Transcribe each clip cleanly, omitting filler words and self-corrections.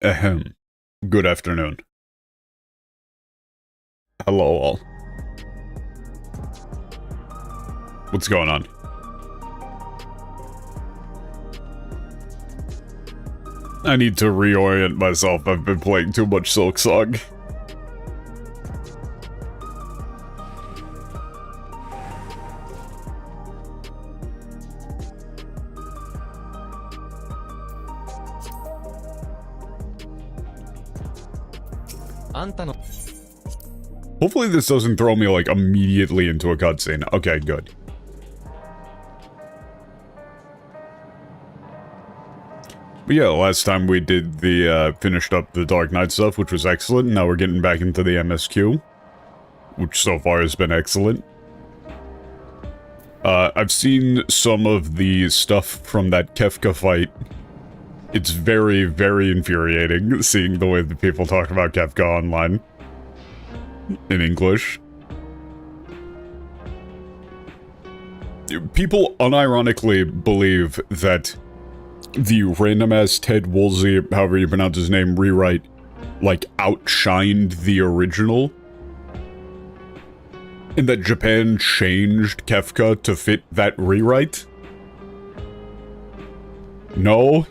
Ahem. Good afternoon. Hello all. What's going on? I need to reorient myself. I've been playing too much Silksong. Hopefully this doesn't throw me, like, immediately into a cutscene. Okay, good. But yeah, last time we did the, finished up the Dark Knight stuff, which was excellent. Now we're getting back into the MSQ, which so far has been excellent. I've seen some of the stuff from that Kefka fight. It's very, very infuriating seeing the way that people talk about Kefka online. In English. People unironically believe that the random-ass Ted Woolsey, however you pronounce his name, rewrite, like, outshined the original. And that Japan changed Kefka to fit that rewrite. No.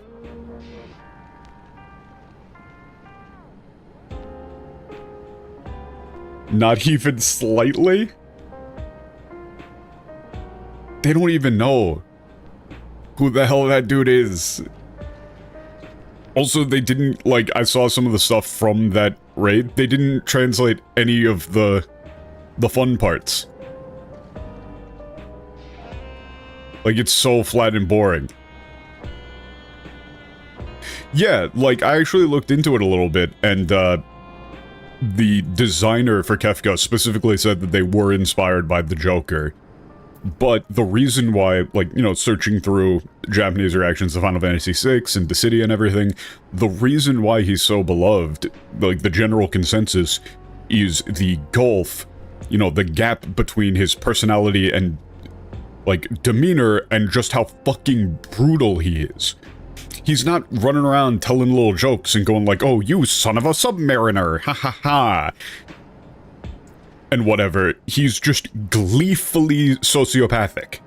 Not even slightly? They don't even know who the hell that dude is. Also, they didn't, like, I saw some of the stuff from that raid. They didn't translate any of the fun parts. Like, it's so flat and boring. Yeah, like, I actually looked into it a little bit, and, the designer for Kefka specifically said that they were inspired by the Joker. But the reason why, like, you know, searching through Japanese reactions to Final Fantasy VI and Dissidia and everything, the reason why he's so beloved, like, the general consensus, is the gulf, you know, the gap between his personality and, like, demeanor and just how fucking brutal he is. He's not running around telling little jokes and going like, oh, you son of a submariner, ha ha ha. And whatever, he's just gleefully sociopathic.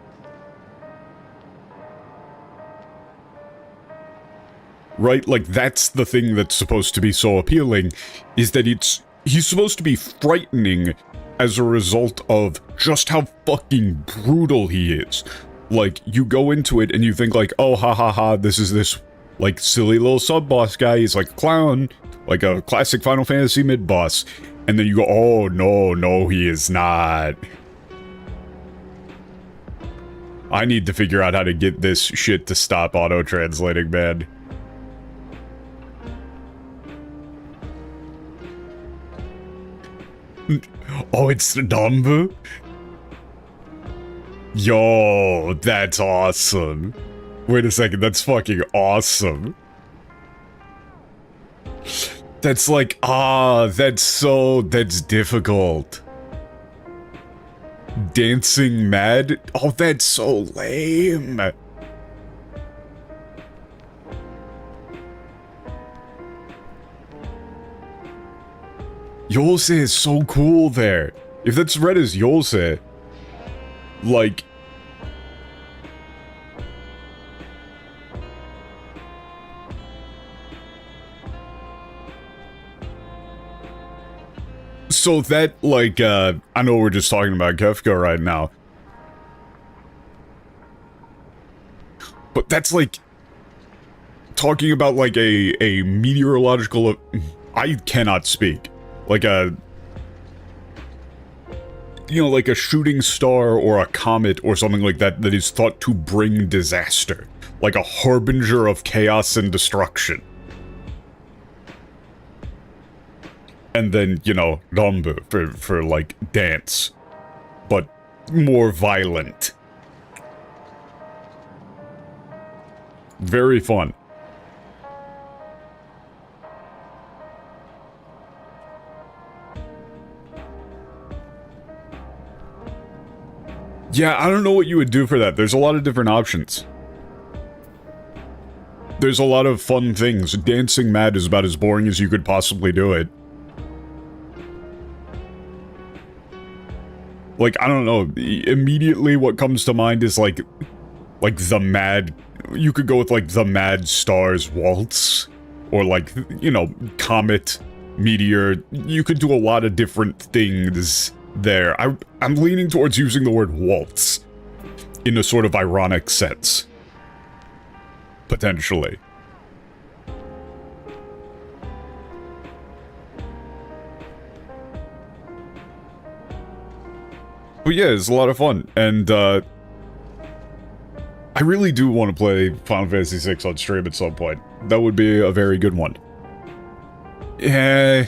Right? Like, that's the thing that's supposed to be so appealing, is that he's supposed to be frightening as a result of just how fucking brutal he is. Like, you go into it and you think like, oh, ha ha ha, this is this, like, silly little sub-boss guy, he's like a clown, like a classic Final Fantasy mid-boss. And then you go, oh, no, no, he is not. I need to figure out how to get this shit to stop auto-translating, man. Oh, it's the Dumbo? Yo, that's awesome. Wait a second, that's fucking awesome. That's like, that's difficult. Dancing Mad? Oh, that's so lame. Yose is so cool there. If that's read as Yose, like... So that, like, I know we're just talking about Kefka right now. But that's, like, talking about, like, a meteorological... I cannot speak. Like a... You know, like a shooting star or a comet or something like that that is thought to bring disaster. Like a harbinger of chaos and destruction. And then, you know, Rambu for like, dance. But more violent. Very fun. Yeah, I don't know what you would do for that. There's a lot of different options. There's a lot of fun things. Dancing Mad is about as boring as you could possibly do it. Like, I don't know, immediately what comes to mind is like the Mad, you could go with like the Mad Stars Waltz, or like, you know, Comet, Meteor. You could do a lot of different things there. I'm leaning towards using the word waltz in a sort of ironic sense. Potentially. But yeah, it's a lot of fun, and I really do want to play Final Fantasy VI on stream at some point. That would be a very good one. Yeah,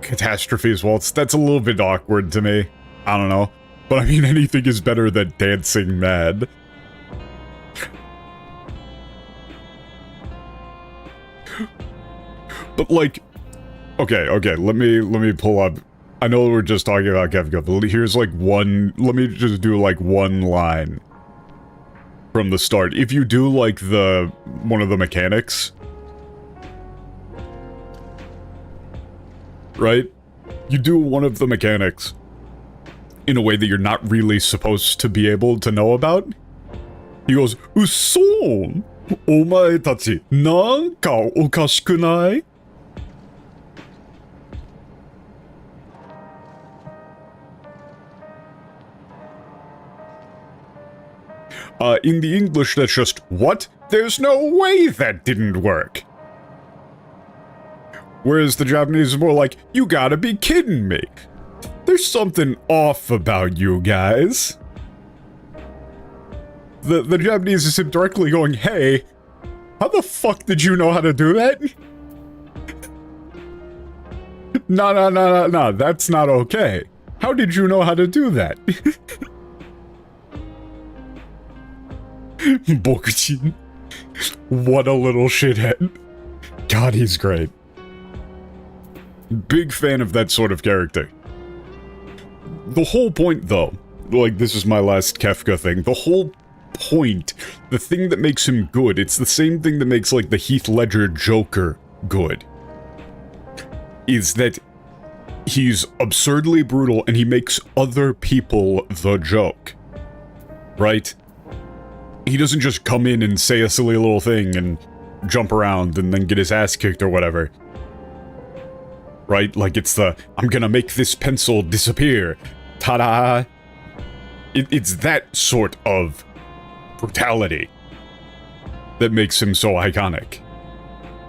Catastrophes Waltz, that's a little bit awkward to me. I don't know. But I mean, anything is better than Dancing Mad. But like, okay, let me pull up. I know we're just talking about Kefka, but here's like one, let me just do like one line from the start. If you do like one of the mechanics, right? You do one of the mechanics in a way that you're not really supposed to be able to know about. He goes, "Uso! Omae tachi, nanka okashiku nai?" In the English, that's just, what? There's no way that didn't work. Whereas the Japanese is more like, you gotta be kidding me. There's something off about you guys. The Japanese is him directly going, hey, how the fuck did you know how to do that? No, that's not okay. How did you know how to do that? Bokuchin. What a little shithead. God, he's great. Big fan of that sort of character. The whole point, though, like, this is my last Kefka thing, the whole point, the thing that makes him good, it's the same thing that makes, like, the Heath Ledger Joker good, is that he's absurdly brutal and he makes other people the joke. Right? He doesn't just come in and say a silly little thing and jump around and then get his ass kicked or whatever. Right? Like it's the, I'm gonna make this pencil disappear. Ta-da! It's that sort of brutality that makes him so iconic.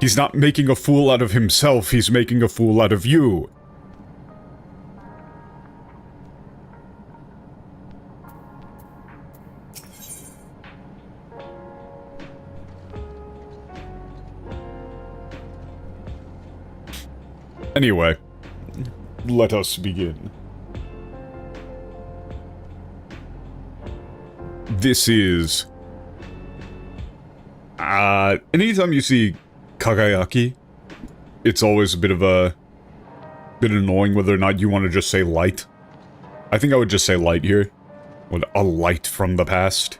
He's not making a fool out of himself, he's making a fool out of you. Anyway, let us begin. This is... anytime you see Kagayaki, it's always a bit annoying whether or not you want to just say light. I think I would just say light here. With a light from the past.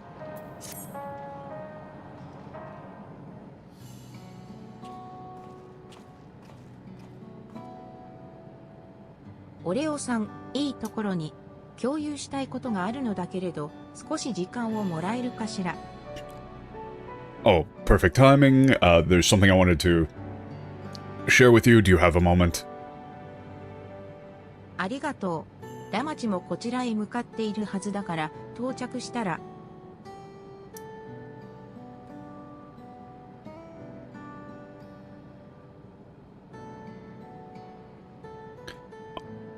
Oreo-san, いいところに共有したいことがあるのだけれど、少し時間をもらえるかしら。Oh, perfect timing. There's something I wanted to share with you. Do you have a moment? ありがとう。ラマチもこちらへ向かっているはずだから、到着したら。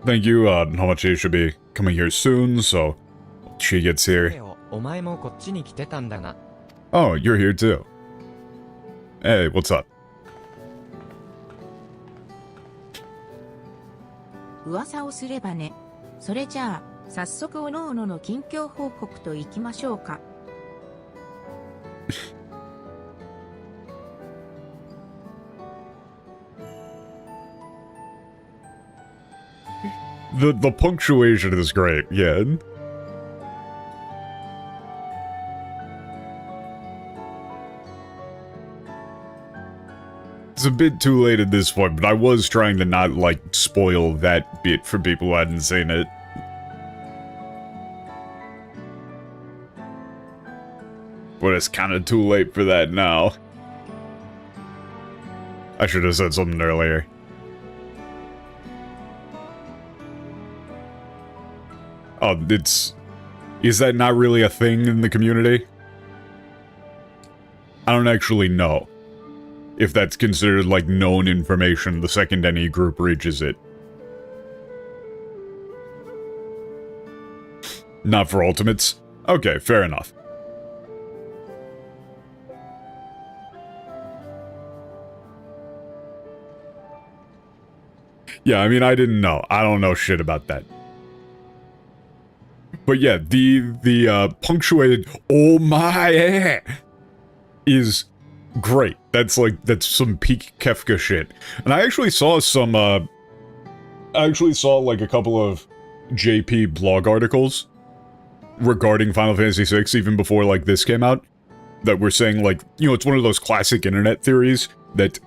Thank you, Hamachi should be coming here soon, so she gets here. Oh, you're here too. Hey, what's up? 噂をすればね。それじゃあ、早速おのおのの近況報告といきましょうか。The punctuation is great, yeah. It's a bit too late at this point, but I was trying to not, like, spoil that bit for people who hadn't seen it. But it's kind of too late for that now. I should have said something earlier. Oh, is that not really a thing in the community? I don't actually know if that's considered, like, known information the second any group reaches it. Not for Ultimates? Okay, fair enough. Yeah, I mean, I didn't know. I don't know shit about that. But yeah, the punctuated "oh my" is great. That's some peak Kefka shit. And I actually saw like a couple of JP blog articles regarding Final Fantasy VI even before like this came out that were saying like, you know, it's one of those classic internet theories that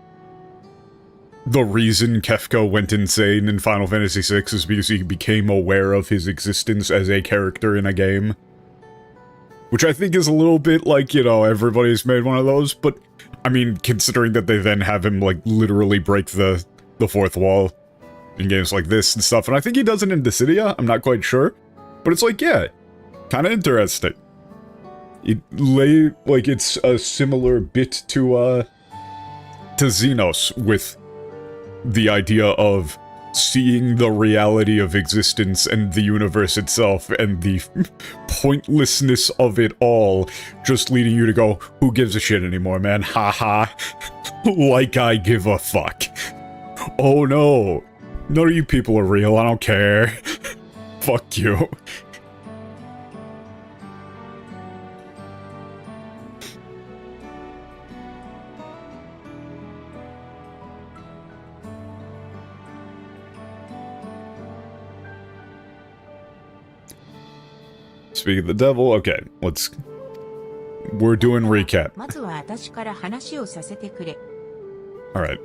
the reason Kefka went insane in Final Fantasy VI is because he became aware of his existence as a character in a game. Which I think is a little bit like, you know, everybody's made one of those, but I mean, considering that they then have him, like, literally break the fourth wall in games like this and stuff, and I think he does it in Dissidia, I'm not quite sure, but it's like, yeah, kind of interesting. It's a similar bit to Xenos with the idea of seeing the reality of existence and the universe itself and the pointlessness of it all, just leading you to go, who gives a shit anymore, man? Haha. Like I give a fuck. Oh no. None of you people are real, I don't care. Fuck you. Speaking of the devil, okay, we're doing recap. Alright.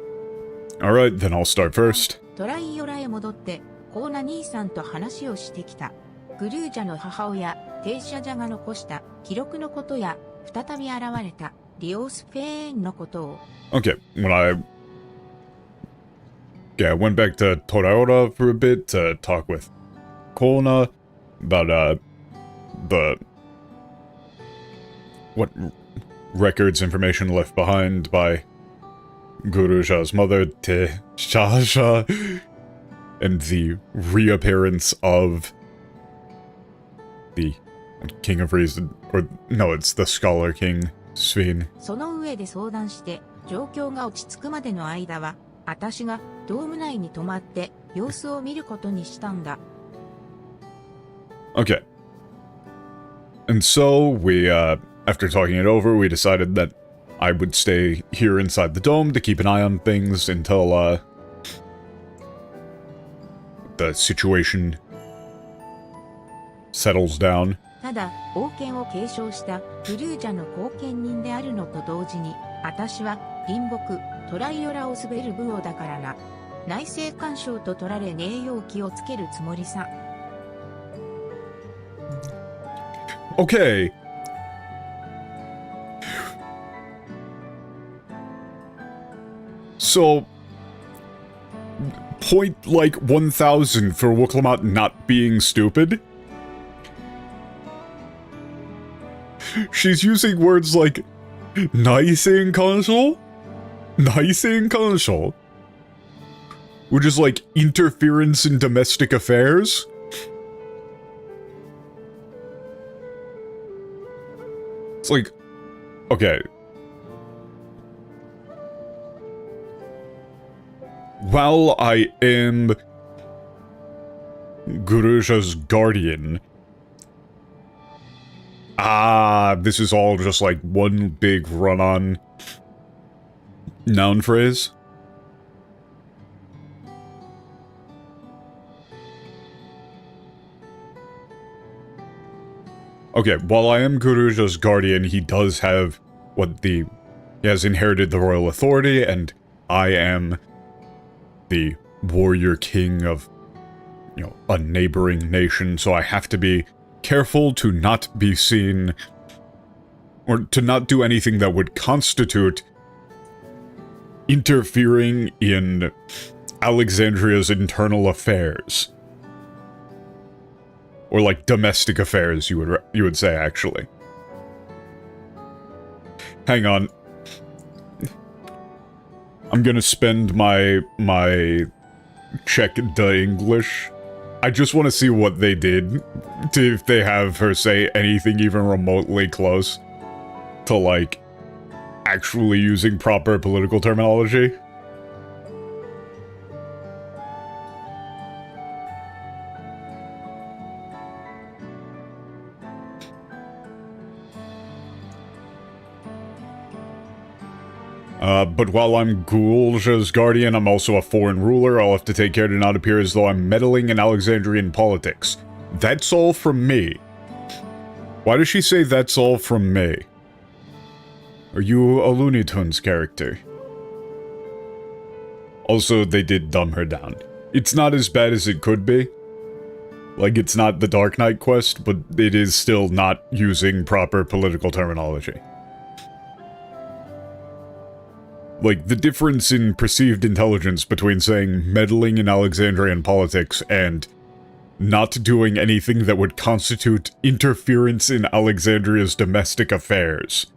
Alright, then I'll start first. トライオラへ戻ってコーナ兄さんと話をしてきた。グルージャの母親テイシャジャが残した記録のことや再び現れたリオスフェーンのことを。Okay, I went back to Toraora for a bit to talk with Kona about what records information left behind by Guruja's mother, Te-Shasha, and the reappearance of the King of Reason, or no, it's the Scholar King, Sphenes. その上で相談して状況が落ち着くまでの間は、私がドーム内に泊まって様子を見ることにしたんだ。Okay. And so, after talking it over, we decided that I would stay here inside the dome to keep an eye on things until, the situation settles down. ただ、王権を継承したグルージャの後見人であるのと同時に、私は隣国トライオラオスベルブオだからな。内政干渉と取られ名誉を気をつけるつもりさ。Okay. So, point like 1000 for Wooklamat not being stupid. She's using words like Naisen Console? Naisen Console? Which is like interference in domestic affairs? It's like, okay. While I am Guruja's guardian, this is all just like one big run-on noun phrase. Okay, while I am Guruja's guardian, he does have he has inherited the royal authority, and I am the warrior king of, you know, a neighboring nation, so I have to be careful to not be seen, or to not do anything that would constitute interfering in Alexandria's internal affairs. Or like domestic affairs, you would say, actually. Hang on. I'm gonna spend my check the English. I just want to see what they did, to if they have her say anything even remotely close to, like, actually using proper political terminology. But while I'm Gulja's guardian, I'm also a foreign ruler. I'll have to take care to not appear as though I'm meddling in Alexandrian politics. That's all from me. Why does she say that's all from me? Are you a Looney Tunes character? Also, they did dumb her down. It's not as bad as it could be. Like, it's not the Dark Knight quest, but it is still not using proper political terminology. Like, the difference in perceived intelligence between saying meddling in Alexandrian politics and not doing anything that would constitute interference in Alexandria's domestic affairs.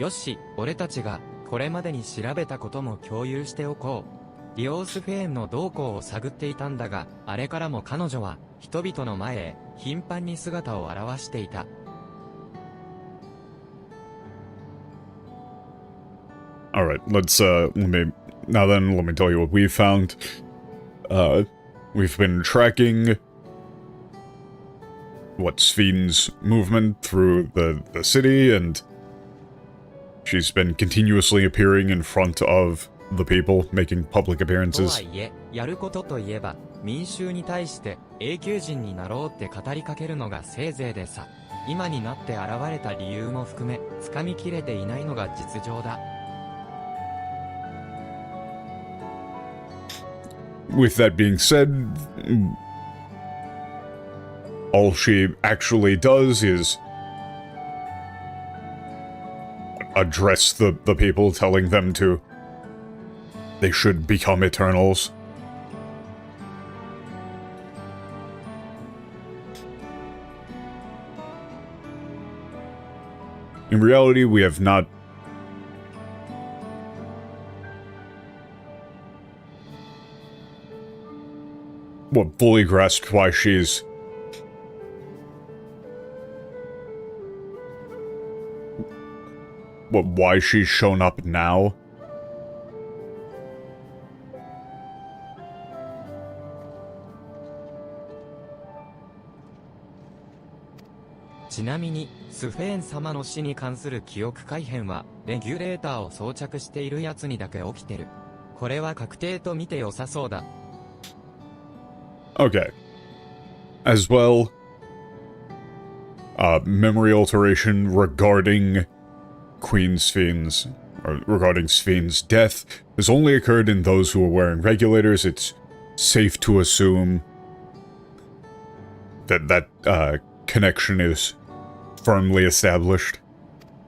Yoshi, 俺たちがこれまでに調べたことも共有しておこう。リオースフェーンの動向を探っていたんだが、あれからも彼女は人々の前へ頻繁に姿を現していた。Alright, let me tell you what we've found. We've been tracking Sphenes' movement through the city, and she's been continuously appearing in front of the people, making public と appearances. はいえ、やることといえば、民衆に対して永久人になろうって語りかけるのがせいぜいでさ。今になって現れた理由も含め、つかみきれていないのが実情だ。With that being said, all she actually does is address the people, telling them they should become Eternals. In reality, we have not fully grasped why she's why she's shown up now.「ちなみに、スフェーン様の死に関する記憶改変は、レギュレーターを装着しているやつにだけ起きてる。これは確定と見て良さそうだ。Okay. As well, memory alteration regarding Queen Sphenes, or regarding Sphenes' death, has only occurred in those who are wearing regulators. It's safe to assume that connection is firmly established.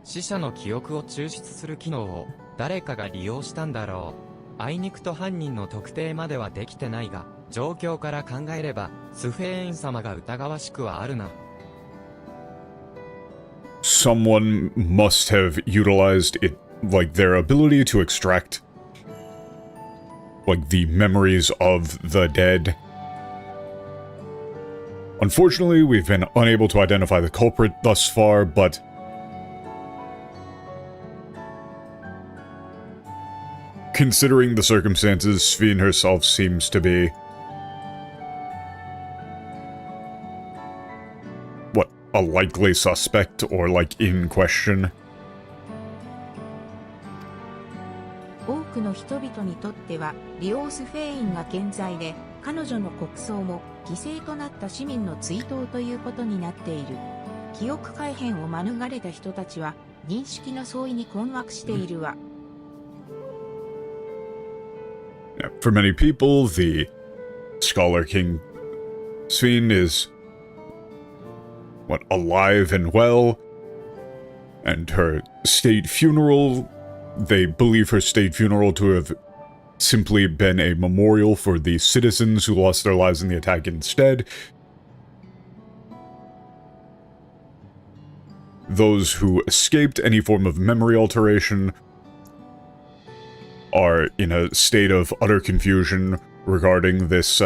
死者の記憶を抽出する機能を誰かが利用したんだろう。あいにくと犯人の特定まではできてないが、状況から考えれば、スフェーン様が疑わしくはあるな。Someone must have utilized it, like their ability to extract, like the memories of the dead. Unfortunately, we've been unable to identify the culprit thus far, but considering the circumstances, Sphene herself seems to be a likely suspect, or like in question. 多くの人々にとってはリオースフェーインが健在で、彼女の国葬も犠牲となった市民の追悼ということになっている。記憶改変を免れた人たちは認識の相違に困惑しているわ。Yeah, for many people, the Scholar King Sphene is, what, alive and well, and her state funeral, they believe her state funeral to have simply been a memorial for the citizens who lost their lives in the attack instead. Those who escaped any form of memory alteration are in a state of utter confusion regarding this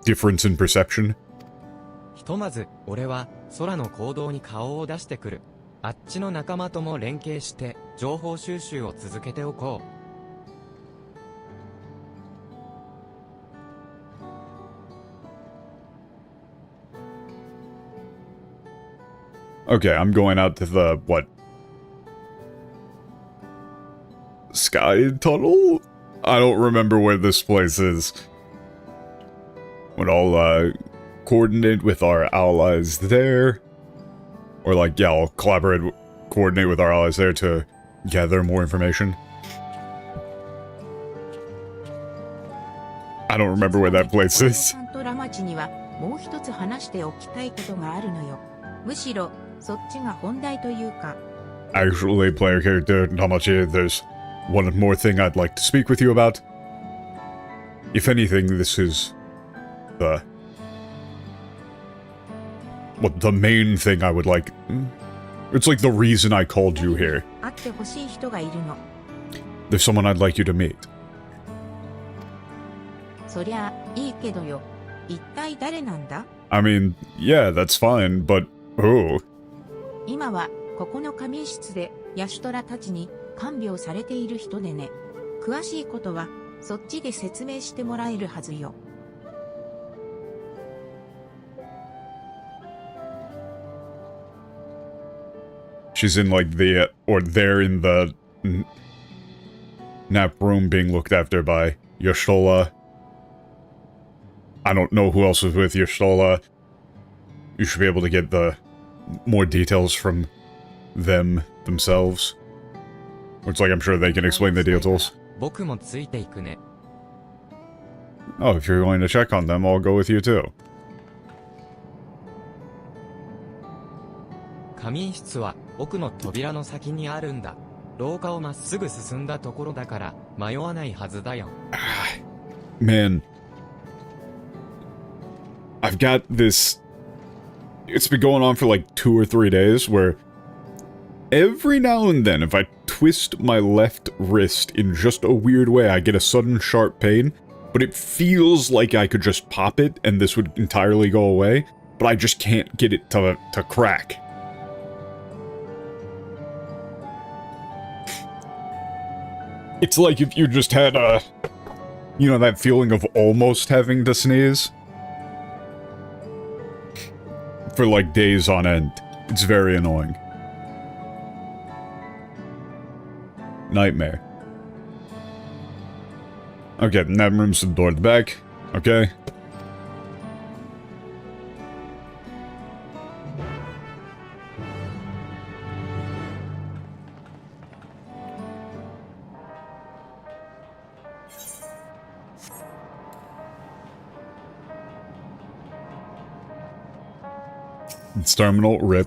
difference in perception. ひとまず、俺は空の行動に顔を出してくる。あっちの仲間とも連携して情報収集を続けておこう。Okay, I'm going out to the, what? Sky Tunnel? I don't remember where this place is. But I'll, coordinate with our allies there. Or, like, yeah, I'll coordinate with our allies there to gather more information. I don't remember where that place is. サントラ町にはもう一つ話しておきたいことがあるのよ。むしろそっちが本題というか。Actually, player character Tamachi, there's one more thing I'd like to speak with you about. If anything, this is the main thing I would like. It's like the reason I called you here. 会ってほしい人がいるの。There's someone I'd like you to meet. そりゃいいけどよ。一体誰なんだ？ I mean, yeah, that's fine, but who? 今はここの仮眠室でヤシュトラたちに看病されている人でね。詳しいことはそっちで説明してもらえるはずよ。She's in like the, or they're in the nap room being looked after by Yoshola. I don't know who else is with Yoshola. You should be able to get the more details from them themselves. It's like I'm sure they can explain the details. 僕もついていくね。Oh, if you're going to check on them, I'll go with you too. 仮眠室は奥の扉の先にあるんだ。廊下をまっすぐ進んだところだから迷わないはずだよ。Man. I've got this... It's been going on for like 2 or 3 days where every now and then if I twist my left wrist in just a weird way I get a sudden sharp pain, but it feels like I could just pop it and this would entirely go away, but I just can't get it to crack. It's like if you just had a... You know, that feeling of almost having to sneeze? For like days on end. It's very annoying. Nightmare. Okay, that room's the door at the back. Okay. It's terminal, rip.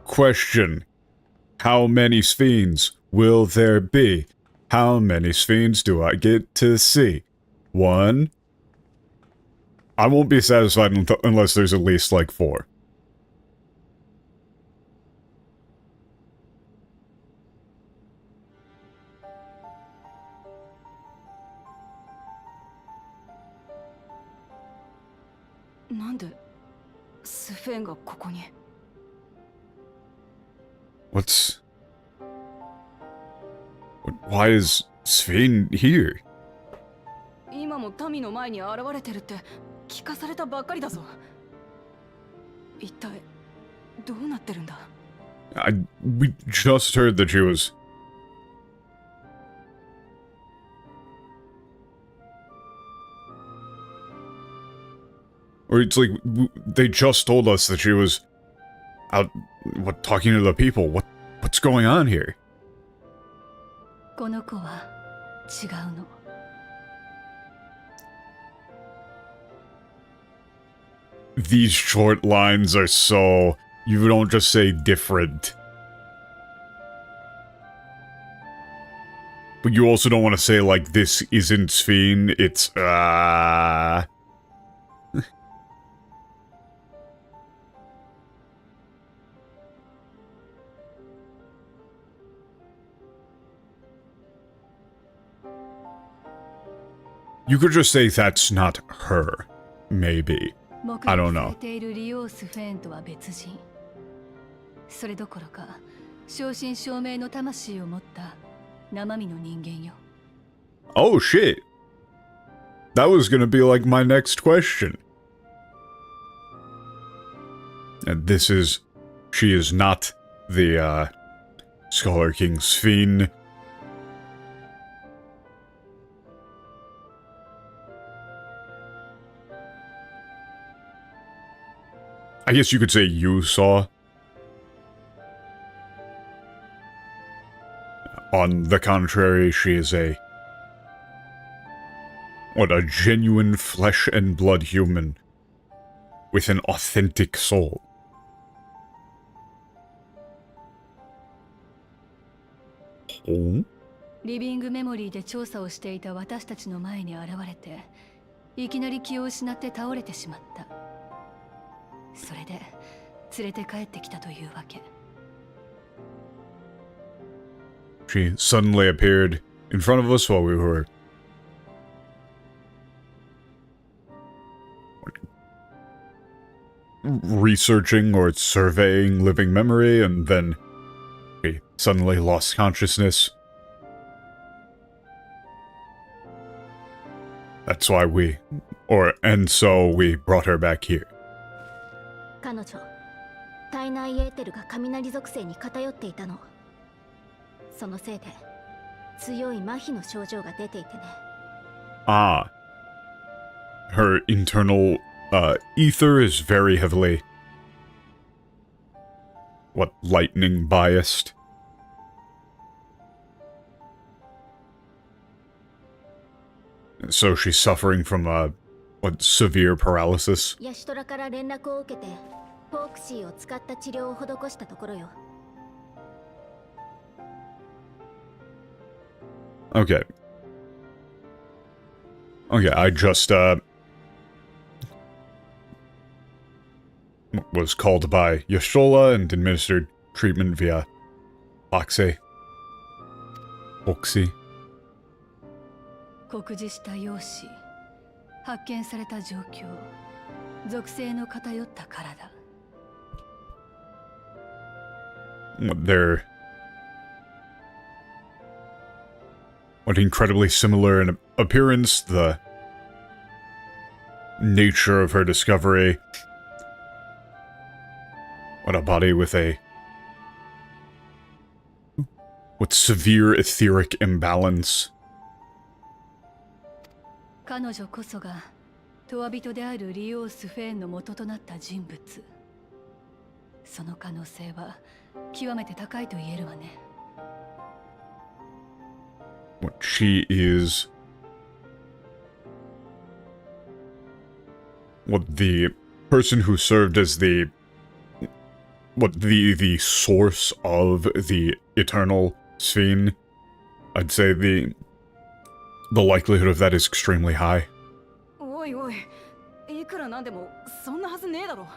Question. How many Sphenes will there be? How many Sphenes do I get to see? 1? I won't be satisfied unless there's at least like 4. What's... Why is Sphene here? 今も民の前に現れてるって聞かされたばっかりだぞ。一体どうなってるんだ？ We just heard that she was... Or it's like, they just told us that she was Out, what, talking to the people? What's going on here? この子は違うの。These short lines are so... You don't just say different. But you also don't want to say, like, this isn't Sphene, it's, You could just say that's not her. Maybe. I don't know. 目撃されているリオ・スフェーンとは別人。それどころか、正真正銘の魂を持った生身の人間よ。Oh shit. That was gonna be like my next question. And this is... She is not the, Scholar King Sphene. I guess you could say you saw. On the contrary, she is a genuine flesh and blood human with an authentic soul. Oh? リビングメモリーで調査をしていた私たちの前に現れて、いきなり気を失って倒れてしまった。それで連れて帰ってきたというわけ。She suddenly appeared in front of us while we were researching or surveying living memory, and then she suddenly lost consciousness. That's why and so we brought her back here. 彼女、体内エーテルが雷属性に偏っていたの。そのせいで強い麻痺の症状が出ていてね。Ah. Her internal ether is very heavily lightning biased. So she's suffering from severe paralysis. ヤシトラから連絡を受けてフォークシーを使った治療を施したところよ。Okay. Okay, I just, was called by Yashola and administered treatment via Oxy. 酷似した容姿、発見された状況、属性の偏った体。They're incredibly similar in appearance, the nature of her discovery. What a body with severe etheric imbalance. 彼女こそがトワ人であるリオー・スフェーンの元となった人物。その可能性は極めて高いと言えるわね。She is the person who served as the source of the eternal Sphene. I'd say the likelihood of that is extremely high. おいおい、いくらなんでもそんなはずねえだろ。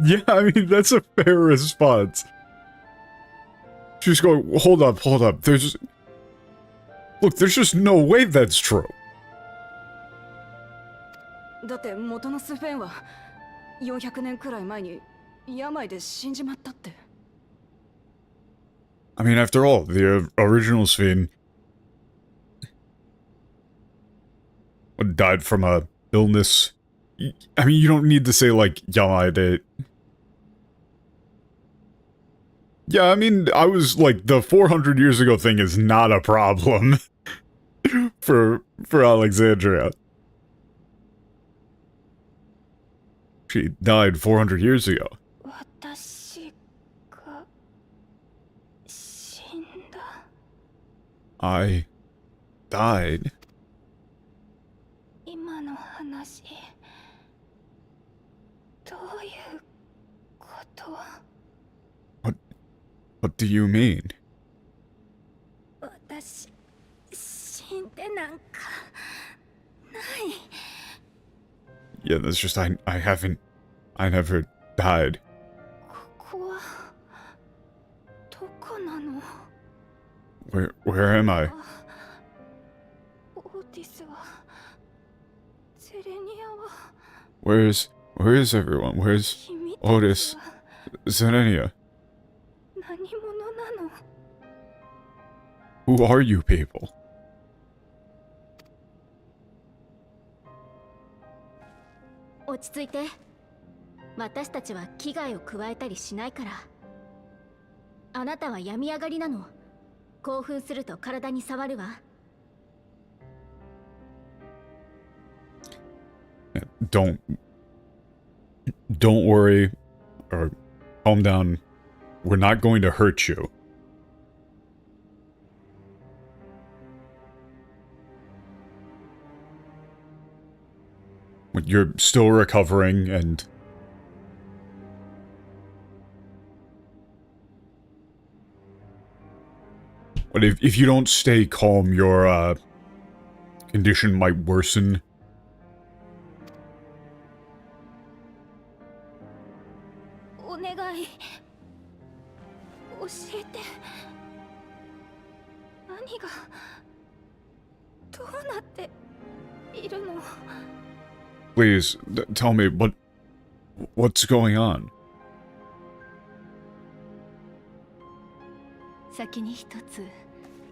Yeah, I mean, that's a fair response. She's going, hold up. There's just no way that's true. だって元のスフェンは400年くらい前に病で死んじまったって。I mean, after all, the original Sphene died from a illness. I mean, you don't need to say, like, Yamaide. Yeah, I mean, I was, like, the 400 years ago thing is not a problem for Alexandria. She died 400 years ago. 私が死んだ。 I died? 今の話、どういうこと？ What do you mean? 私、死んでなんかない。 Yeah, that's just, I never died. ここはどこなの？ Where am I? オーティスは、ゼレニアは、 Where is everyone? Where's 君たち Otis? は Zenenia? 何者なの？ Who are you people? 落ち着いて。私たちは危害を加えたりしないから。あなたは病み上がりなの。興奮すると体に触るわ。 Don't worry or calm down. We're not going to hurt you. You're still recovering and but if you don't stay calm, your condition might worsen. お願い。教えて。何がどうなっているの？ Please tell me what's going on. 先に一つ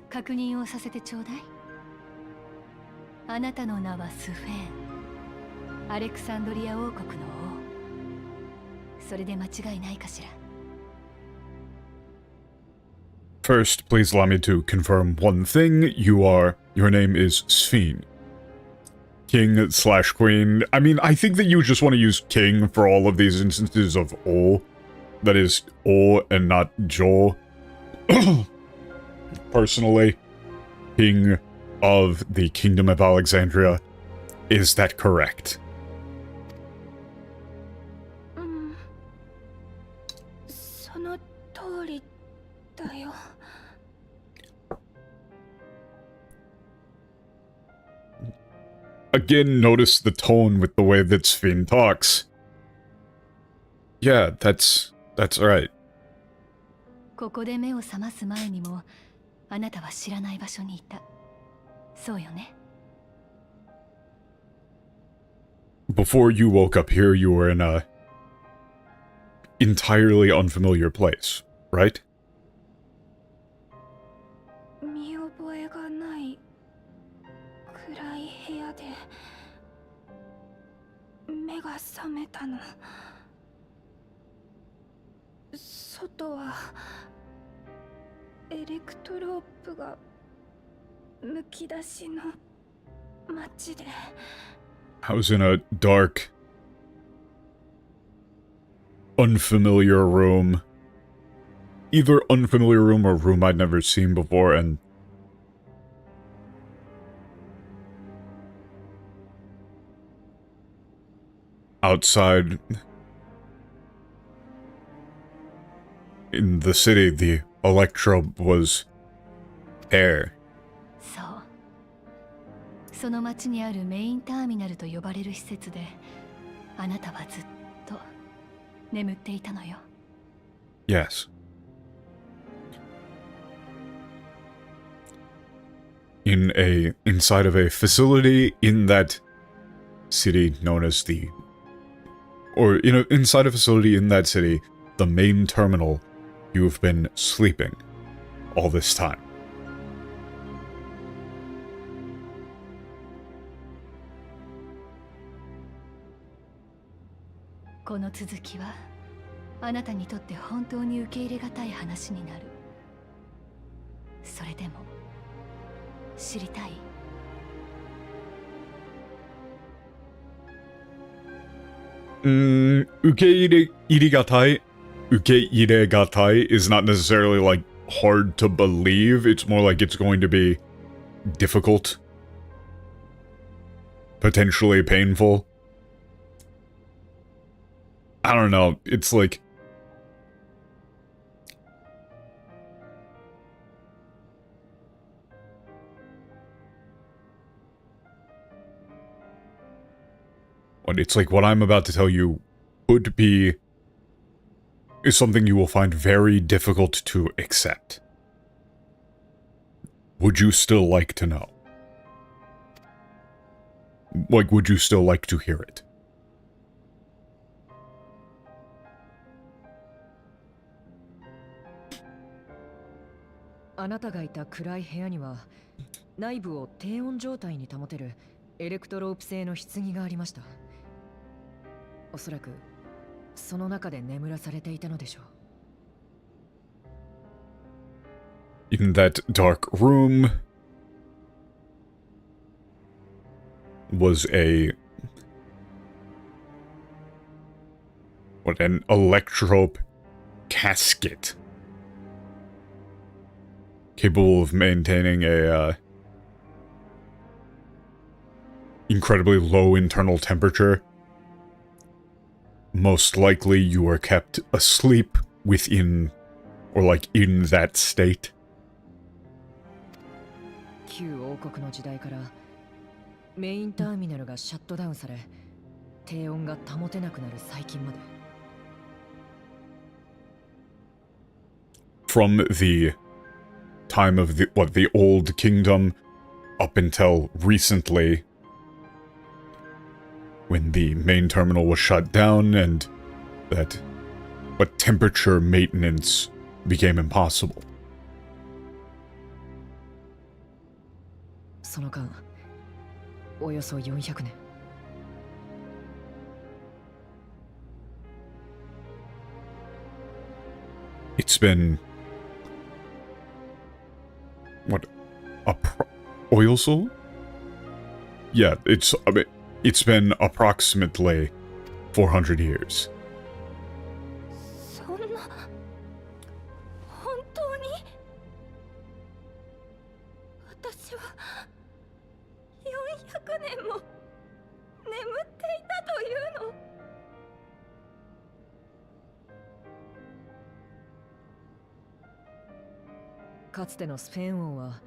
確認をさせてちょうだい。あなたの名はスフェーン、アレクサンドリア王国の王。それで間違いないかしら。 First, please allow me to confirm one thing. Your name is Sphene. King/Queen. I mean, I think that you just want to use King for all of these instances of O. That is O and not Jo. Personally, King of the Kingdom of Alexandria. Is that correct? その通りだよ。 Again, notice the tone with the way that Sphene talks. Yeah, that's right. ここで目を覚ます前にもあなたは知らない場所にいた。そうよね。 Before you woke up here, you were in a entirely unfamiliar place, right? 見覚えがない暗い部屋で目が覚めたの。外はエレクトロープがむき出しの街で。 I was in a dark, unfamiliar room. Either unfamiliar room or room I'd never seen before, and outside in the city, the Electro was air. そう。その町にあるメインターミナルと呼ばれる施設で、あなたはずっと眠っていたのよ。 Yes. Inside of a facility in that city known as inside a facility in that city, the main terminal, you've been sleeping all this time. この続きはあなたにとって本当に受け入れがたい話になる。それでも知りたい？ Ukeirigatai is not necessarily like hard to believe. It's more like it's going to be difficult. Potentially painful. I don't know. It's like... It's like what I'm about to tell you could be... is something you will find very difficult to accept. Would you still like to know? Like, would you still like to hear it? Anataがいた暗い部屋には内部を低温状態に保てるエレクトロープ製の棺がありました。おそらくその中で眠らされていたのでしょう。In that dark room was an electrope casket capable of maintaining a incredibly low internal temperature. Most likely you were kept asleep within, or like in that state. 旧王国の時代からメインターミナルがシャットダウンされ低温が保てなくなる最近まで。From the time of the old kingdom up until recently, when the main terminal was shut down and that temperature maintenance became impossible. その間およそ400年。It's been oil soul? Yeah, it's been approximately 400 years. そんな本当に私は400年も眠っていたというの。かつてのスフェーン王は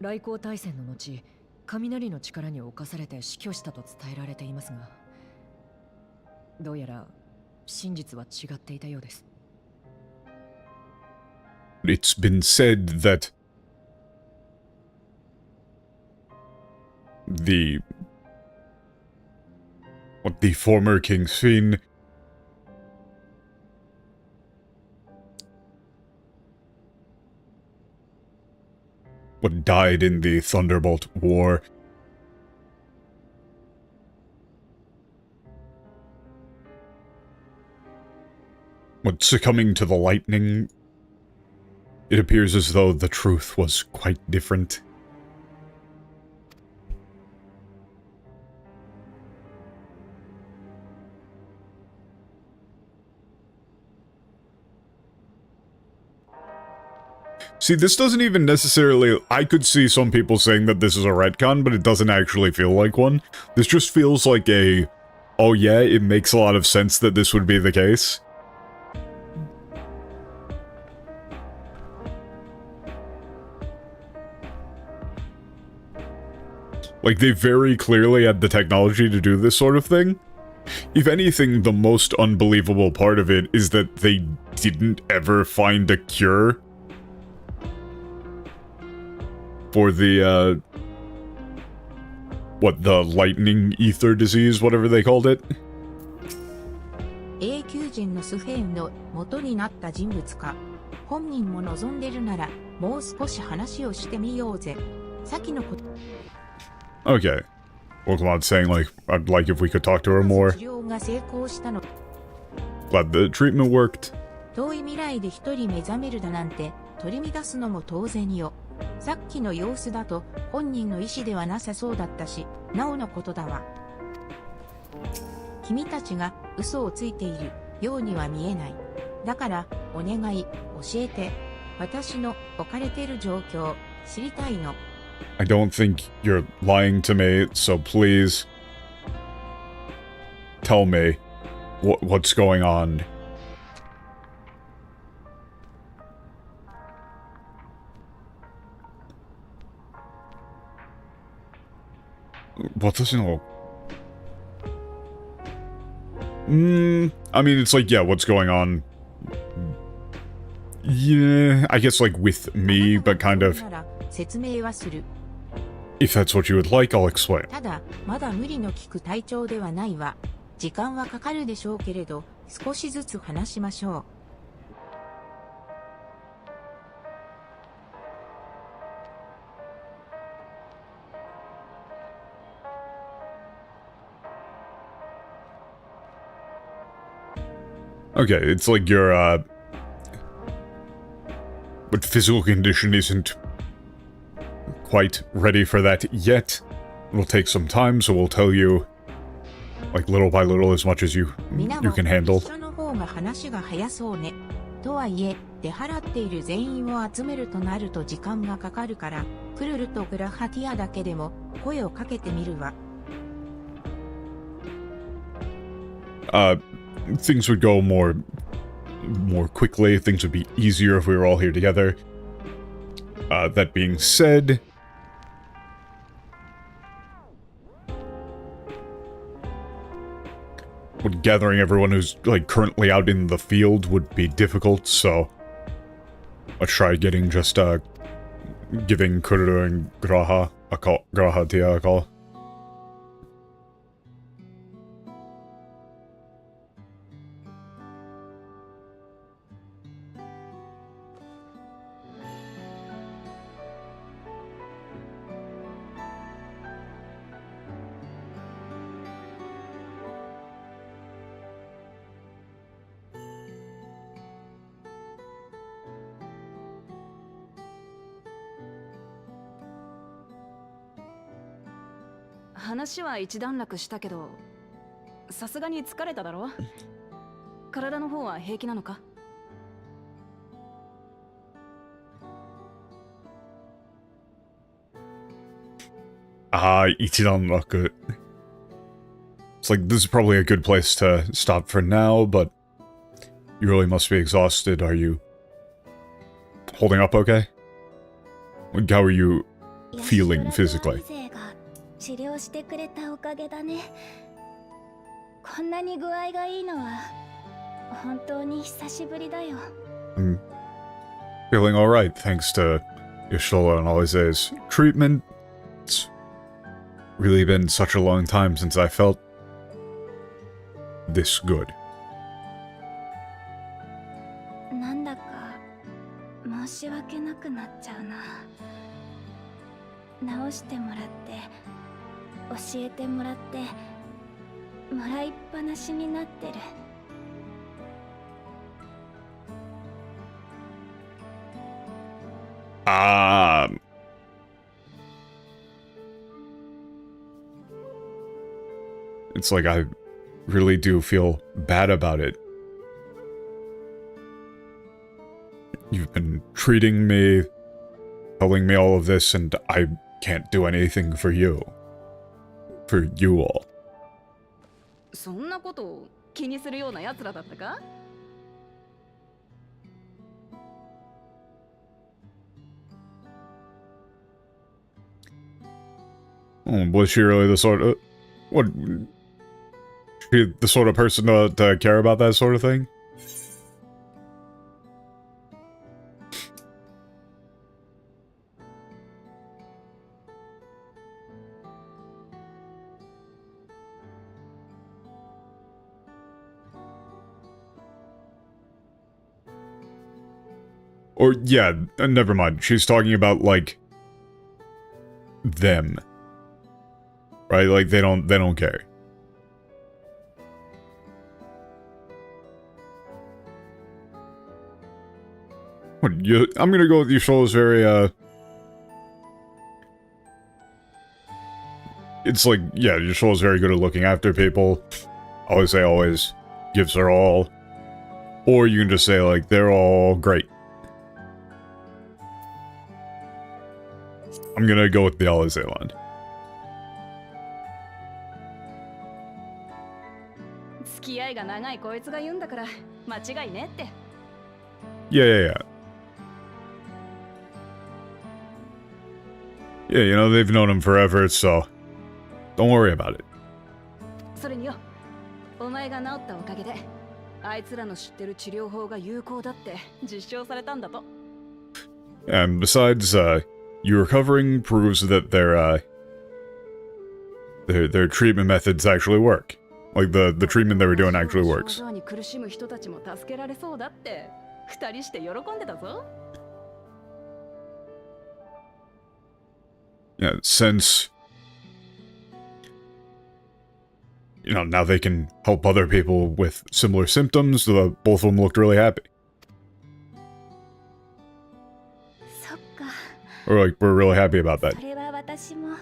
来光大戦の後雷の力に侵されて死去したと伝えられていますが、どうやら真実は違っていたようです。It's been said that the former King Sphenes died in the Thunderbolt War. Succumbing to the lightning, it appears as though the truth was quite different. See, this doesn't even necessarily... I could see some people saying that this is a retcon, but it doesn't actually feel like one. This just feels like a... oh yeah, it makes a lot of sense that this would be the case. Like, they very clearly had the technology to do this sort of thing. If anything, the most unbelievable part of it is that they didn't ever find a cure for the, the lightning ether disease, whatever they called it. 永久人のスフェーンの元になった人物か。本人も望んでるなら、もう少し話をしてみようぜ。先のこと。Okay. Pokemon saying, like, I'd like if we could talk to her more. 治療が成功したの。Glad the treatment worked. 遠い未来で一人目覚めるだなんて、取り乱すのも当然よ。さっきの様子だと本人の意思ではなさそうだったし、なおのことだわ。君たちが嘘をついているようには見えない。だから、お願い、教えて。私の置かれている状況、知りたいの。I don't think you're lying to me, so please tell me what's going on. What does know? I mean, it's like, yeah, what's going on? Yeah, I guess like with me, but kind of. なら説明はする。 If that's what you would like, I'll explain. ただ、まだ無理の利く体調ではないわ。時間はかかるでしょうけれど、少しずつ話しましょう。Okay, it's like your, but physical condition isn't quite ready for that yet. It'll take some time, so we'll tell you, like, little by little as much as you can handle. 一緒の方が話が早そうね。とはいえ、出払っている全員を集めるとなると時間がかかるから、クルルとグラハティアだけでも声をかけてみるわ。Things would go more quickly, things would be easier if we were all here together. That being said, gathering everyone who's, like, currently out in the field would be difficult, so let's try getting just, giving Kururu and Grahatia a call. .話は一段落したけど、さすがに疲れただろ？体の方は平気なのか？Ichidanraku. It's like, this is probably a good place to stop for now, but you really must be exhausted. Are you holding up okay? Like, how are you feeling physically? 治療してくれたおかげだね。こんなに具合がいいのは本当に久しぶりだよ。I'm feeling alright thanks to Yoshola and Alize's treatment. It's really been such a long time since I felt this good. なんだか申し訳なくなっちゃうな。治してもらって教えてもらってもらいっぱなしになってる。It's like I really do feel bad about it. You've been treating me, telling me all of this, and I can't do anything for you. For you all. そんなことを気にするような奴らだったか？Was she really the sort of... What... She the sort of person to care about that sort of thing? Or, yeah, never mind. She's talking about, like, them. Right? Like, they don't care. What, I'm gonna go with Yushola's very, it's like, yeah, Yushola's very good at looking after people. Always say always gives her all. Or you can just say, like, they're all great. I'm gonna go with the Alizé line. 付き合いが長いこいつが言うんだから間違いねって。 Yeah. Yeah, you know, they've known him forever, so don't worry about it. それによ、お前が治ったおかげであいつらの知ってる治療法が有効だって実証されたんだと。 And besides, you recovering proves that their treatment methods actually work. Like, the treatment they were doing actually works. 症状に苦しむ人たちも助けられそうだって二人して喜んでたぞ。 Yeah, since, you know, now they can help other people with similar symptoms, both of them looked really happy. そっか。 Or, like, we're really happy about that. それは私も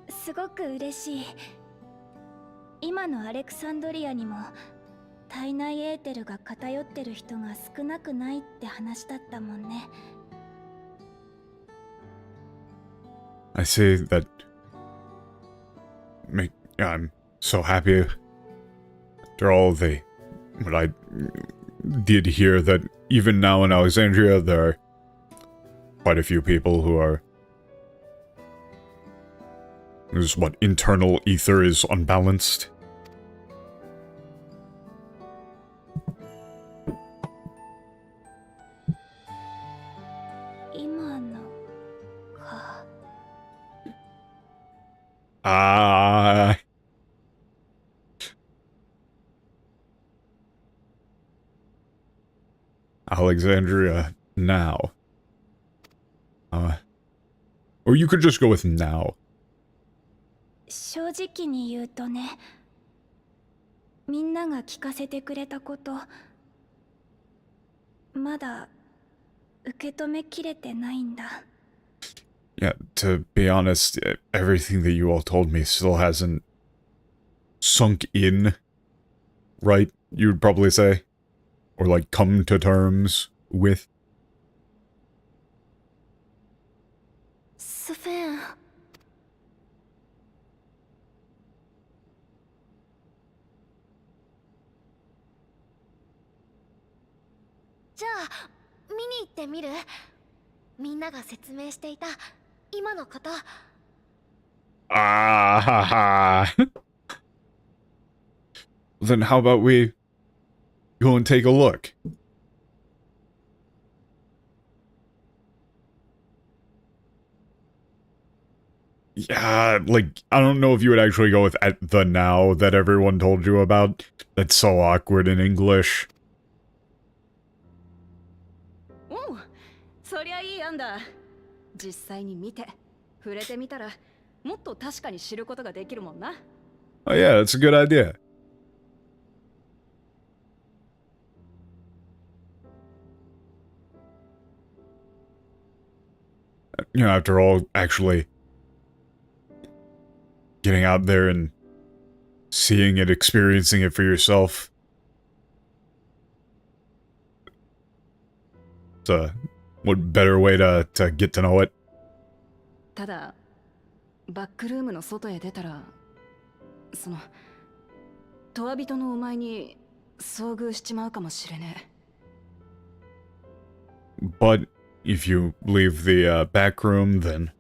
すごく嬉しい。今のアレクサンドリアにも体内エーテルが偏ってる人が少なくないって話だったもんね。 I say that I'm so happy after all what I did hear that even now in Alexandria there are quite a few people whose internal ether is unbalanced. 今のか。 Alexandria now. Or you could just go with now. 正直に言うとね、みんなが聞かせてくれたこと、まだ受け止めきれてないんだ。 Yeah, to be honest, everything that you all told me still hasn't sunk in, right? You'd probably say? Or, like, come to terms with? スフェン。じゃあ見に行ってみる？みんなが説明していた今のこと。 Then how about we go and take a look? Yeah, like, I don't know if you would actually go with at the now that everyone told you about. That's so awkward in English. おう、そりゃいい案だ。実際に見て触れてみたらもっと確かに知ることができるもんな。 Oh yeah, that's a good idea. You know, after all, actually getting out there and seeing it, experiencing it for yourself. What better way to get to know it? ただバックルームの外へ出たら、そのトワ人のお前に遭遇しちまうかもしれねえ。 But if you leave the back room, then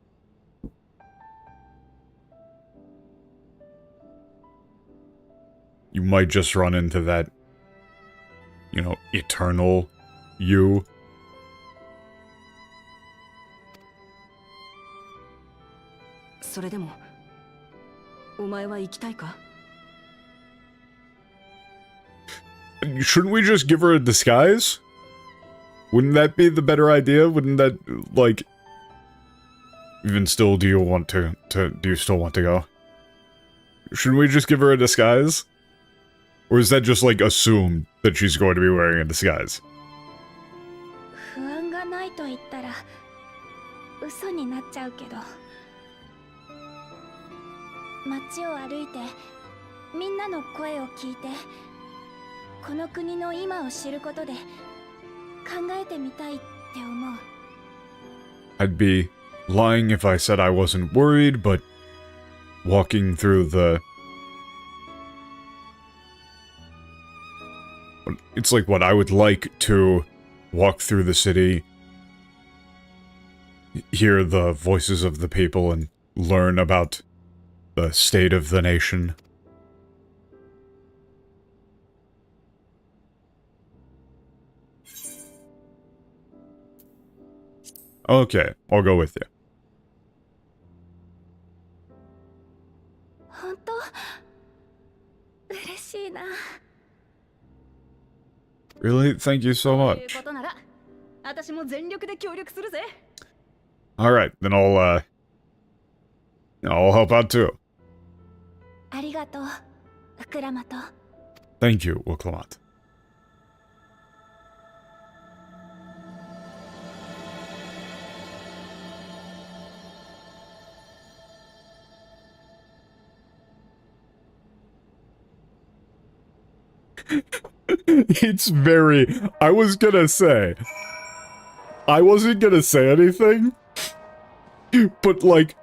you might just run into that, you know, eternal you. それでもお前は行きたいか？ Shouldn't we just give her a disguise? Wouldn't that be the better idea? Wouldn't that, like... Even still, do you still want to go? Shouldn't we just give her a disguise? Or is that just, like, assumed that she's going to be wearing a disguise? 不安がないと言ったら嘘になっちゃうけど、街を歩いてみんなの声を聞いてこの国の今を知ることで考えてみたいって思う。 I'd be lying if I said I wasn't worried, but walking through the... It's like what I would like to walk through the city, hear the voices of the people, and learn about the state of the nation. Okay, I'll go with you. 本当嬉しいな。 Really? Thank you so という much. ことなら私も全力で協力するぜ。 Alright, then I'll help out too. ありがとう、ウクラマト。 Thank you, Wuklamat. It's very... I wasn't gonna say anything, but like,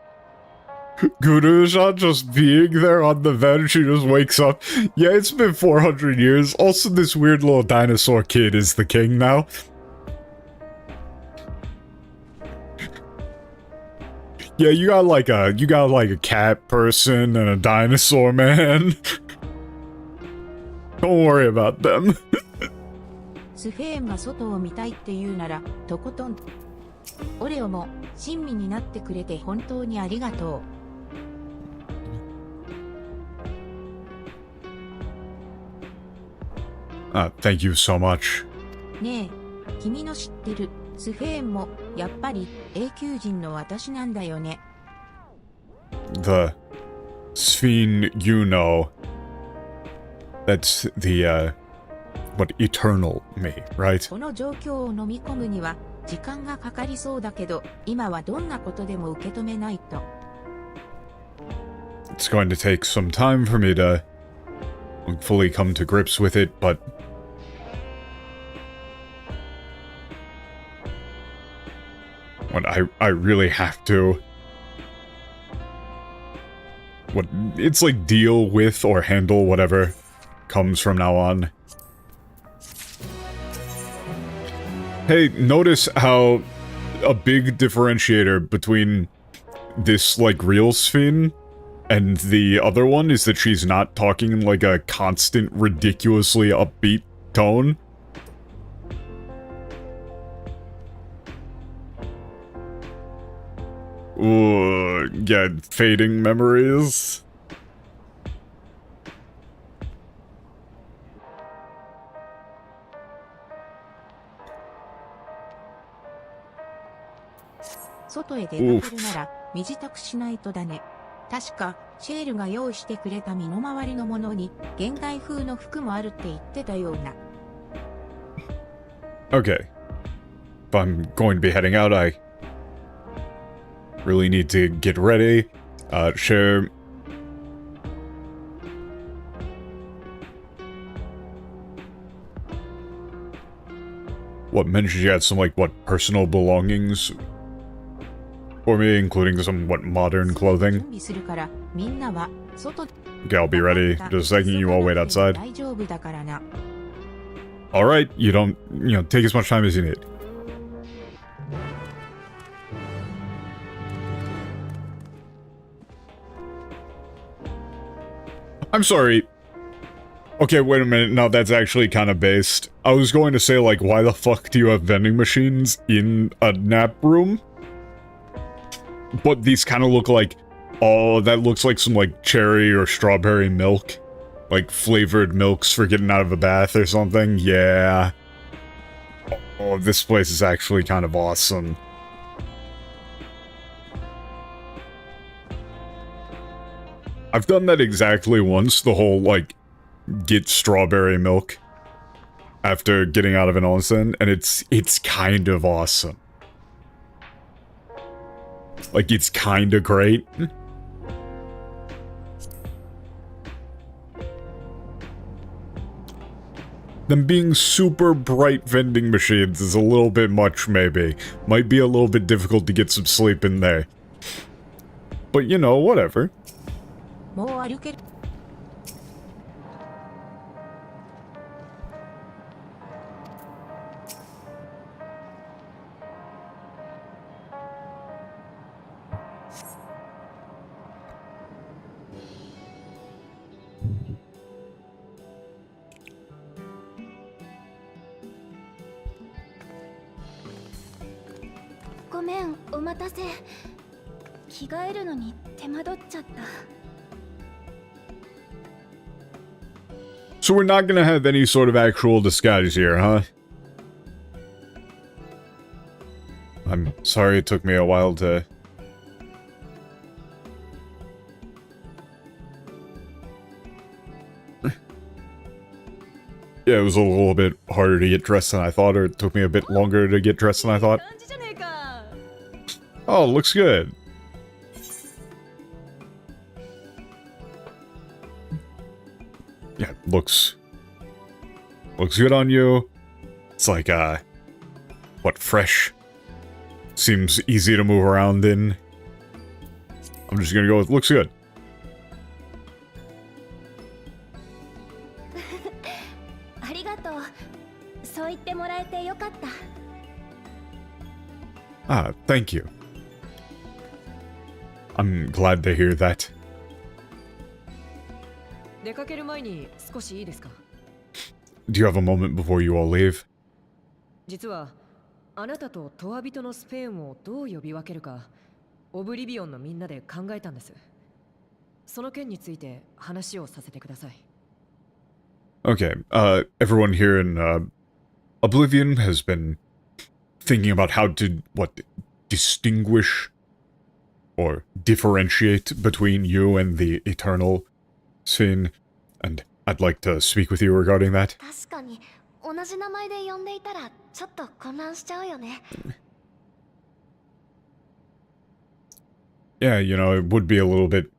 Guruja just being there on the vent, she just wakes up. Yeah, it's been 400 years. Also, this weird little dinosaur kid is the king now. Yeah, you got like a cat person and a dinosaur man. Don't worry about them. スフェーンが外を見たいって言うなら、とことん。オレオも、親身になってくれて本当にありがと Thank you so much. う。ねえ、君の知ってる、スフェーンも、やっぱり、永久人の私なんだよね。 The Sphene, you know. That's the, eternal me, right? この状況を飲み込むには、時間がかかりそうだけど、今はどんなことでも受け止めないと。 It's going to take some time for me to fully come to grips with it, but what I really have to it's like deal with or handle whatever comes from now on. Hey, notice how a big differentiator between this like real Sphene and the other one is that she's not talking in like a constant, ridiculously upbeat tone. Ooh, yeah, fading memories.「外へ出かけるなら身支度しないとだね。確かシェールが用意してくれた身の回りのものに現代風の服もあるって言ってたような。 Okay. If I'm going to be heading out, I really need to get ready. Share... What, mentioned you had some, like, what, personal belongings for me, including some, what, modern 準 clothing? 備するからみんなは外 Okay, I'll be ready. Just a second, you all wait outside. 大丈夫だからな。 Alright, you don't, take as much time as you need. I'm sorry. Okay, wait a minute. No, that's actually kind of based. I was going to say, like, why the fuck do you have vending machines in a nap room? But these kind of look like... Oh, that looks like some, like, cherry or strawberry milk. Like, flavored milks for getting out of a bath or something. Yeah. Oh, this place is actually kind of awesome. I've done that exactly once, the whole, like, get strawberry milk after getting out of an onsen, and it's kind of awesome. Like, it's kind of great. Them being super bright vending machines is a little bit much, maybe. Might be a little bit difficult to get some sleep in there. But, you know, whatever. もう歩ける。ごめん、お待たせ。着替えるのに手間取っちゃった。 So we're not gonna have any sort of actual disguise here, huh? I'm sorry it took me a while to... Yeah, it was a little bit harder to get dressed than I thought, or it took me a bit longer to get dressed than I thought. Oh, looks good. Yeah, looks good on you. It's like, what, fresh? Seems easy to move around in. I'm just gonna go with looks good. ありがとう。そう言ってもらえてよかった。 Ah, thank you. I'm glad to hear that. 出かける前に少しいいですか？ Do you have a moment before you all leave? 実はあなたとトアビトのスペーンをどう呼び分けるかオブリビオンのみんなで考えたんです。その件について話をさせてください。 Okay, everyone here in, Oblivion has been thinking about how to, what, distinguish or differentiate between you and the Eternal Sphen, and I'd like to speak with you regarding that. 確かに同じ名前で呼んでいたらちょっと混乱しちゃうよね。 Yeah, you know, it would be a little bit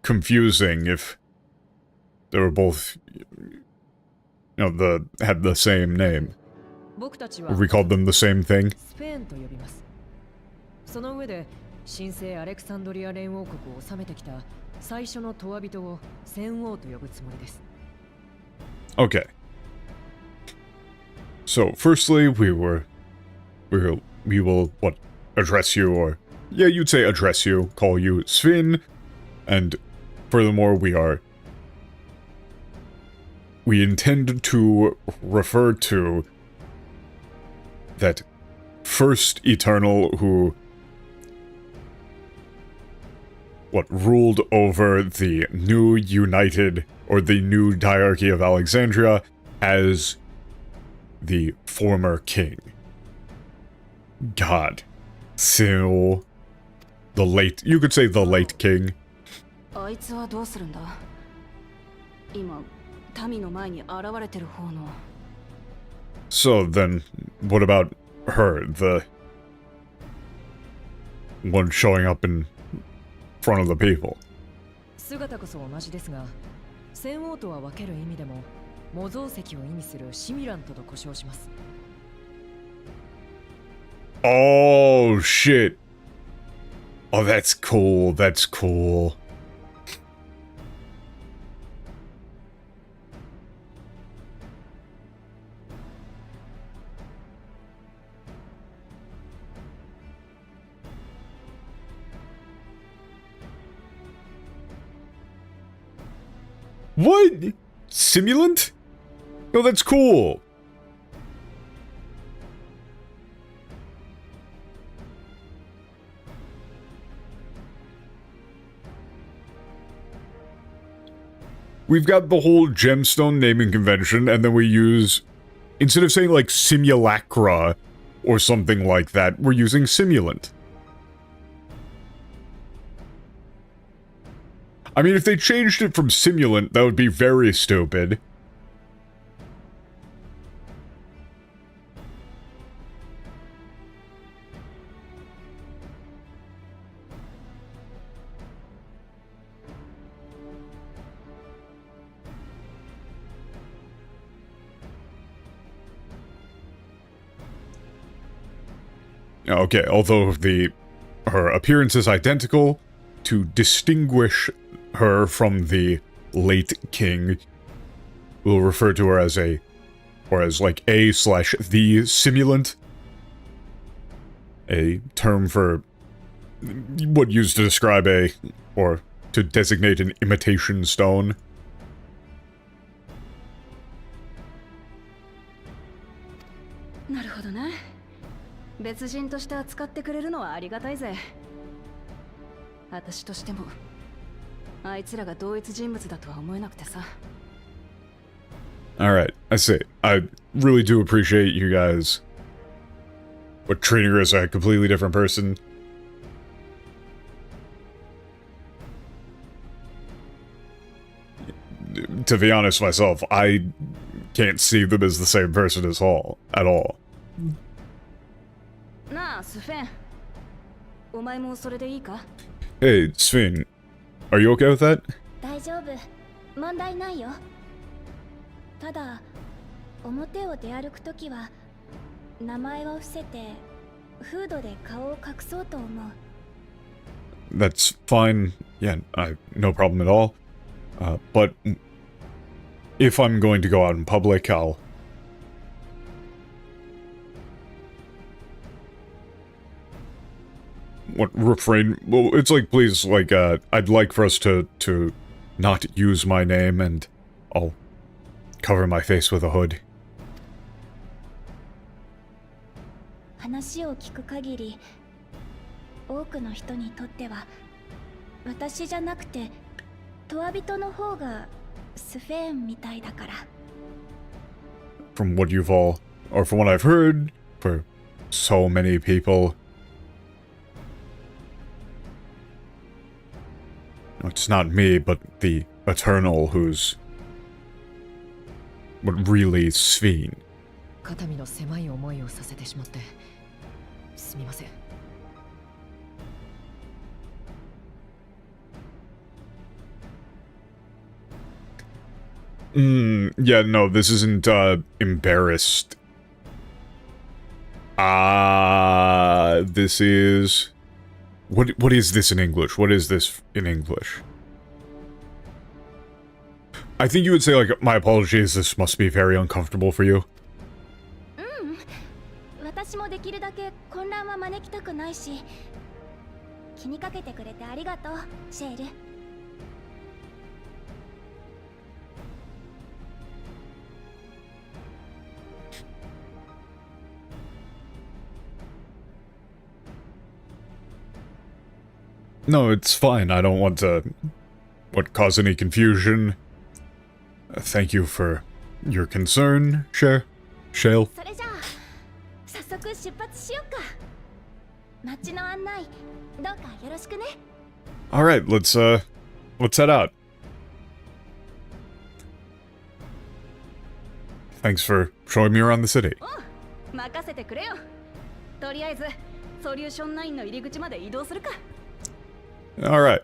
confusing if they were both, you know, had the same name. 僕たちは If we called them the same thing. スペーンと呼びます。その上で神聖アレクサンドリア連王国を治めてきた最初のトア人を戦王と呼ぶつもりです。 Okay. So, firstly, we will, what, address you, or, yeah, you'd say address you, call you Sphen, and furthermore, we intend to refer to that first Eternal who, what, ruled over the new united, or the new diarchy of Alexandria as the former king. God. So, you could say the late king. あいつはどうするんだ？今、民の前に現れてる方の。 So then, what about her, the one showing up in front of the people? 姿こそ同じですが、戦王とは分ける意味でも模造石を意味するシミュラントと呼称します。 Oh, shit. Oh, that's cool, that's cool. What? Simulant? No, that's cool. We've got the whole gemstone naming convention, and then we use, instead of saying like simulacra or something like that, we're using simulant. I mean, if they changed it from simulant, that would be very stupid. Okay, although her appearance is identical, to distinguish her from the late king, we'll refer to her as a /the simulant. A term for what used to describe or to designate an imitation stone. なるほどね。別人として扱ってくれるのはありがたいぜ。私としてもあいつらが同一人物だとは思えなくてさ。Alright, I see. I really do appreciate you guys. But treating her as a completely different person. To be honest myself, I can't see them as the same person at all. なあ、スフェン。お前もそれでいいか? Hey, Sphen, are you okay with that? 大丈夫。問題ないよ。ただ、表を出歩くときは名前を伏せてフードで顔を隠そうと思う。 That's fine. Yeah, no problem at all. But if I'm going to go out in public, I'll... What, refrain? Well, it's like, please, like, I'd like for us to not use my name, and I'll cover my face with a hood. 話を聞く限り、多くの人にとっては私じゃなくてトワ人の方がスフェーンみたいだから。 From what you've all, or from what I've heard, for so many people, it's not me, but the Eternal who's what really Sphene. 肩身の狭い思いをさせてしまってすみません。Yeah, no, this isn't, embarrassed. This is... What is this in English? What is this in English? I think you would say, like, my apologies, this must be very uncomfortable for you. 私もできるだけ混乱は招きたくないし、気にかけてくれてありがとう、シェール。 No, it's fine. I don't want to... cause any confusion. Thank you for your concern, Shale. それじゃあ、早速出発しようか。街の案内、どうかよろしくね。 Alright, let's head out. Thanks for showing me around the city. 任せてくれよ。とりあえず、ソリューション9の入り口まで移動するか。 Alright.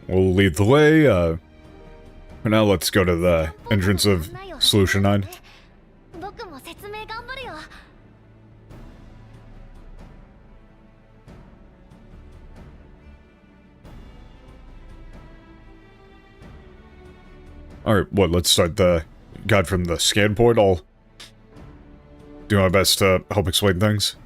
We'll lead the way, for now let's go to the entrance of Solution 9. 僕も説明頑張るよ。 Alright, let's start the guide from the scan port. I'll do my best to help explain things.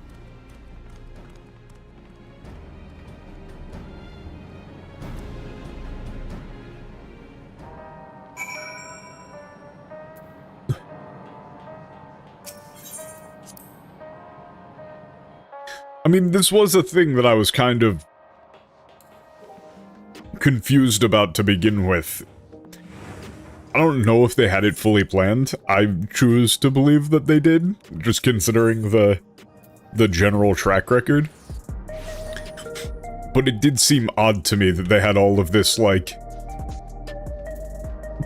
I mean, this was a thing that I was kind of confused about to begin with. I don't know if they had it fully planned. I choose to believe that they did, just considering the general track record. But it did seem odd to me that they had all of this, like,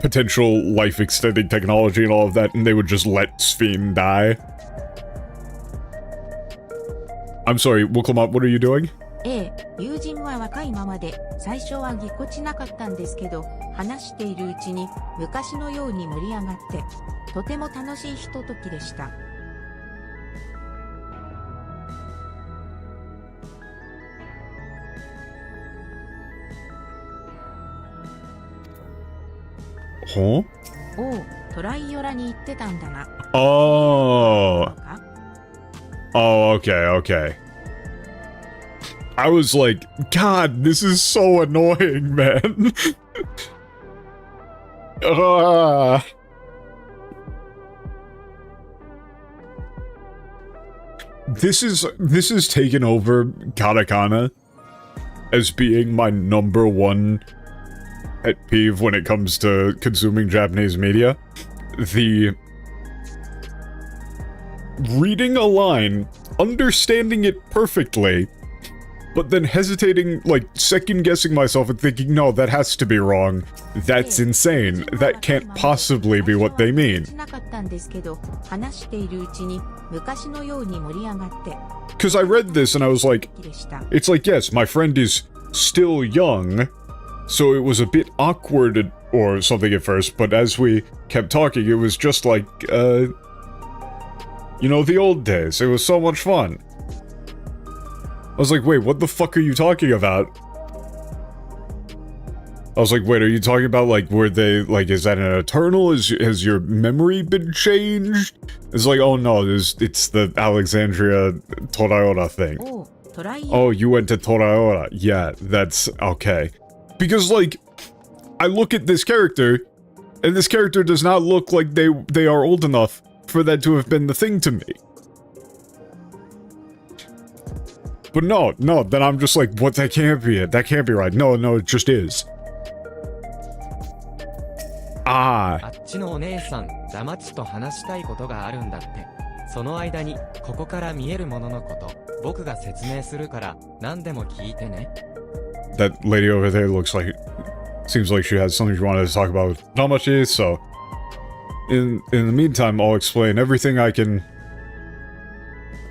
potential life-extending technology and all of that, and they would just let Sphene die. I'm sorry, Wuklamat, what are you doing? 友人は若いままで、最初はぎこちなかったんですけど、話しているうちに昔のように盛り上がって、とても楽しいひとときでした。Huh? おう、トライオラに行ってたんだな。 Oh. か Oh, okay, okay. I was like, God, this is so annoying, man. Ah. This is taken over katakana as being my #1 pet peeve when it comes to consuming Japanese media. The reading a line, understanding it perfectly, but then hesitating, like, second-guessing myself and thinking, no, that has to be wrong. That's insane. That can't possibly be what they mean. なかったんですけど、話しているうちに昔のように盛り上がって。 Because I read this and I was like, it's like, yes, my friend is still young, so it was a bit awkward or something at first, but as we kept talking, it was just like, you know, the old days. It was so much fun. I was like, wait, what the fuck are you talking about? I was like, wait, are you talking about, like, were they, like, is that an eternal? Has your memory been changed? It's like, oh no, it's the Alexandria Toraiora thing. Oh, you went to Toraiora. Yeah, that's, okay. Because, like, I look at this character, and this character does not look like they are old enough for that to have been the thing to me. But no, then I'm just like, what, that can't be it. That can't be right. No, it just is. Ah. あっちのお姉さん、ダマチと話したいことがあるんだって。その間に、ここから見えるもののこと、僕が説明するから、何でも聞いてね。That lady over there seems like she has something she wanted to talk about with Damachi, so... In the meantime, I'll explain everything I can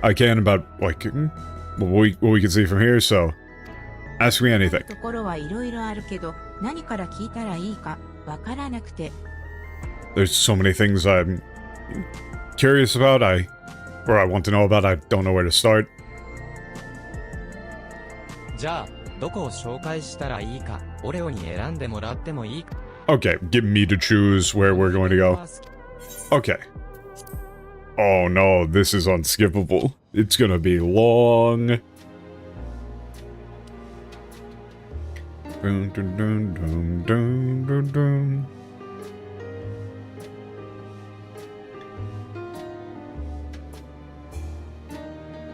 about, like, what we can see from here, so ask me anything. ところはいろいろあるけど、何から聞いたらいいかわからなくて。 There's so many things I'm curious about, or I want to know about, I don't know where to start. じゃあ、どこを紹介したらいいか、オレオに選んでもらってもいいか。 Okay, give me to choose where we're going to go. Okay. Oh no, this is unskippable. It's gonna be long. Dun, dun, dun, dun, dun, dun, dun.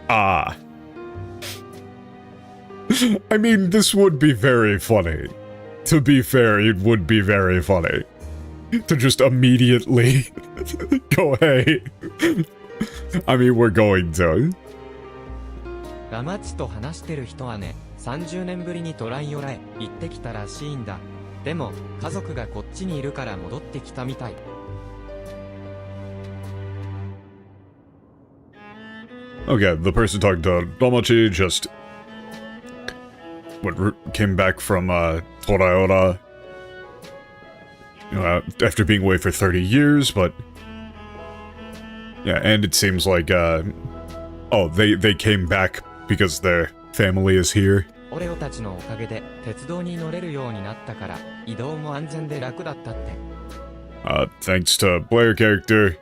Ah. I mean, this would be very funny. To be fair, it would be very funny. To just immediately go, hey. I mean, we're going to. ダマチと話してる人はね、30年ぶりにトライオラへ行ってきたらしいんだ。でも、家族がこっちにいるから戻ってきたみたい。Okay, the person talking to Domachi just... came back from, Toraiora, you know, after being away for 30 years, but... Yeah, and it seems like, oh, they came back because their family is here. オレオたちのおかげで鉄道に乗れるようになったから移動も安全で楽だったって。Thanks to player character.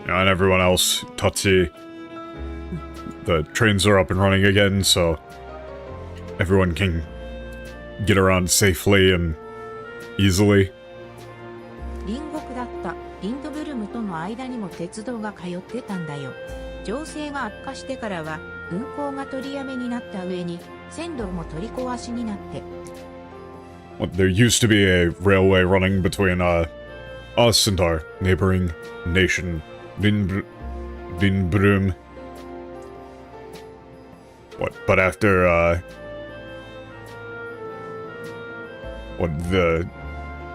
And everyone else, Tatsi. The trains are up and running again, so everyone can get around safely and easily. 隣国だったリンドブルムとの間にも鉄道が通ってたんだよ。情勢が悪化してからは運行が取りやめになった上に線路も取り壊しになって。Well, there used to be a railway running between us and our neighboring nation, Lindbrum. What? But after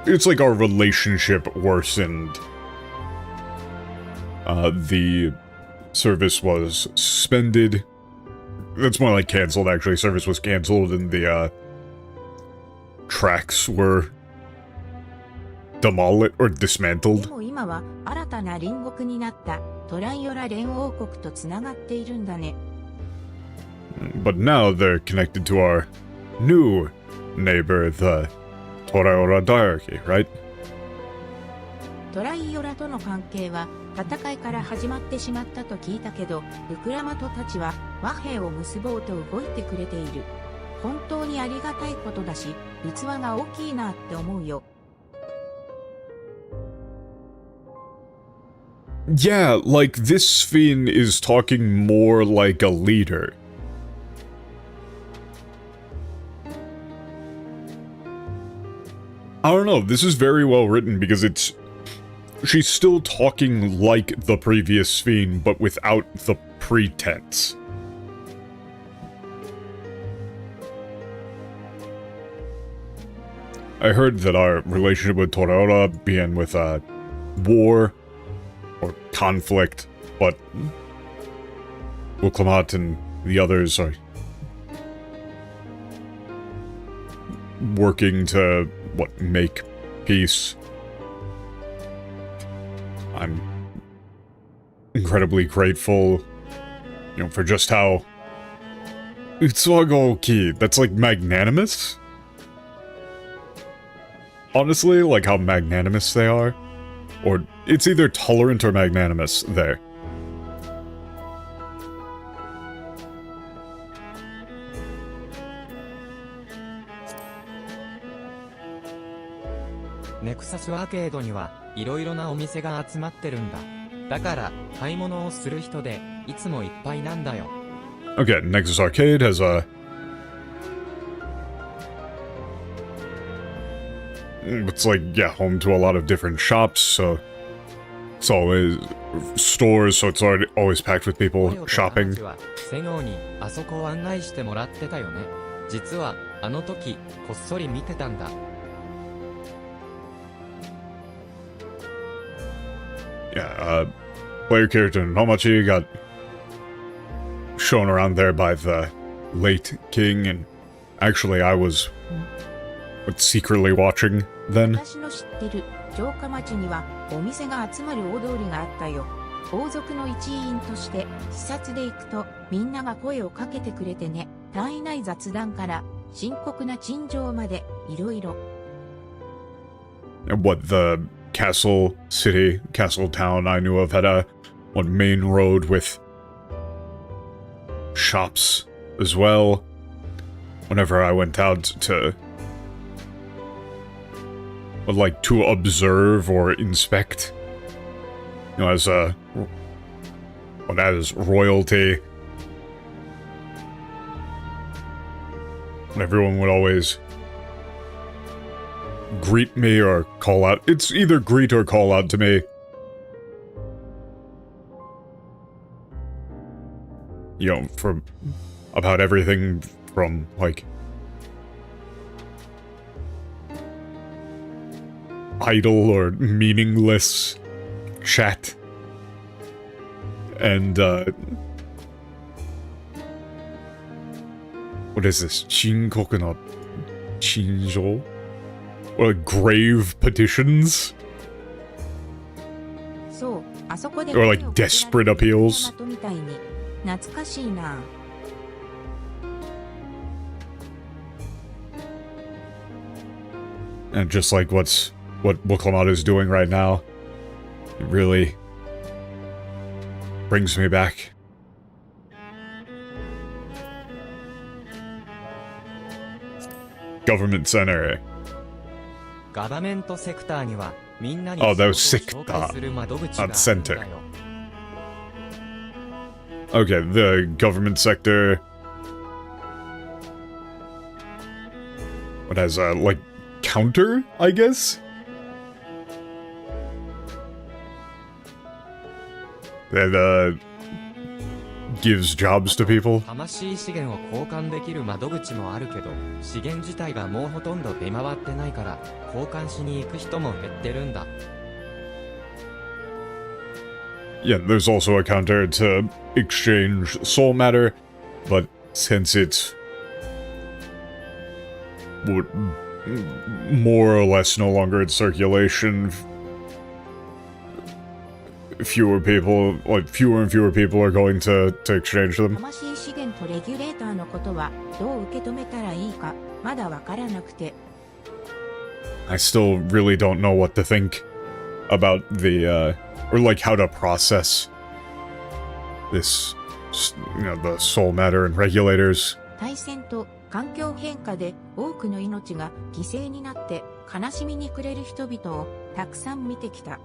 it's like our relationship worsened. The service was suspended. That's more like canceled, actually. Service was canceled and the, tracks were demolished or dismantled. でも今は新たな隣国になったトライオラ連王国とつながっているんだね。But now they're connected to our new neighbor, the Toraora diarchy, right? トライオラとの関係は戦いから始まってしまったと聞いたけど、ウクラマトたちは和平を結ぼうと動いてくれている。本当にありがたいことだし、器が大きいなって思うよ。Yeah, like this Sphene is talking more like a leader. I don't know, this is very well written because she's still talking like the previous Sphene, but without the pretense. I heard that our relationship with Toraora began with war or conflict, but Wuklamat and the others are working to, make peace. I'm incredibly grateful, for just how... Utsuago-oki, that's like magnanimous? Honestly, like how magnanimous they are. Or, it's either tolerant or magnanimous there. Nexus アーケードにはいろいろなお店が集まってるんだ。だから買い物をする人でいつもいっぱいなんだよ。Okay, Nexus Arcade has it's like, yeah, home to a lot of different shops, so it's always stores, so it's always packed with people shopping. セゴーにあそこを案内してもらってたよね。実はあの時こっそり見てたんだ。Yeah, player character Nomachi got shown around there by the late king, and actually I was secretly watching then. 私の知ってる城下町にはお店が集まる大通りがあったよ。王族の一員として視察で行くとみんなが声をかけてくれてね。単位ない雑談から深刻な陳情までいろいろ。What, the castle town I knew of had a main road with shops as well. Whenever I went out to observe or inspect, as royalty, everyone would always greet me or call out. It's either greet or call out to me. From about everything from, idle or meaningless chat. And, what is this? Shinkoku no Shinjo? Or grave petitions? そう、あそこで Or desperate appeals? みたいに懐かしいな。And just like what Wuklamat is doing right now, it really brings me back. Government Center. ガバメントセクターにはみんなに Oh, that was 仕事を紹介する窓口があるんだよ。 sector. Okay, the government sector. What has a, counter, I guess? That, gives jobs to people. 魂資源を交換できる窓口もあるけど、資源自体がもうほとんど出回ってないから、交換しに行く人も減ってるんだ。Yeah, there's also a counter to exchange soul matter, but since it's more or less no longer in circulation, fewer and fewer people are going to exchange them. 魂資源とレギュレーターのことはどう受け止めたらいいか。まだわからなくて。 I still really don't know what to think about the, or like how to process this, you know, the soul matter and regulators. 大戦と環境変化で多くの命が犠牲になって悲しみに暮れる人々をたくさん見てきた。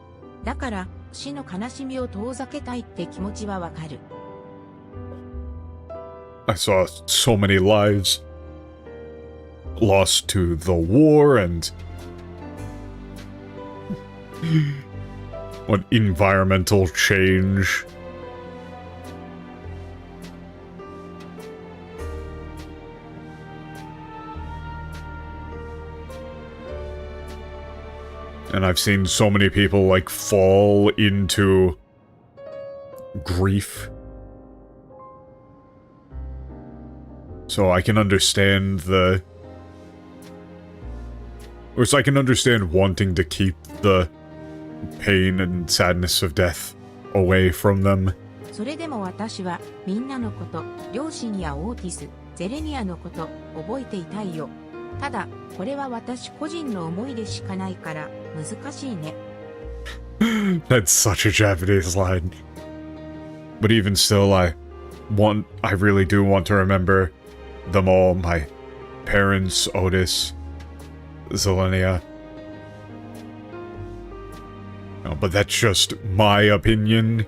だから死の悲しみを遠ざけたいって気持ちはわかる。 I saw so many lives lost to the war and what environmental change. And I've seen so many people like fall into grief. So I can understand the... Or so I can understand wanting to keep the pain and sadness of death away from them. それでも私はみんなのこと、両親やオーティス、ゼレニアのこと覚えていたいよ。ただ、これは私個人の思いでしかないから難しいね。That's such a Japanese line. But even still, I really do want to remember them all. My parents, Otis, Zelenia. No, but that's just my opinion.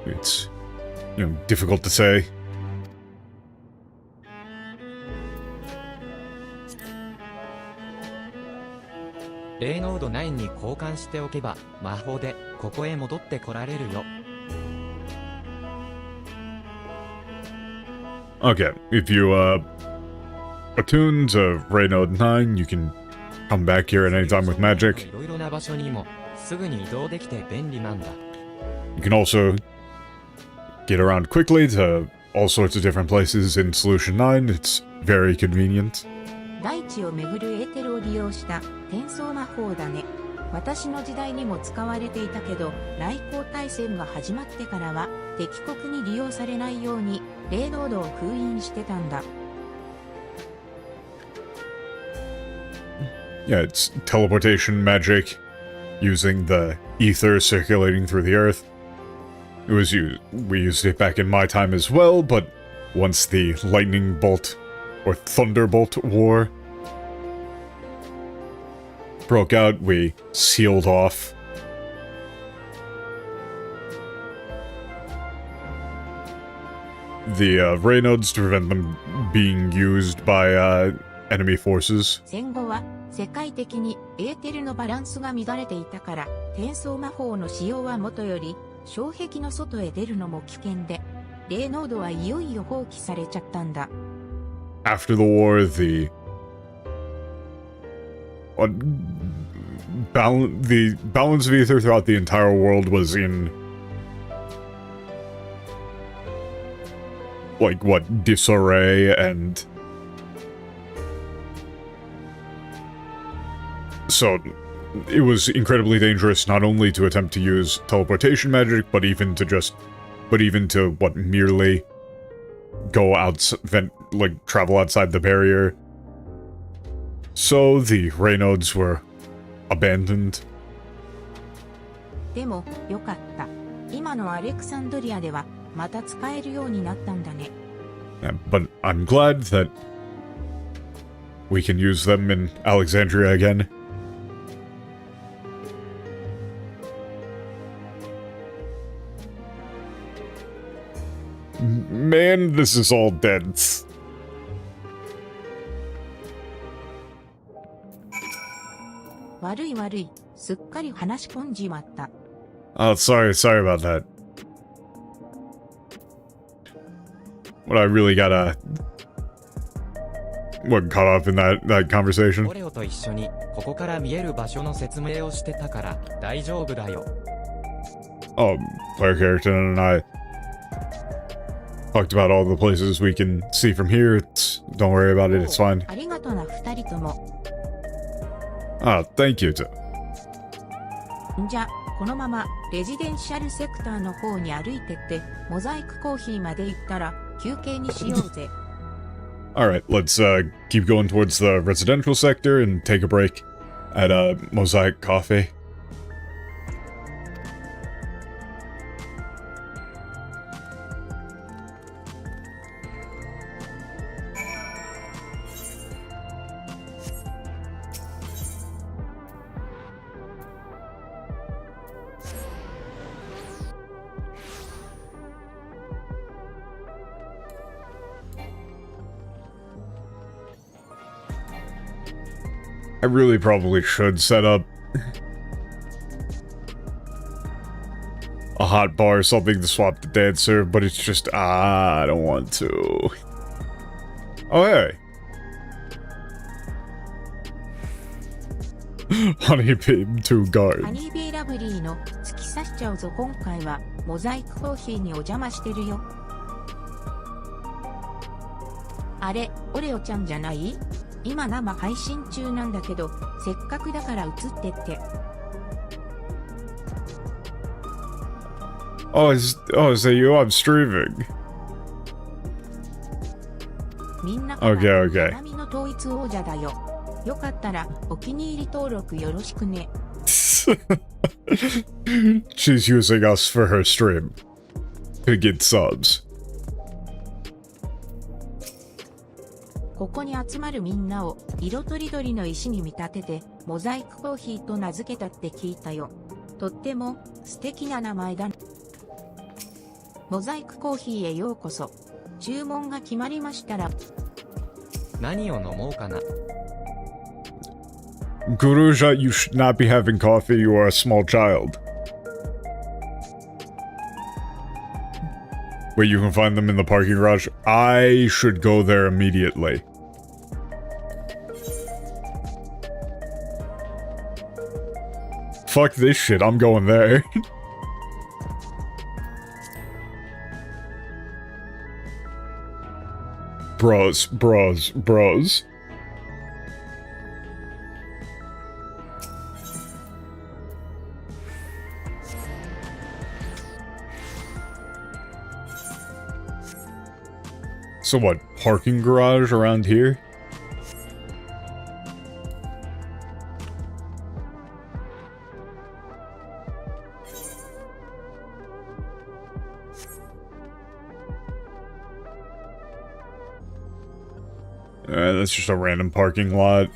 It's, you know, difficult to say. 霊ノード9に交換しておけば魔法でここへ戻ってこられるよ。Okay, if you attune to Raynode 9, you can come back here at any time with magic. いろいろな場所にもすぐに移動できて便利なんだ。 You can also get around quickly to all sorts of different places in Solution 9. It's very convenient. 大地を巡るエーテルを利用した転送魔法だね。私の時代にも使われていたけど、来航大戦が始まってからは敵国に利用されないように霊ノードを封印してたんだ。Yeah, it's teleportation magic using the ether circulating through the earth. It was we used it back in my time as well, but once the lightning bolt or thunderbolt war broke out, we sealed off the Raynodes to prevent them being used by enemy forces. 戦後は世界的にエーテルのバランスが乱れていたから、転送魔法の使用はもとより障壁の外へ出るのも危険で、霊ノードはいよいよ放棄されちゃったんだ。After the war, the balance of ether throughout the entire world was in, like, what, disarray, and so it was incredibly dangerous not only to attempt to use teleportation magic, but even to what, merely go travel outside the barrier. So the Raynodes were abandoned. でもよかった。今のアレクサンドリアではまた使えるようになったんだね。But I'm glad that we can use them in Alexandria again. Man, this is all dense. 悪い悪い、すっかり話し込んじまった。Oh, sorry about that. What, I really got caught up in that conversation? オレオと一緒にここから見える場所の説明をしてたから大丈夫だよ。Oh, player character and I talked about all the places we can see from here. Don't worry about it, it's fine. ありがとな二人とも。Ah, thank you. んじゃ、このままレジデンシャルセクターの方に歩いてって、モザイクコーヒーまで行ったら休憩にしようぜ。Alright, let's keep going towards the residential sector and take a break at Mosaic Coffee. I really probably should set up a hot bar or something to swap the dancer, but it's just, I don't want to. Oh, hey. Honeybeam 2 ハ guard. ニービーラブリーの突き刺しちゃうぞ。今回はモザイクコーヒーにお邪魔してるよ。あれ、オレオちゃんじゃない？今生配信中なんだけど、せっかくだから映ってって。Oh, is that you? I'm streaming. みんなから Okay. 花見の統一王者だよ。よかったらお気に入り登録よろしくね。She's using us for her stream to get subs. ここに集まるみんなを色とりどりの石に見立ててモザイクコーヒーと名付けたって聞いたよ。とっても素敵な名前だ。モザイクコーヒーへようこそ。注文が決まりましたら何を飲もうかな。Guruja, you should not be having coffee. You are a small child. Wait, you can find them in the parking garage? I should go there immediately. Fuck this shit, I'm going there. Bros. So what, parking garage around here? That's just a random parking lot.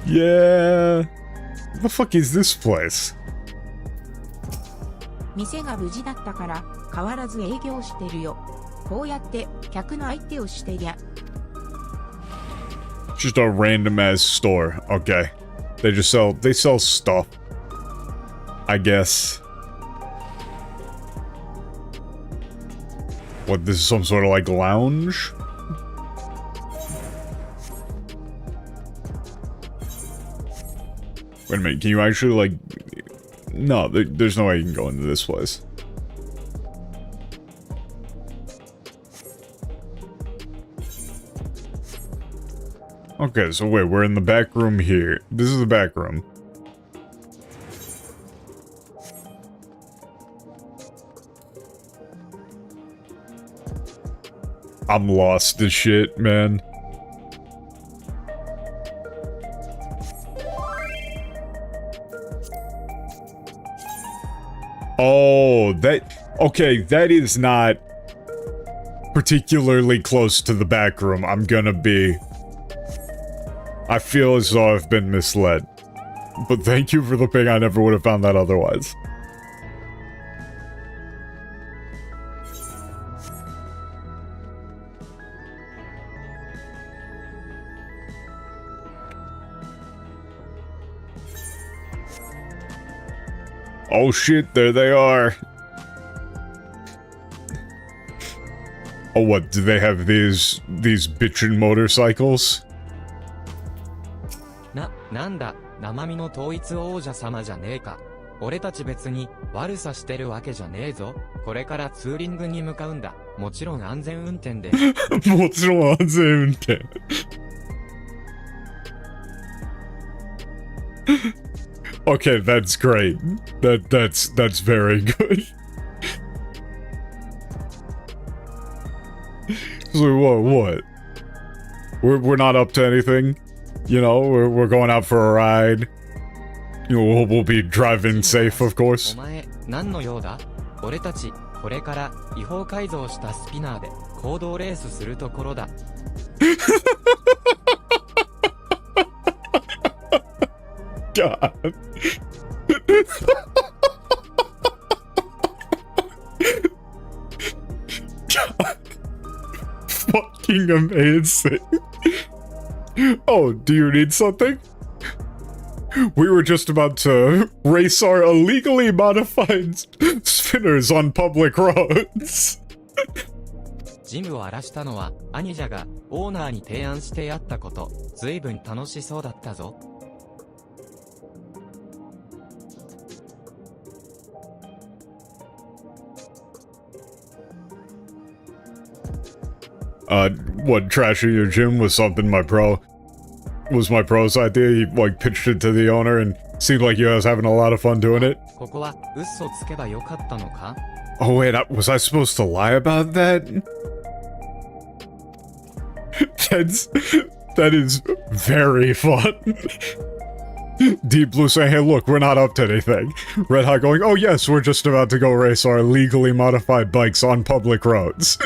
Yeah. What the fuck is this place? 店が無事だったから変わらず営業してるよ。こうやって客の相手をしてりゃ。Just a random ass store. Okay. They sell stuff. I guess. What, this is some sort of like lounge? Wait a minute, can you actually like... No, there's no way you can go into this place. Okay, so wait, we're in the back room here. This is the back room. I'm lost as shit, man. Oh, okay, that is not particularly close to the back room. I'm gonna be... I feel as though I've been misled. But thank you for the ping, I never would have found that otherwise. Oh shit, there they are. Oh, what, do they have these bitchin' motorcycles? なんだ、生身の統一王者様じゃねえか。俺たち別に悪さしてるわけじゃねえぞ。これからツーリングに向かうんだ。もちろん安全運転で。もちろん安全運転。Okay, that's great. That's very good. So what? We're not up to anything, you know. We're going out for a ride. You know, we'll be driving safe, of course. お前、何の用だ？俺たち、これから違法改造したスピナーで公道レースするところだ。God. God. Fucking amazing. Oh, do you need something? We were just about to race our illegally modified spinners on public roads. ジムを荒らしたのは兄者がオーナーに提案してやったこと。ずいぶん楽しそうだったぞ。What, trashing your gym was something my pro's idea. He, like, pitched it to the owner and seemed like you guys having a lot of fun doing it. ここは嘘つけばよかったのか？ Oh wait, was I supposed to lie about that? That is very fun. Deep Blue saying, hey look, we're not up to anything. Red Hot going, oh yes, we're just about to go race our legally modified bikes on public roads.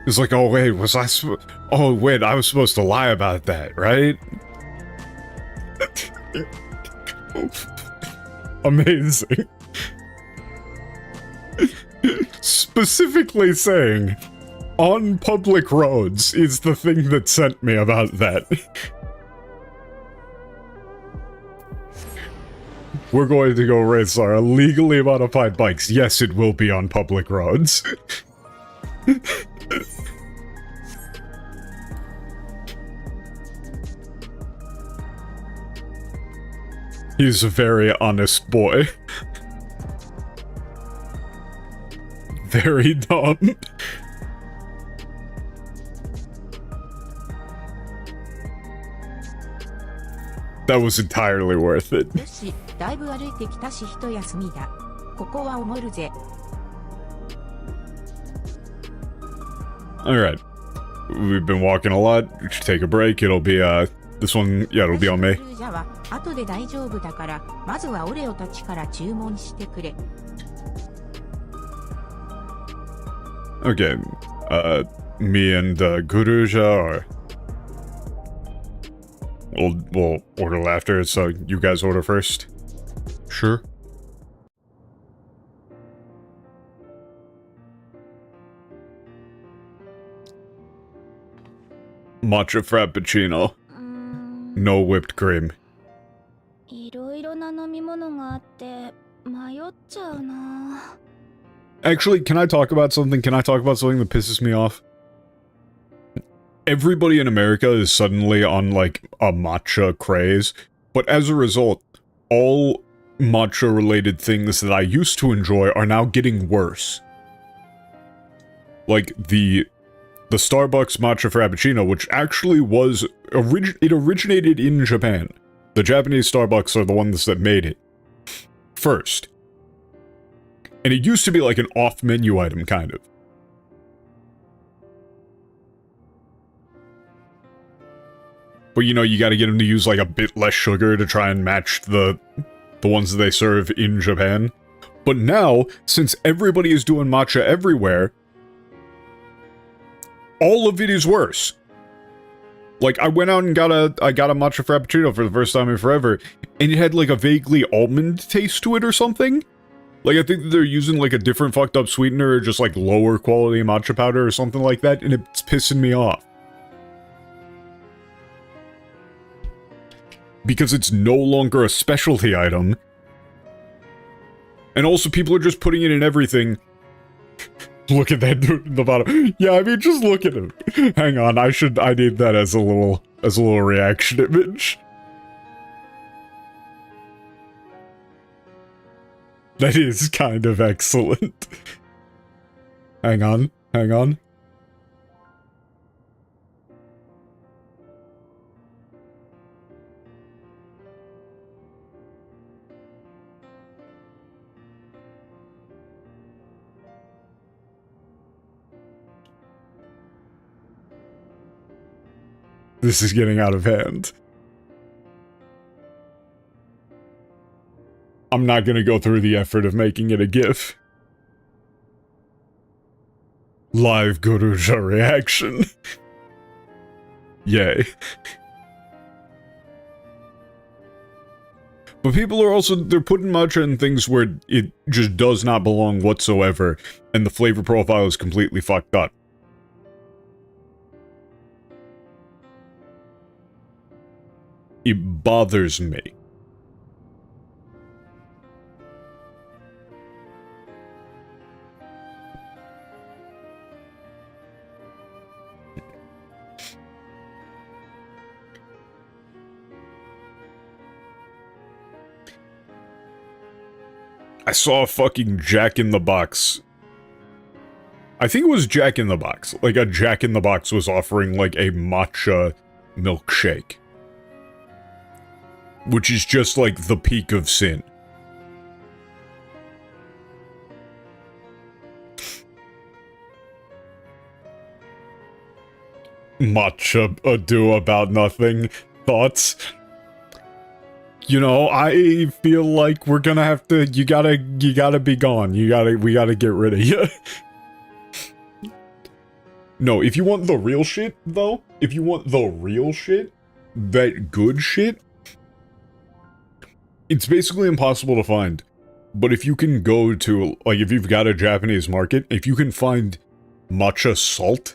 It's like, oh wait, I was supposed to lie about that, right? Amazing. Specifically saying, on public roads is the thing that sent me about that. We're going to go race our legally modified bikes. Yes, it will be on public roads. He's a very honest boy. Very dumb. That was entirely worth it. よし、だいぶ歩いてきたし一休みだ。ここはおもるぜ。Alright. We've been walking a lot. We should take a break. It'll be, this one, yeah, it'll be on me. クルージャは後で大丈夫だから、まずはオレオたちから注文してくれ。Okay. Me and, Guruja are... We'll order after, so you guys order first. Sure. Matcha Frappuccino. No whipped cream. いろいろな飲み物があって迷っちゃうな。 Actually, can I talk about something? Can I talk about something that pisses me off? Everybody in America is suddenly on, like, a matcha craze, but as a result, all matcha-related things that I used to enjoy are now getting worse. Like, the Starbucks matcha frappuccino, which actually was... it originated in Japan. The Japanese Starbucks are the ones that made it first. And it used to be like an off-menu item, kind of. But, you know, you gotta get them to use, like, a bit less sugar to try and match the ones that they serve in Japan. But now, since everybody is doing matcha everywhere, all of it is worse. Like, I went out and got a matcha frappuccino for the first time in forever, and it had, like, a vaguely almond taste to it or something. Like, I think that they're using, like, a different fucked up sweetener or just, like, lower quality matcha powder or something like that, and it's pissing me off. Because it's no longer a specialty item. And also, people are just putting it in everything. Look at that dude in the bottom. Yeah, I mean, just look at him. Hang on, I need that as a little reaction image. That is kind of excellent. Hang on, hang on. This is getting out of hand. I'm not gonna go through the effort of making it a GIF. Live Guruja reaction. Yay. But people are also, they're putting matcha in things where it just does not belong whatsoever, and the flavor profile is completely fucked up. It bothers me. I saw a fucking Jack in the Box. I think it was Jack in the Box. Like, a Jack in the Box was offering, like, a matcha milkshake. Which is just, like, the peak of sin. Matcha ado about nothing. Thoughts? You know, I feel like we're gonna have to, you gotta be gone. We gotta get rid of you. No, if you want the real shit, though, if you want the real shit, that good shit, it's basically impossible to find. But if you can go to, like, if you've got a Japanese market, if you can find matcha salt,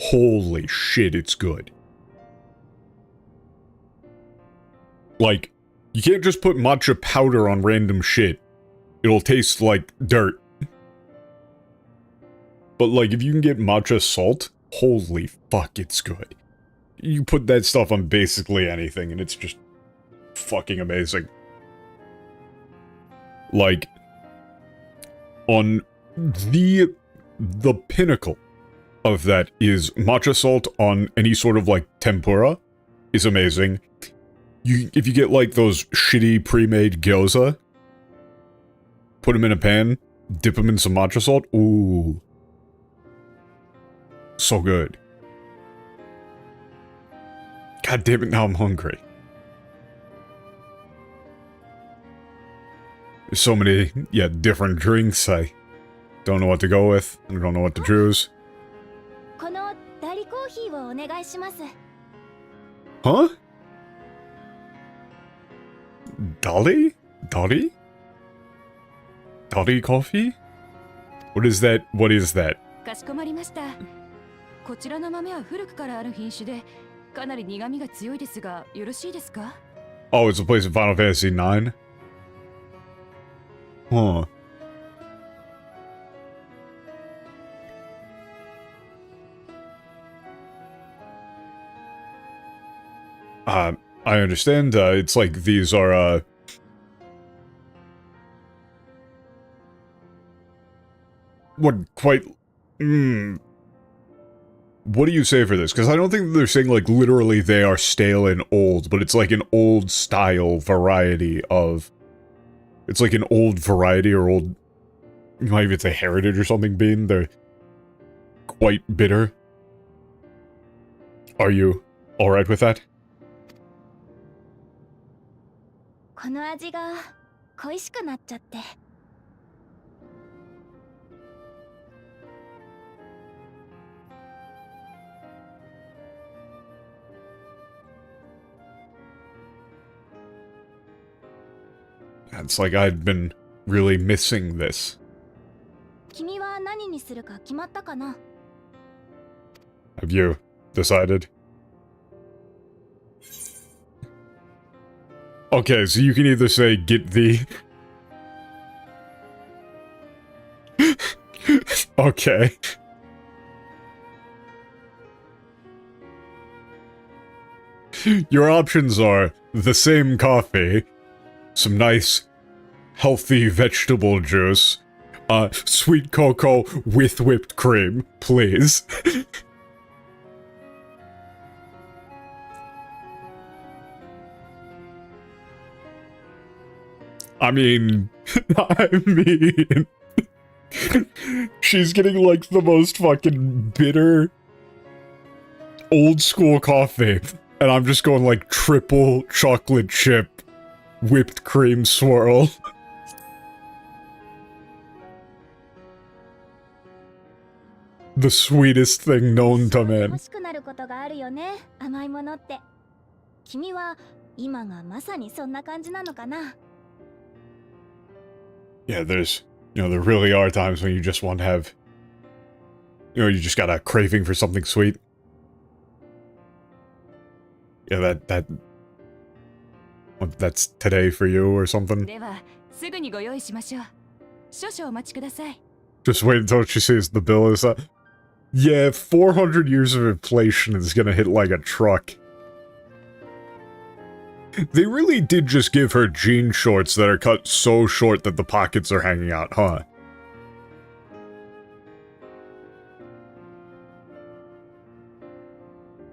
holy shit, it's good. Like, you can't just put matcha powder on random shit. It'll taste like dirt. But, like, if you can get matcha salt, holy fuck, it's good. You put that stuff on basically anything, and it's just fucking amazing. Like, on the pinnacle of that is matcha salt on any sort of, like, tempura is amazing. If you get, like, those shitty pre-made gyoza, put them in a pan, dip them in some matcha salt, ooh. So good. God damn it, now I'm hungry. There's so many, yeah, different drinks, I don't know what to go with, I don't know what to choose. Huh? Dolly? Dolly? Dolly coffee? What is that? What is that? かしこまりました。こちらの豆は古くからある品種で、かなり苦味が強いですが、よろしいですか? Oh, it's a place in Final Fantasy IX? Huh. I understand, it's like these are, what quite, what do you say for this? Because I don't think they're saying, like, literally they are stale and old, but it's like an old style variety of, it's like an old variety or old, you might even say heritage or something bean. They're quite bitter. Are you alright with that? この味が恋しくなっちゃって。It's like I'd been really missing this. 君は何にするか決まったかな? Have you decided? Okay, so you can either say, get the... Okay. Your options are the same coffee, some nice healthy vegetable juice. Sweet cocoa with whipped cream, please. I mean, she's getting like the most fucking bitter old school coffee, and I'm just going like triple chocolate chip whipped cream swirl. The sweetest thing known to man. 欲しくなることがあるよね、甘いものって。君は今がまさにそんな感じなのかな？ Yeah, there's, there really are times when you just want to have, you just got a craving for something sweet. Yeah, that's today for you or something. では、すぐにご用意しましょう。少々お待ちください。 Just wait until she sees the bill is that. Yeah, 400 years of inflation is gonna hit like a truck. They really did just give her jean shorts that are cut so short that the pockets are hanging out, huh?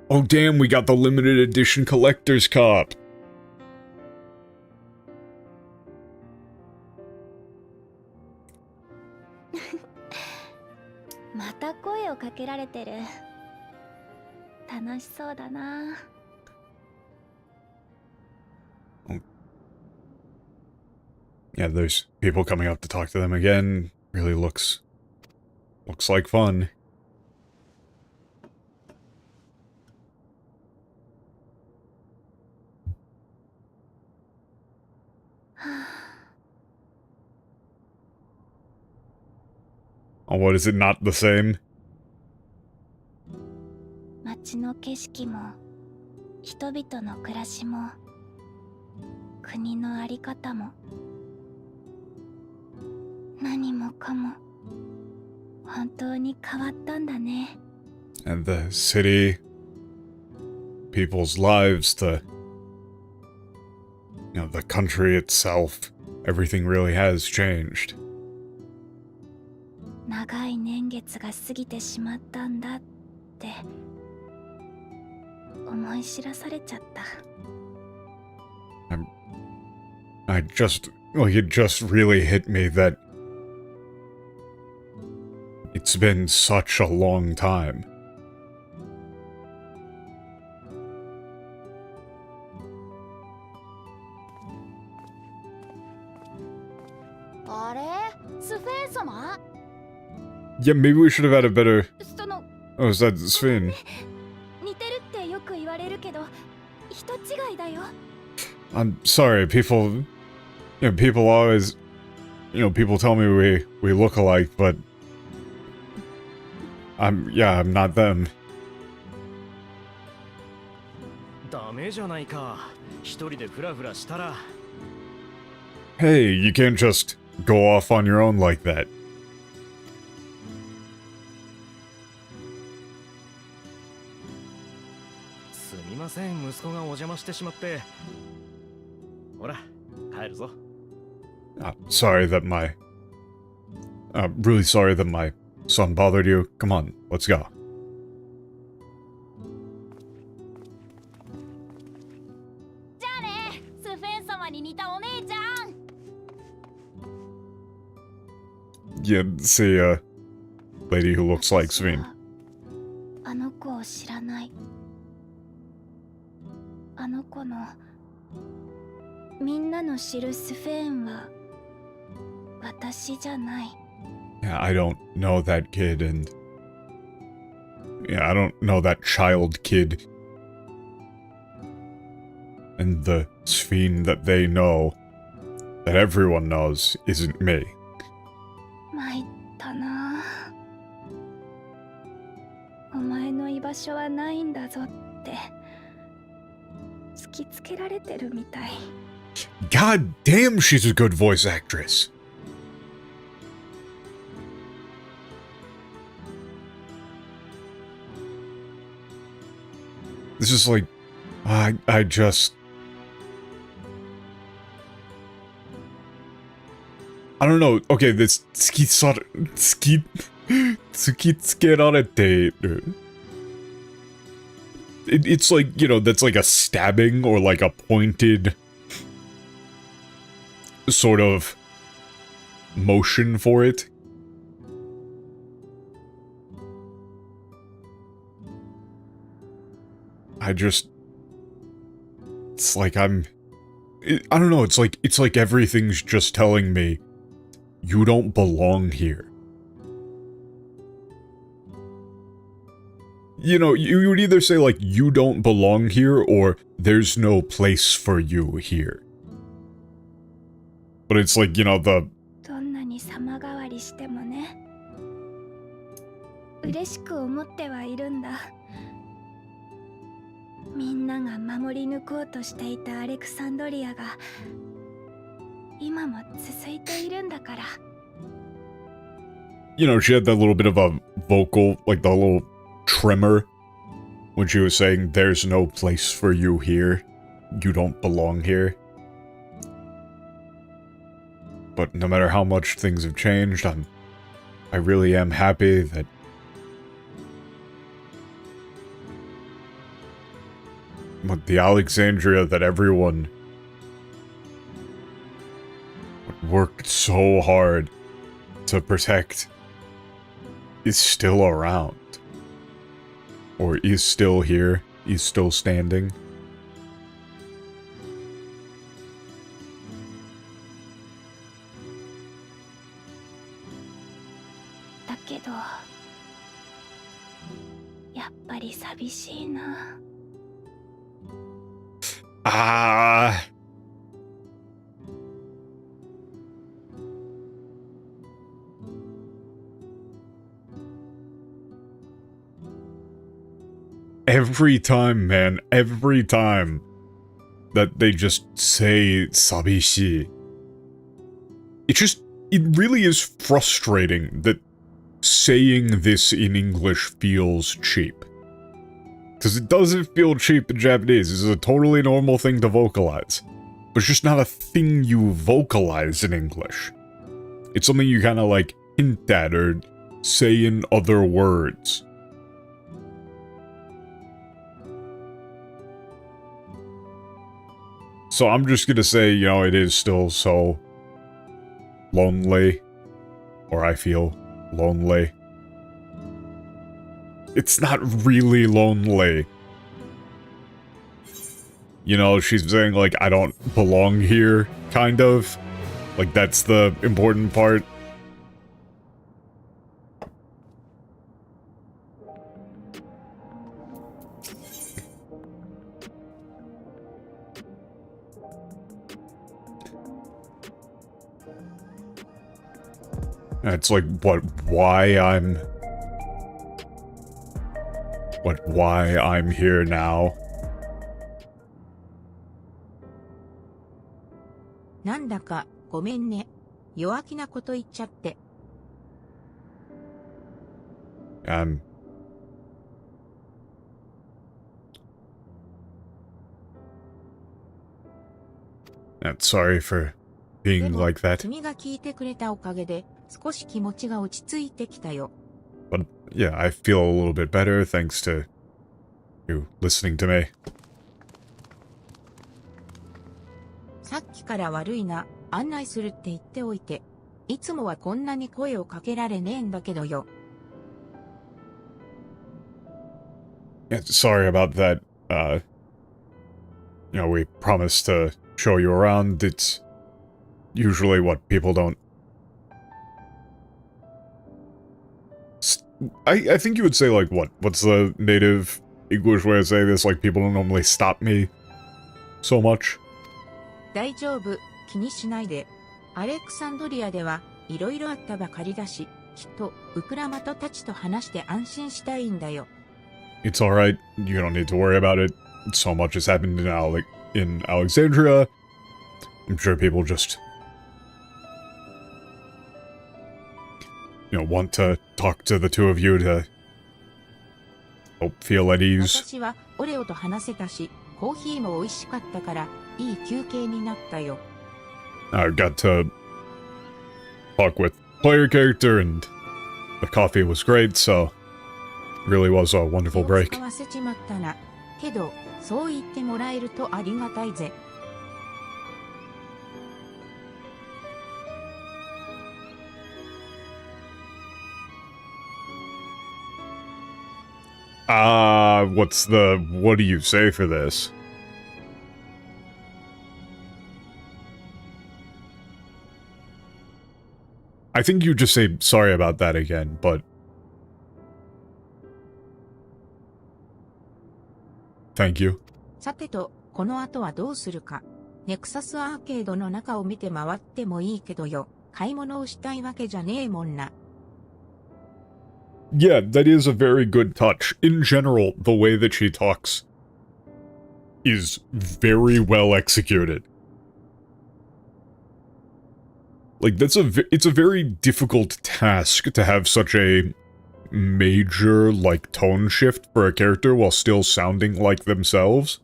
Oh damn, we got the limited edition collector's cup! Yeah, there's people coming up to talk to them again. Really looks like fun. Oh, what, is it not the same? 街の景色も人々の暮らしも国のあり方も何もかも本当に変わったんだね。 And the city, people's lives, the country itself, everything really has changed. 長い年月が過ぎてしまったんだって思い知らされちゃった。It just really hit me that it's been such a long time. あれ？スフェーン様？ Yeah, maybe we should have had a better... その Oh, is that Sphenes? 似てるってよく言われるけど人違いだよ。 I'm sorry, people always, people tell me we look alike, but I'm not them. ダメじゃないか。一人でフラフラしたら。 Hey, you can't just go off on your own like that. すみません、息子がお邪魔してしまって。ほら、帰るぞ。Sorry that my... really sorry that my son bothered you. Come on, let's go. じゃあね、スフェン様に似たお姉ちゃん。 Yeah, see a lady who looks like Sphenes. あの子を知らない。あの子のみんなの知るスフェーンは私じゃない。 Yeah, I don't know that kid, and... Yeah, I don't know that child kid. And the Sphenes that they know, that everyone knows, isn't me. 参ったな。お前の居場所はないんだぞって突きつけられてるみたい。 God damn, she's a good voice actress. This is like... I just... I don't know. Okay, this tsukitsukerarete. It's like, you know, that's like a stabbing or like a pointed sort of motion for it. It's like I don't know, it's like everything's just telling me, you don't belong here. You know, you would either say like, you don't belong here, or there's no place for you here. But it's like, you know, どんなに様変わりしてもね、嬉しく思ってはいるんだ。みんなが守り抜こうとしていたアレクサンドリアが今も続いているんだから。You know, she had that little bit of a vocal, like the little tremor when she was saying, there's no place for you here. You don't belong here. But no matter how much things have changed, I really am happy that the Alexandria that everyone worked so hard to protect is still around. Or is still here, is still standing. Ah. Every time, man, every time that they just say sabishi, it really is frustrating that saying this in English feels cheap. Because it doesn't feel cheap in Japanese. This is a totally normal thing to vocalize. But it's just not a thing you vocalize in English. It's something you kind of like hint at or say in other words. So I'm just gonna say, you know, it is still so lonely. Or I feel lonely. It's not really lonely. You know, she's saying, like, I don't belong here, kind of. Like, that's the important part. It's like, why I'm here now. なんだかごめんね。弱気なこと言っちゃって。Sorry for being like that. 君が聞いてくれたおかげで少し気持ちが落ち着いてきたよ。But yeah, I feel a little bit better thanks to you listening to me. さっきから悪いな、案内するって言っておいて。いつもはこんなに声をかけられねえんだけどよ。Yeah, sorry about that. You know, we promised to show you around. It's usually what people don't... I think you would say, like, what? What's the native English way of saying this? Like, people don't normally stop me so much. 大丈夫、気にしないで。アレクサンドリアではいろいろあったばかりだし、きっとウクラマトたちと話して安心したいんだよ。It's alright. You don't need to worry about it. So much has happened in Alexandria. I'm sure people just, you know, want to talk to the two of you to help feel at ease. 私はオレオと話せたし、コーヒーも美味しかったから、いい休憩になったよ。I got to talk with player character, and the coffee was great, so really was a wonderful 気を break. 使わせちまったな。けど、そう言ってもらえるとありがたいぜ。What do you say for this? I think you just say sorry about that again, but... Thank you. さてと、この後はどうするか。ネクサスアーケードの中を見て回ってもいいけどよ。買い物をしたいわけじゃねえもんな。Yeah, that is a very good touch. In general, the way that she talks is very well executed. Like, it's a very difficult task to have such a major, like, tone shift for a character while still sounding like themselves.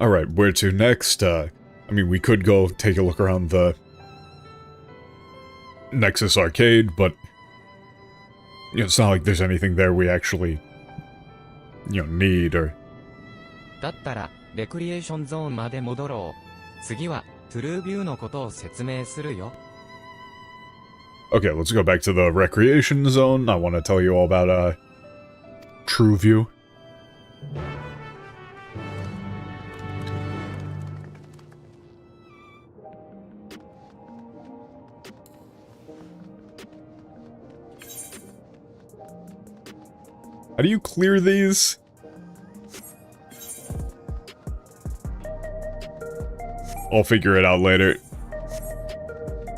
Alright, where to next? I mean, we could go take a look around the Nexus Arcade, but you know, it's not like there's anything there we actually, need, or... だったら、レクリエーションゾーンまで戻ろう。次は、トゥルービューのことを説明するよ。Okay, let's go back to the recreation zone. I want to tell you all about, True View. How do you clear these? I'll figure it out later.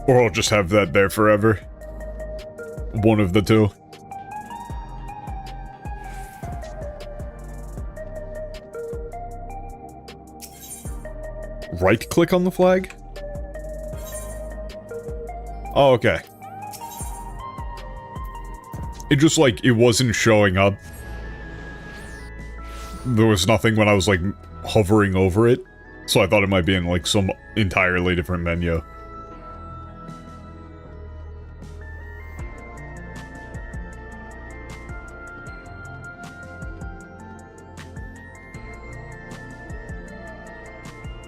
Or I'll just have that there forever. One of the two. Right-click on the flag? Oh, okay. It just, like, it wasn't showing up. There was nothing when I was, like, hovering over it. So I thought it might be in, like, some entirely different menu.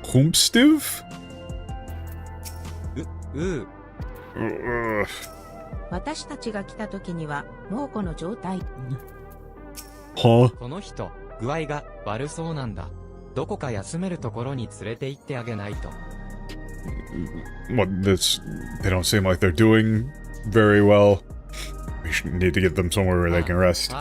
Humpstiv? 私たちが来た時には、もうこの状態。Huh? この人、具合が悪そうなんだ。どこか休めるところに連れて行ってあげないと。What, they don't seem like they're doing very well. We need to get them somewhere where they can rest.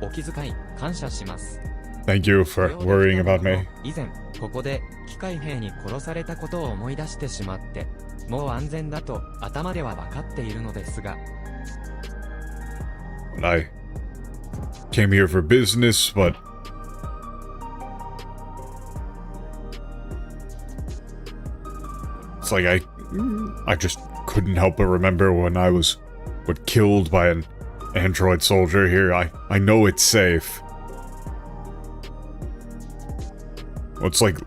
お気遣い、感謝します。Thank you for worrying about me. 以前、ここで、機械兵に殺されたことを思い出してしまって、もう安全だと頭では分かっているのですが。I came here for business, but... It's like I just couldn't help but remember when I was killed by an android soldier here. I know it's safe. Well, it's like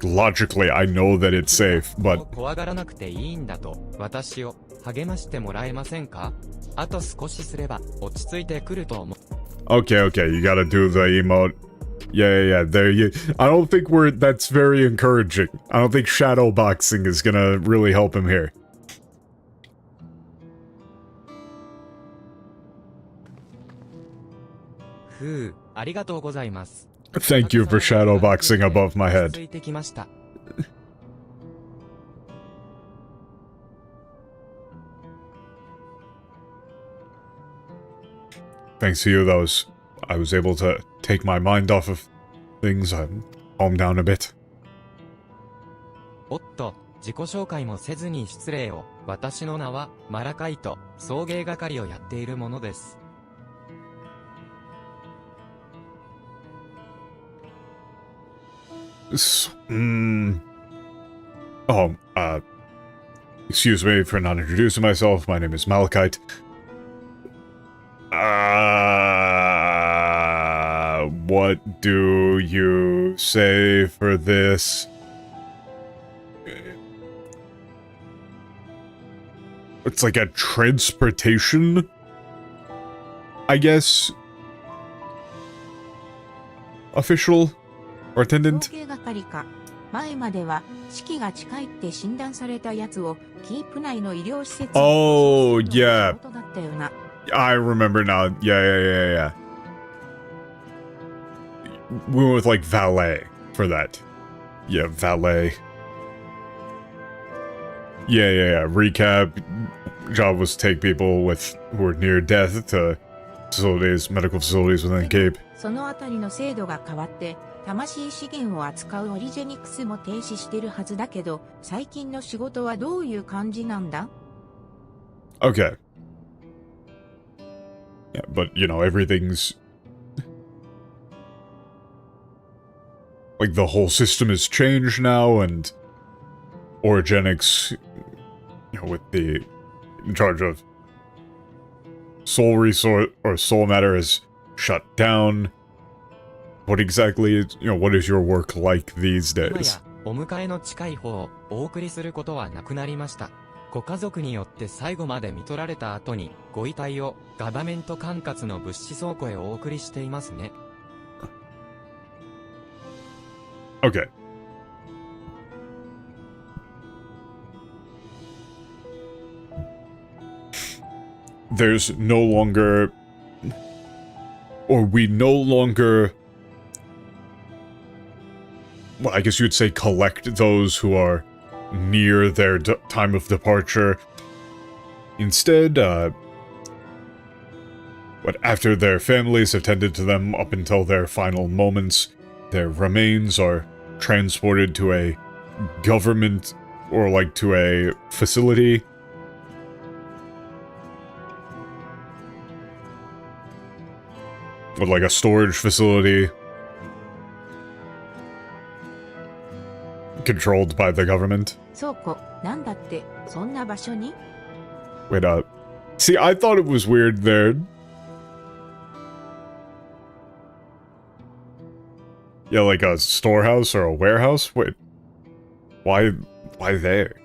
logically I know that it's safe, but 怖がらなくていいんだと私を励ましてもらえませんか？あと少しすれば落ち着いてくると思う。Okay, you gotta do the emote. Yeah, there you... I don't think that's very encouraging. I don't think shadowboxing is gonna really help him here. ふう、ありがとうございます。Thank you for shadowboxing above my head. ついてきました。Thanks to you, I was able to take my mind off of things and calm down a bit. おっと、自己紹介もせずに失礼を。私の名はマラカイト、送迎係をやっているものです。Oh, excuse me for not introducing myself. My name is Malachite. What do you say for this? It's like a transportation, I guess, official or attendant? 統計係か。前までは死期が近いって診断されたやつをキープ内の医療施設に Oh, 仕 yeah. 事だったよな。I remember now. Yeah. We went with, like, valet for that. Yeah, valet. Yeah. Recap. Job was to take people who were near death to medical facilities within the Cape. そのあたりの制度が変わって、魂資源を扱うオリジェニクスも停止してるはずだけど、最近の仕事はどういう感じなんだ？ Okay. Yeah, but, you know, everything's... Like, the whole system has changed now, and... Origenics, you know, with the... in charge of... soul resource, or soul matter is shut down. What exactly is, you know, what is your work like these 今 days? やお迎えの近い方をお送りすることはなくなりました。ご家族によって最後まで見取られた後にご遺体をガバメント管轄の物資倉庫へお送りしていますね。Okay. There's no longer... Or we no longer... Well, I guess you'd say collect those who are near their time of departure. Instead, after their families have tended to them up until their final moments, their remains are transported to a government or, like, to a facility. With, like, a storage facility. Controlled by the government. 倉庫、なんだって、そんな場所に？ Wait, see, I thought it was weird there. Yeah, like a storehouse or a warehouse? Wait. Why there?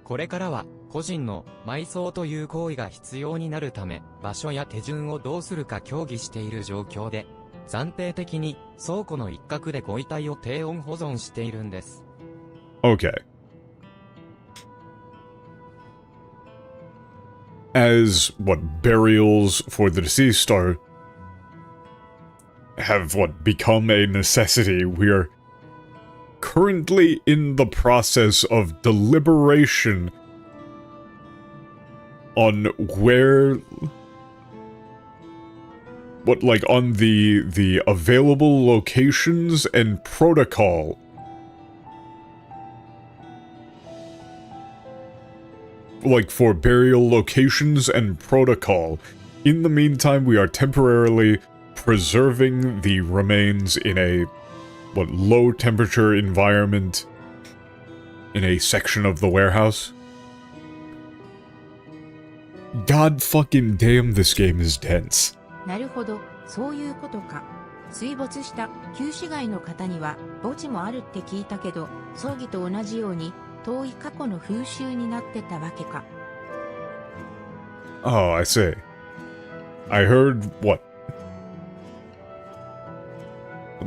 これからは個人の埋葬という行為が必要になるため、場所や手順をどうするか協議している状況で、暫定的に倉庫の一角でご遺体を低温保存しているんです。Okay. As, burials for the deceased have, become a necessity, we are currently in the process of deliberation on where... on the available locations and protocol. For burial locations and protocol. In the meantime, we are temporarily preserving the remains in a, low-temperature environment in a section of the warehouse. God fucking damn, this game is dense. なるほど、そういうことか。水没した旧市街の方には墓地もあるって聞いたけど、葬儀と同じように遠い過去の風習になってたわけか。Oh, I see. I heard,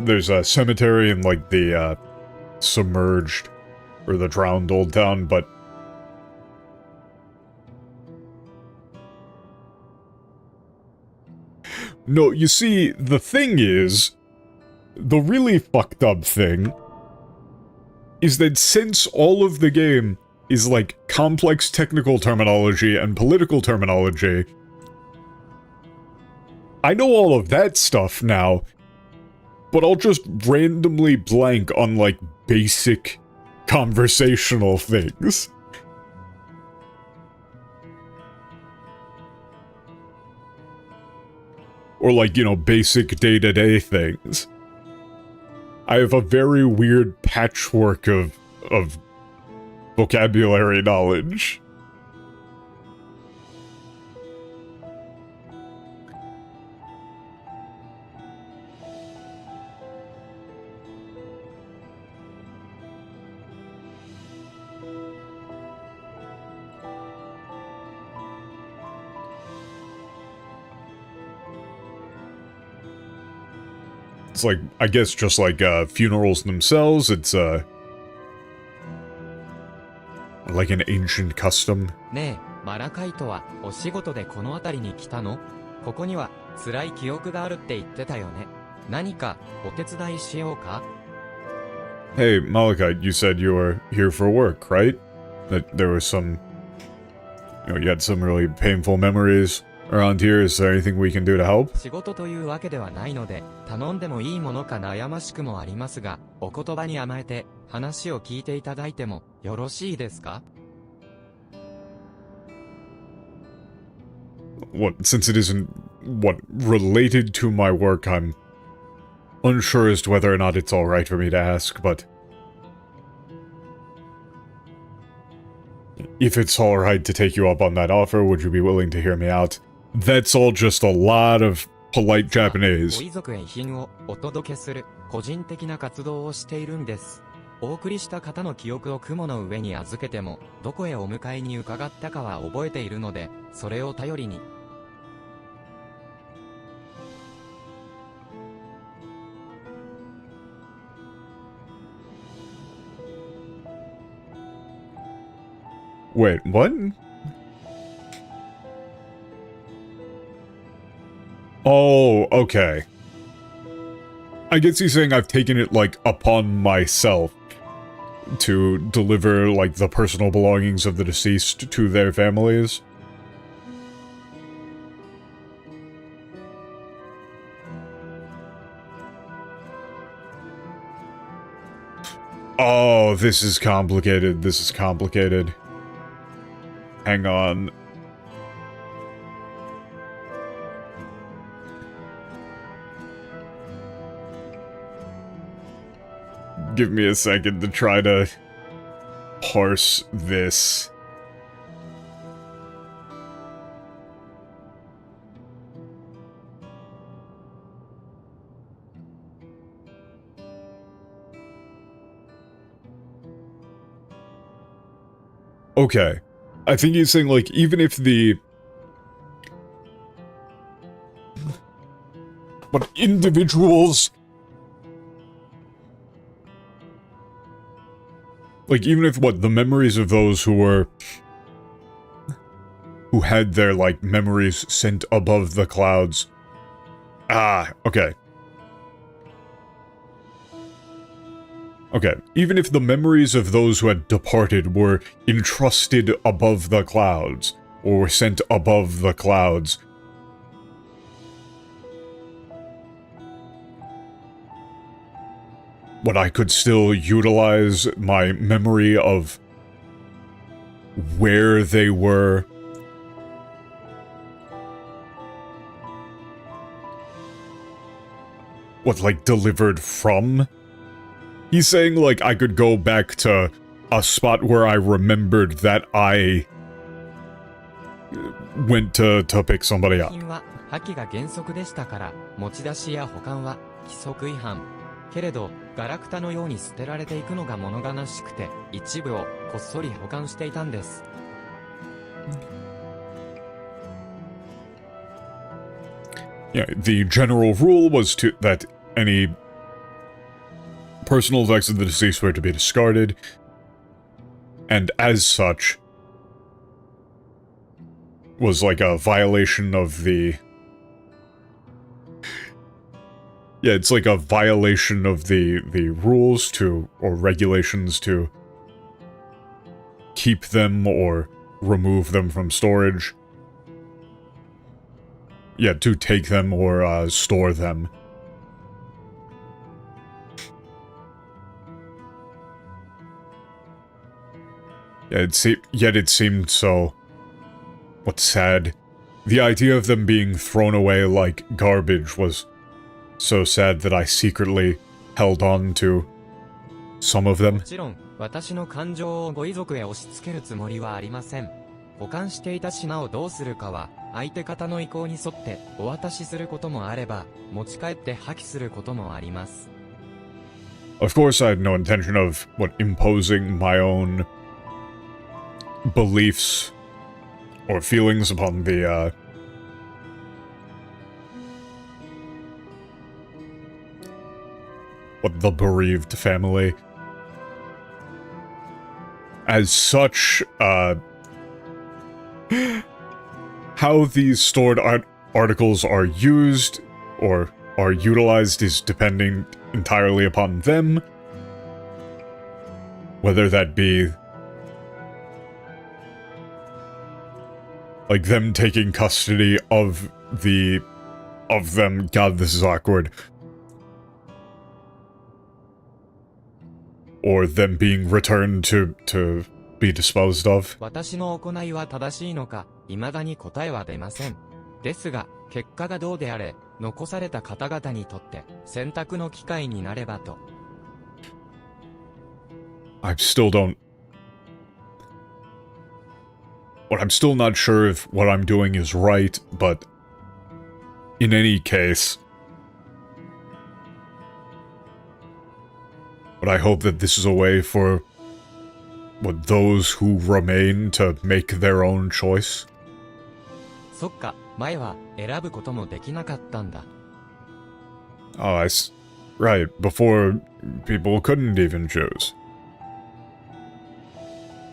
There's a cemetery in, the, submerged, or the drowned old town, but... No, you see, the thing is... The really fucked up thing... is that since all of the game is, complex technical terminology and political terminology... I know all of that stuff now... But I'll just randomly blank on, basic conversational things. Or, basic day-to-day things. I have a very weird patchwork of vocabulary knowledge. It's like, I guess just like funerals themselves, it's like an ancient custom. ねえ、マラカイトはお仕事でこの辺りに来たの？ここには辛い記憶があるって言ってたよね。何かお手伝いしようか？ Hey, Malachite, you said you were here for work, right? That there was some... you had some really painful memories around here. Is there anything we can do to help? 仕事というわけではないので、頼んでもいいものか悩ましくもありますが、お言葉に甘えて話を聞いていただいてもよろしいですか？ What, since it isn't, what, related to my work, I'm unsure as to whether or not it's alright for me to ask, but... if it's alright to take you up on that offer, would you be willing to hear me out? That's all just a lot of polite Japanese. ご遺族へ遺品をお届けする個人的な活動をしているんです。お送りした方の記憶を雲の上に預けても、どこへお迎えに伺ったかは覚えているので、それを頼りに。Wait, what? Oh, okay. I guess he's saying I've taken it, like, upon myself to deliver, like, the personal belongings of the deceased to their families. Oh, this is complicated. This is complicated. Hang on. Give me a second to try to parse this. Okay. I think he's saying, like, even if the... but individuals... like, even if, what, the memories of those who were... who had their, like, memories sent above the clouds... Ah, okay. Okay, even if the memories of those who had departed were entrusted above the clouds, or were sent above the clouds, but I could still utilize my memory of where they were. What, like, delivered from? He's saying, like, I could go back to a spot where I remembered that I went to pick somebody up. 遺品は破棄が原則でしたから、持ち出しや保管は規則違反。けれど、ガラクタのように捨てられていくのが物悲しくて、一部をこっそり保管していたんです。Yeah, the general rule was that any personal effects of the deceased were to be discarded, and as such, was like a violation of the... yeah, it's like a violation of the rules to, or regulations to keep them or remove them from storage. Yeah, to take them or store them. Yeah, yet it seemed so... what's sad? The idea of them being thrown away like garbage was so sad that I secretly held on to some of も them. ちろん、私の感情をご遺族へ押し付けるつもりはありません。保管していた品をどうするかは、相手方の意向に沿ってお渡しすることもあれば、持ち帰って破棄することもあります。Of course, I had no intention of, imposing my own beliefs or feelings upon the bereaved family. As such, how these stored articles are used or are utilized is depending entirely upon them. Whether that be like them taking custody of them. God, this is awkward. Or them being returned to be disposed of. 私の行いは正しいのか、未だに答えは出ません。ですが、結果がどうであれ、残された方々にとって選択の機会になればと。I still don't... Well, I'm still not sure if what I'm doing is right, but in any case... But I hope that this is a way for those who remain to make their own choice. そっか、前は選ぶこともできなかったんだ。Oh, right, before people couldn't even choose.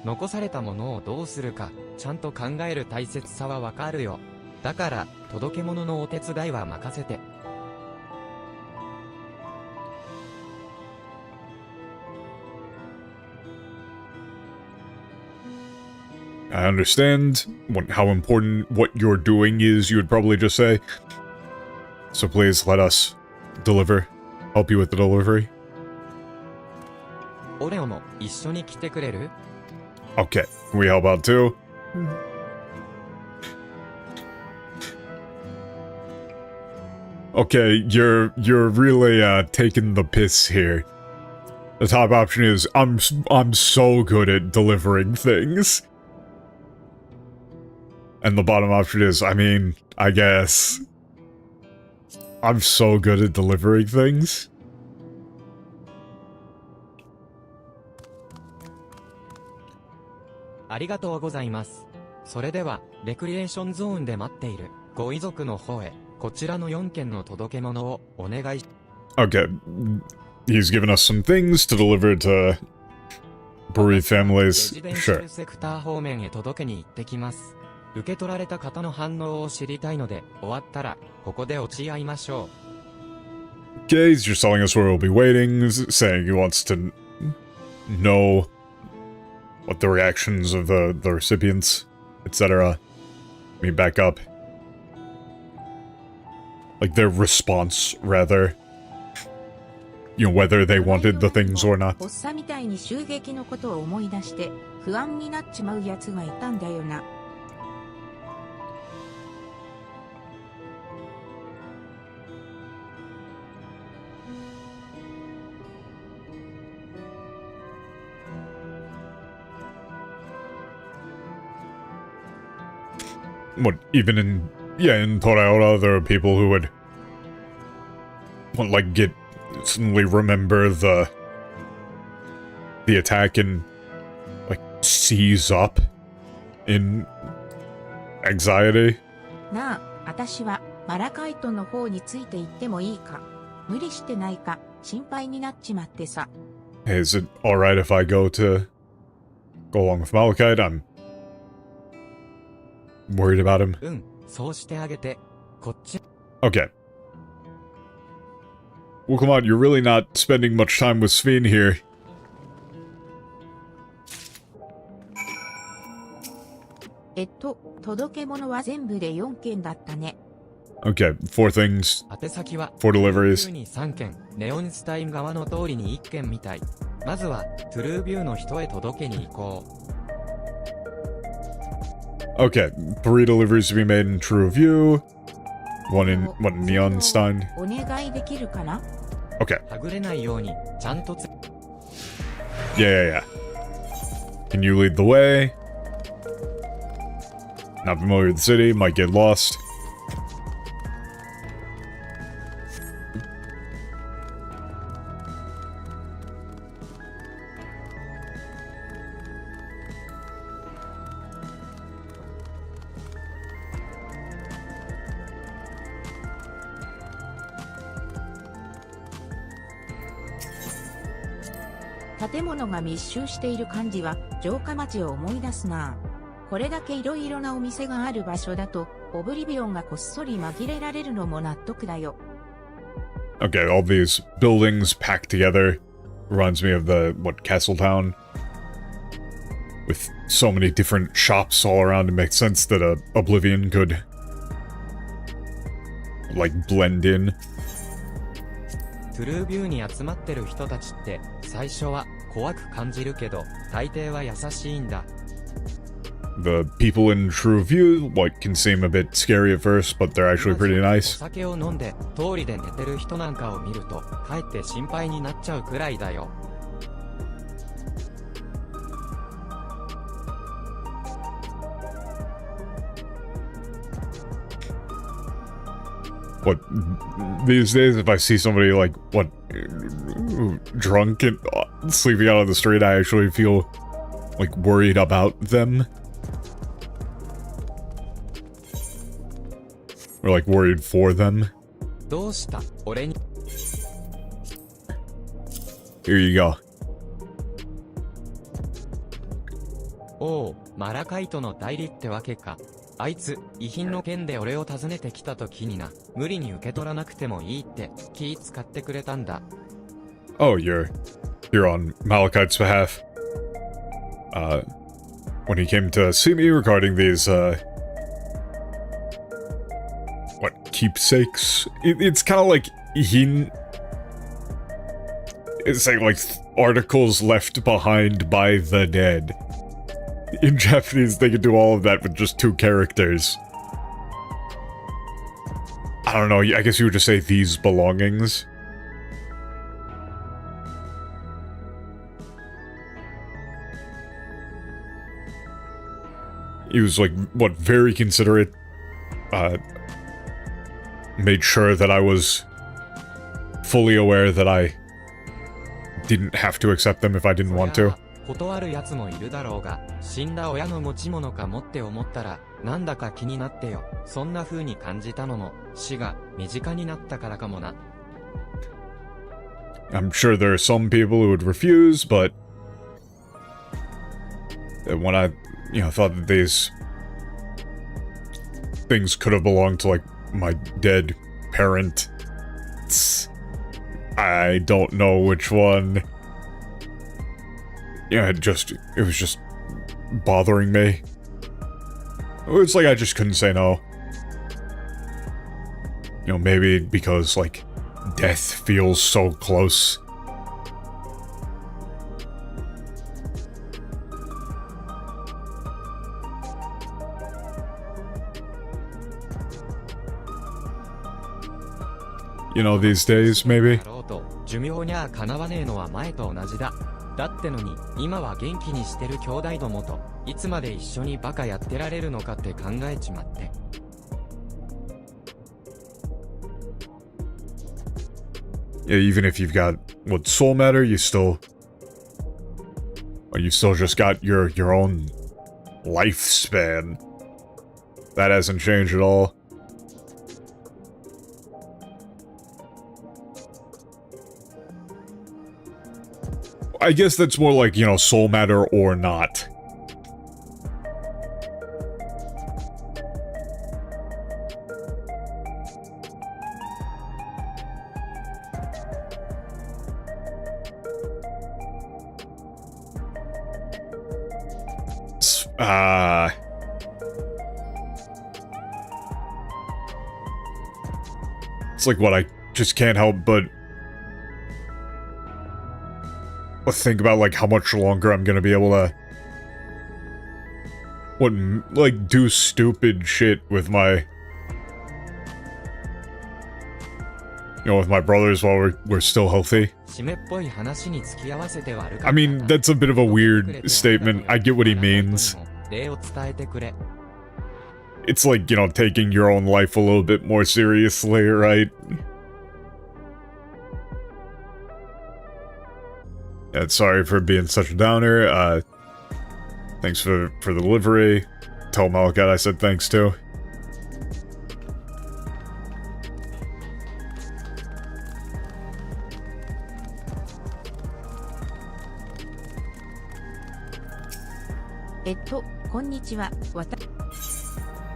残されたものをどうするか、ちゃんと考える大切さはわかるよ。だから、届け物のお手伝いは任せて。I understand how important what you're doing is, you would probably just say. So please let us help you with the delivery. オレオも一緒に来てくれる？ Okay, can we help out too? Okay, you're really taking the piss here. The top option is I'm so good at delivering things. And the bottom option is, I mean, I guess I'm so good at delivering things. ありがとうございます。それでは、レクリエーションゾーンで待っているご遺族の方へ、こちらの4件の届け物をお願いし。Okay, he's given us some things to deliver to bereaved families. レジデンシャ Sure. ルセクター方面へ届けに行ってきます。受け取られた方の反応を知りたいので、終わったら、ここで落ち合いましょう。Okay, he's just telling us where we'll be waiting, saying he wants to know what the reactions of the recipients, etc. Let me back up. Like their response, rather. You know, whether they wanted the things or not. おっさみたいに襲撃のことを思い出して不安になっちまうやつがいたんだよな。What, even in Toraora, there are people who would, suddenly remember the attack and, seize up in anxiety. なあ、私はマラカイトの方について行ってもいいか。無理してないか、心配になっちまってさ。Hey, is it alright if I go along with Malachite? I'm worried about him. うん、そうしてあげて。こっち。Okay. Well, come on, you're really not spending much time with Sphenes here. 届け物は全部で4件だったね。Okay, 4 things, 宛先は、 4 deliveries. トゥルービューに3件、ネオンスタイン側の通りに1件みたい。まずは、トゥルービューの人へ届けに行こう。Okay, 3 deliveries to be made in True View. One in Neonstein. お願いできるかな？ Okay. はぐれないようにちゃんと Yeah. Can you lead the way? Not familiar with the city, might get lost. 建物が密集している感じは城下町を思い出すな。これだけ色々なお店がある場所だとオブリビオンがこっそり紛れられるのも納得だよ。 Okay, all these buildings packed together reminds me of the, Castle Town? With so many different shops all around, it makes sense that Oblivion could, blend in. トゥルービューに集まってる人たちって最初は怖く感じるけど大抵は優しいんだ。 The people in True View, can seem a bit scary at first, but they're actually pretty お nice. 酒を飲んで通りで寝てる人なんかを見るとかえって心配になっちゃうくらいだよ。 These days, if I see somebody, drunk and sleeping out on the street, I actually feel, worried about them. Or, worried for them. どうした俺に Here you go. おう、マラカイトの代理ってわけか。あいつ、遺品の件で俺を訪ねてきた時にな、無理に受け取らなくてもいいって気使ってくれたんだ。Oh, you're on Malachite's behalf. When he came to see me regarding these, keepsakes? It's kind of like it's saying, articles left behind by the dead. In Japanese, they can do all of that with just 2 characters. I don't know, I guess you would just say these belongings. He was, very considerate. Made sure that I was fully aware that I didn't have to accept them if I didn't want to. 断るやつもいるだろうが、死んだ親の持ち物かもって思ったら、なんだか気になってよ。そんな風に感じたのも、死が身近になったからかもな。I'm sure there are some people who would refuse, but when I, thought that these things could have belonged to, my dead parent, I don't know which one. Yeah, it was just bothering me. It's I just couldn't say no. Maybe because, death feels so close. These days, maybe? 寿命にゃかなわねえのは前と同じだ。だってのに、今は元気にしてる兄弟どもと、いつまで一緒にバカやってられるのかって考えちまって。Yeah, even if you've got, soul matter, you still just got your own lifespan. That hasn't changed at all. I guess that's more soul matter or not. It's what I just can't help but think about how much longer I'm gonna be able to do stupid shit with my with my brothers while we're still healthy. 締めっぽい話に付き合わせて悪かったな。 I mean, that's a bit of a weird statement. I get what he means. 礼を伝えてくれ。 It's like, taking your own life a little bit more seriously, right? Yeah, sorry for being such a downer. Thanks for the delivery. Tell Malakat I said thanks too.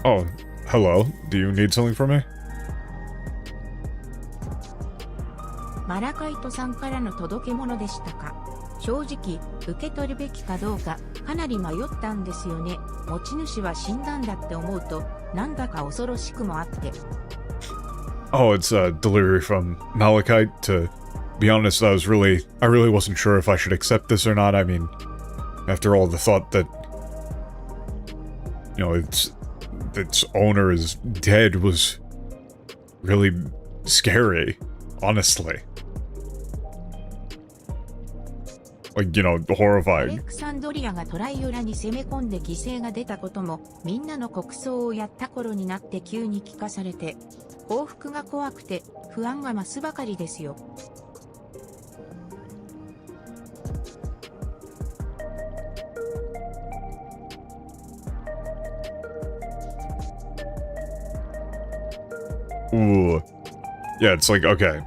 Oh, hello. Do you need something from me? マラカイトさんからの届け物でしたか。正直、受け取るべきかどうか、かなり迷ったんですよね。持ち主は死んだんだって思うと、なんだか恐ろしくもあって。Oh, it's a delivery from Malachite. To be honest, I really wasn't sure if I should accept this or not. I mean, after all, the thought that, its owner is dead was really scary, honestly. Like, アレ horrifying. クサンドリアがトライオラに攻め込んで犠牲が出たことも、みんなの国葬をやった頃になって急に聞かされて、報復が怖くて不安が増すばかりですよ。Ooh. Yeah, it's like, okay.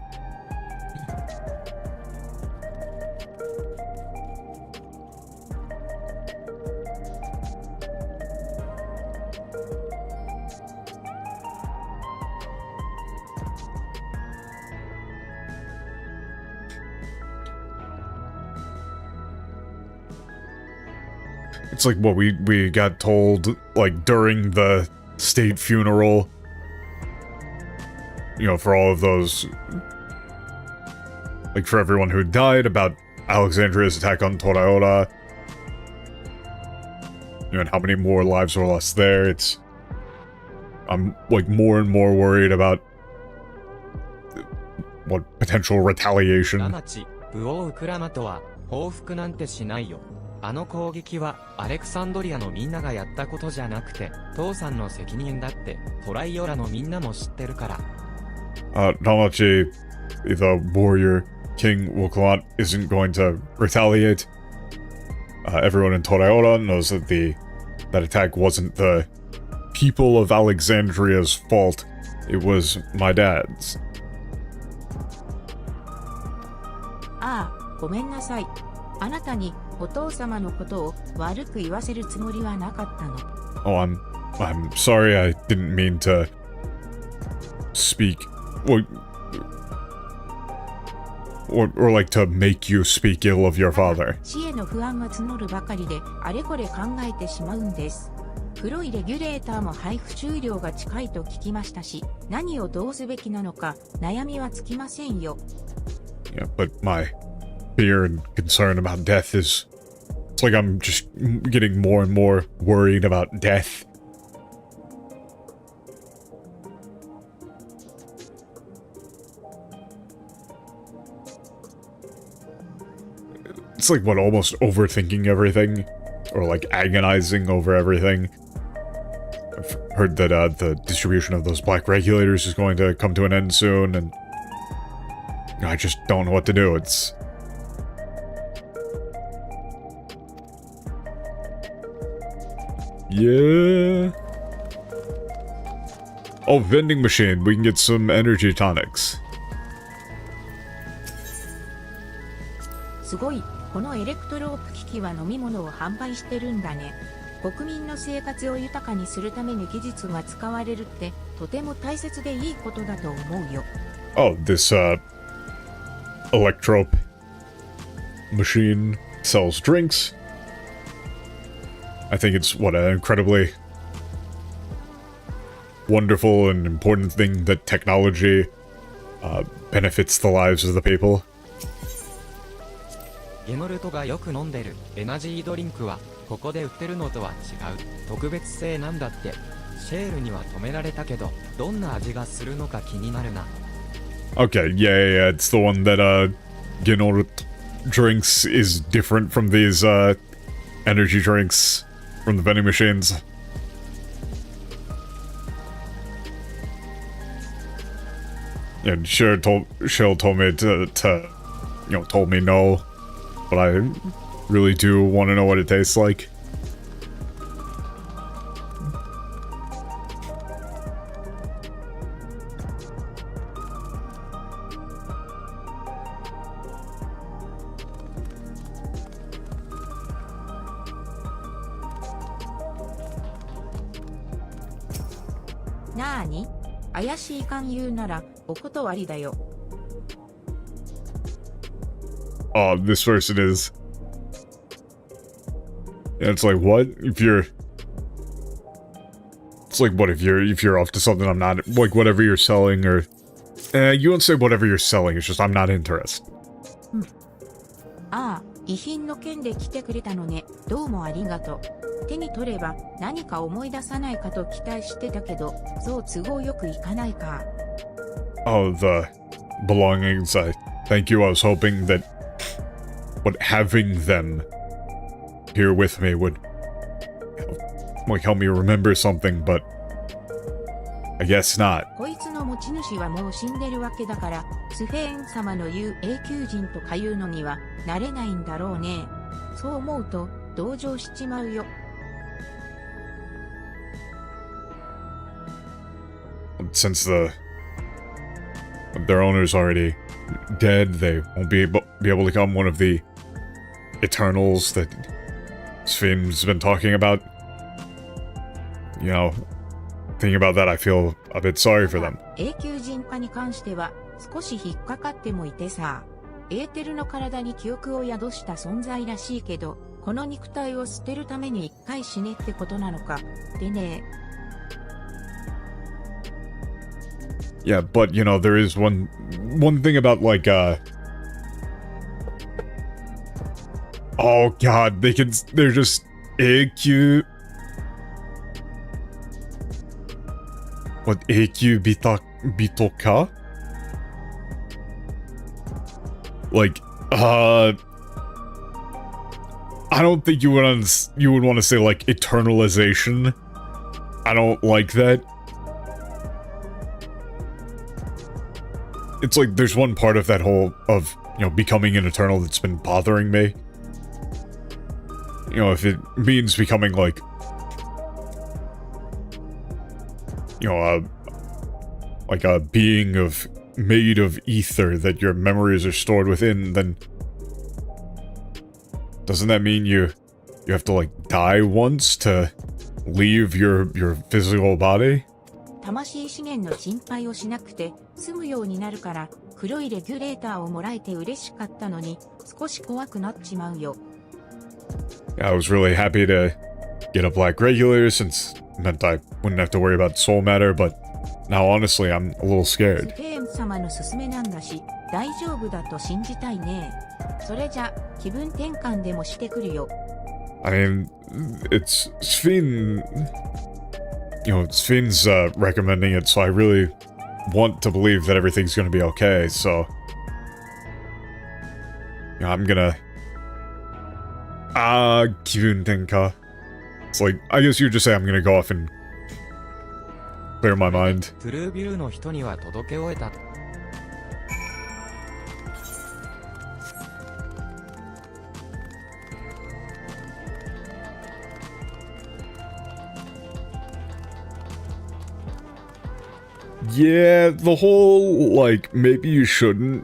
It's like what we got told, like, during the state funeral. For all of those, like, for everyone who died, about Alexandria's attack on Toraora, and how many more lives were lost there. I'm, like, more and more worried about what potential retaliation. ラマチ、ブオウクラマトは報復なんてしないよ。あの攻撃はアレクサンドリアのみんながやったことじゃなくて、父さんの責任だってトライオラのみんなも知ってるから。Namachi, the warrior king Wokalant, isn't going to retaliate. Everyone in Toraora knows that that attack wasn't the people of Alexandria's fault. It was my dad's. ああ、ごめんなさい。あなたにお父様のことを悪く言わせるつもりはなかったの。Oh, I'm sorry. I didn't mean to speak. Or like to make you speak ill of your father. 死への不安が募るばかりであれこれ考えてしまうんです。黒いレギュレーターも配布終了が近いと聞きましたし、何をどうすべきなのか悩みはつきませんよ。Yeah, but my fear and concern about death is... It's like I'm just getting more and more worried about death. It's like, what, almost overthinking everything? Or like agonizing over everything? I've heard that the distribution of those black regulators is going to come to an end soon, and I just don't know what to do. It's... Yeah... Oh, vending machine. We can get some energy tonics. すごい、このエレクトロープ機器は飲み物を販売してるんだね。国民の生活を豊かにするために技術が使われるってとても大切でいいことだと思うよ。Oh, this, electrope machine sells drinks. I think it's, what, an incredibly wonderful and important thing that technology, benefits the lives of the people. ゲノルトがよく飲んでるエナジードリンクはここで売ってるのとは違う特別製なんだって。シェールには止められたけどどんな味がするのか気になるな。Okay, yeah, it's the one that, Ginor drinks is different from these, energy drinks from the vending machines. And Cheryl told me to, you know, told me no, but I really do want to know what it tastes like. Nani? 怪しい勧誘ならお断りだよ。Oh, this person is. Yeah, it's like, what? If you're... It's like, what, if you're off to something I'm not... Like, whatever you're selling, or... you don't say whatever you're selling, it's just I'm not interested. ああ、遺品の件で来てくれたのね。どうもありがとう。手に取れば何か思い出さないかと期待してたけど、そう都合よくいかないか。Oh, the belongings, thank you, I was hoping that... But having them here with me would... Like, help me remember something, but... I guess not. こいつの持ち主はもう死んでるわけだから、スフェーン様の言う永久人とかいうのにはなれないんだろうね。そう思うと同情しちまうよ。Since their owner's already dead, they won't be able to become one of the Eternals that Sphenes has been talking about. You know, thinking about that, I feel a bit sorry for them. 永久人化に関しては少し引っかかってもいてさ。エーテルの体に記憶を宿した存在らしいけど、この肉体を捨てるために一回死ねってことなのか。でね。Yeah, but you know, there is one thing about like oh god, they're just AQ. What, AQ Bitoka? Like, I don't think you would want to say like eternalization. I don't like that. It's like there's one part of that whole of, you know, becoming an Eternal that's been bothering me. You know, if it means becoming like, you know, like a being made of ether that your memories are stored within, then doesn't that mean you have to like die once to leave your physical body? 魂資源の心配をしなくて済むようになるから黒いレギュレーターをもらえて嬉しかったのに少し怖くなっちまうよ。I was really happy to get a black regulator since it meant I wouldn't have to worry about soul matter, but now honestly I'm a little ス scared. フェーン様の勧めなんだし大丈夫だと信じたいね。それじゃ気分転換でもしてくるよ。I mean, it's Sphenes, you know, Sphenes recommending it, so I really want to believe that everything's gonna be okay, so... You know, I'm gonna... Kibun Tenka. It's like, I guess you just say I'm gonna go off and clear my mind. トゥルービューの人には届け終えた。Yeah, the whole, like, maybe you shouldn't...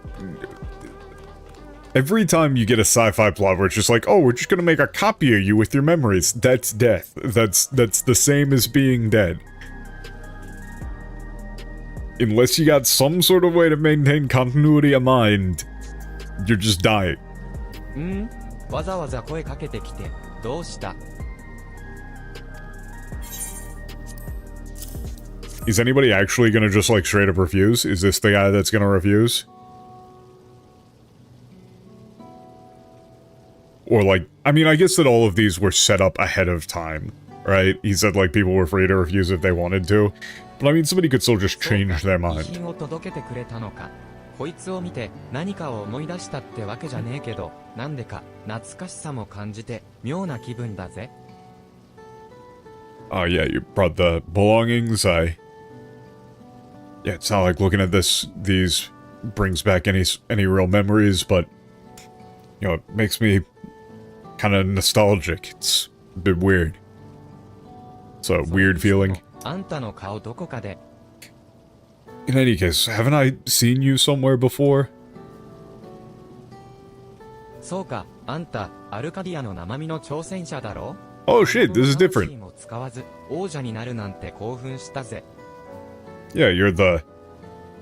Every time you get a sci-fi plot where it's just like, oh, we're just gonna make a copy of you with your memories, that's death. That's the same as being dead. Unless you got some sort of way to maintain continuity of mind, you're just dying. わざわざ声かけてきて、どうした？ Is anybody actually gonna just, like, straight up refuse? Is this the guy that's gonna refuse? Or, like, I mean, I guess that all of these were set up ahead of time, right? He said, like, people were free to refuse if they wanted to. But I mean, somebody could still just change their 遺 mind. 品を届けてくれたのか。こいつを見て何かを思い出したってわけじゃねえけど、なんでか懐かしさも感じて妙な気分だぜ。Oh yeah, you brought the belongings. Yeah, it's not like looking at these brings back any real memories, but you know, it makes me kind of nostalgic. It's a bit weird. It's a weird feeling. あんたの顔どこかで。In any case, haven't I seen you somewhere before? そうか、あんたアルカディアの生身の挑戦者だろ。Oh shit, this is different. も使わず王者になるなんて興奮したぜ。Yeah, you're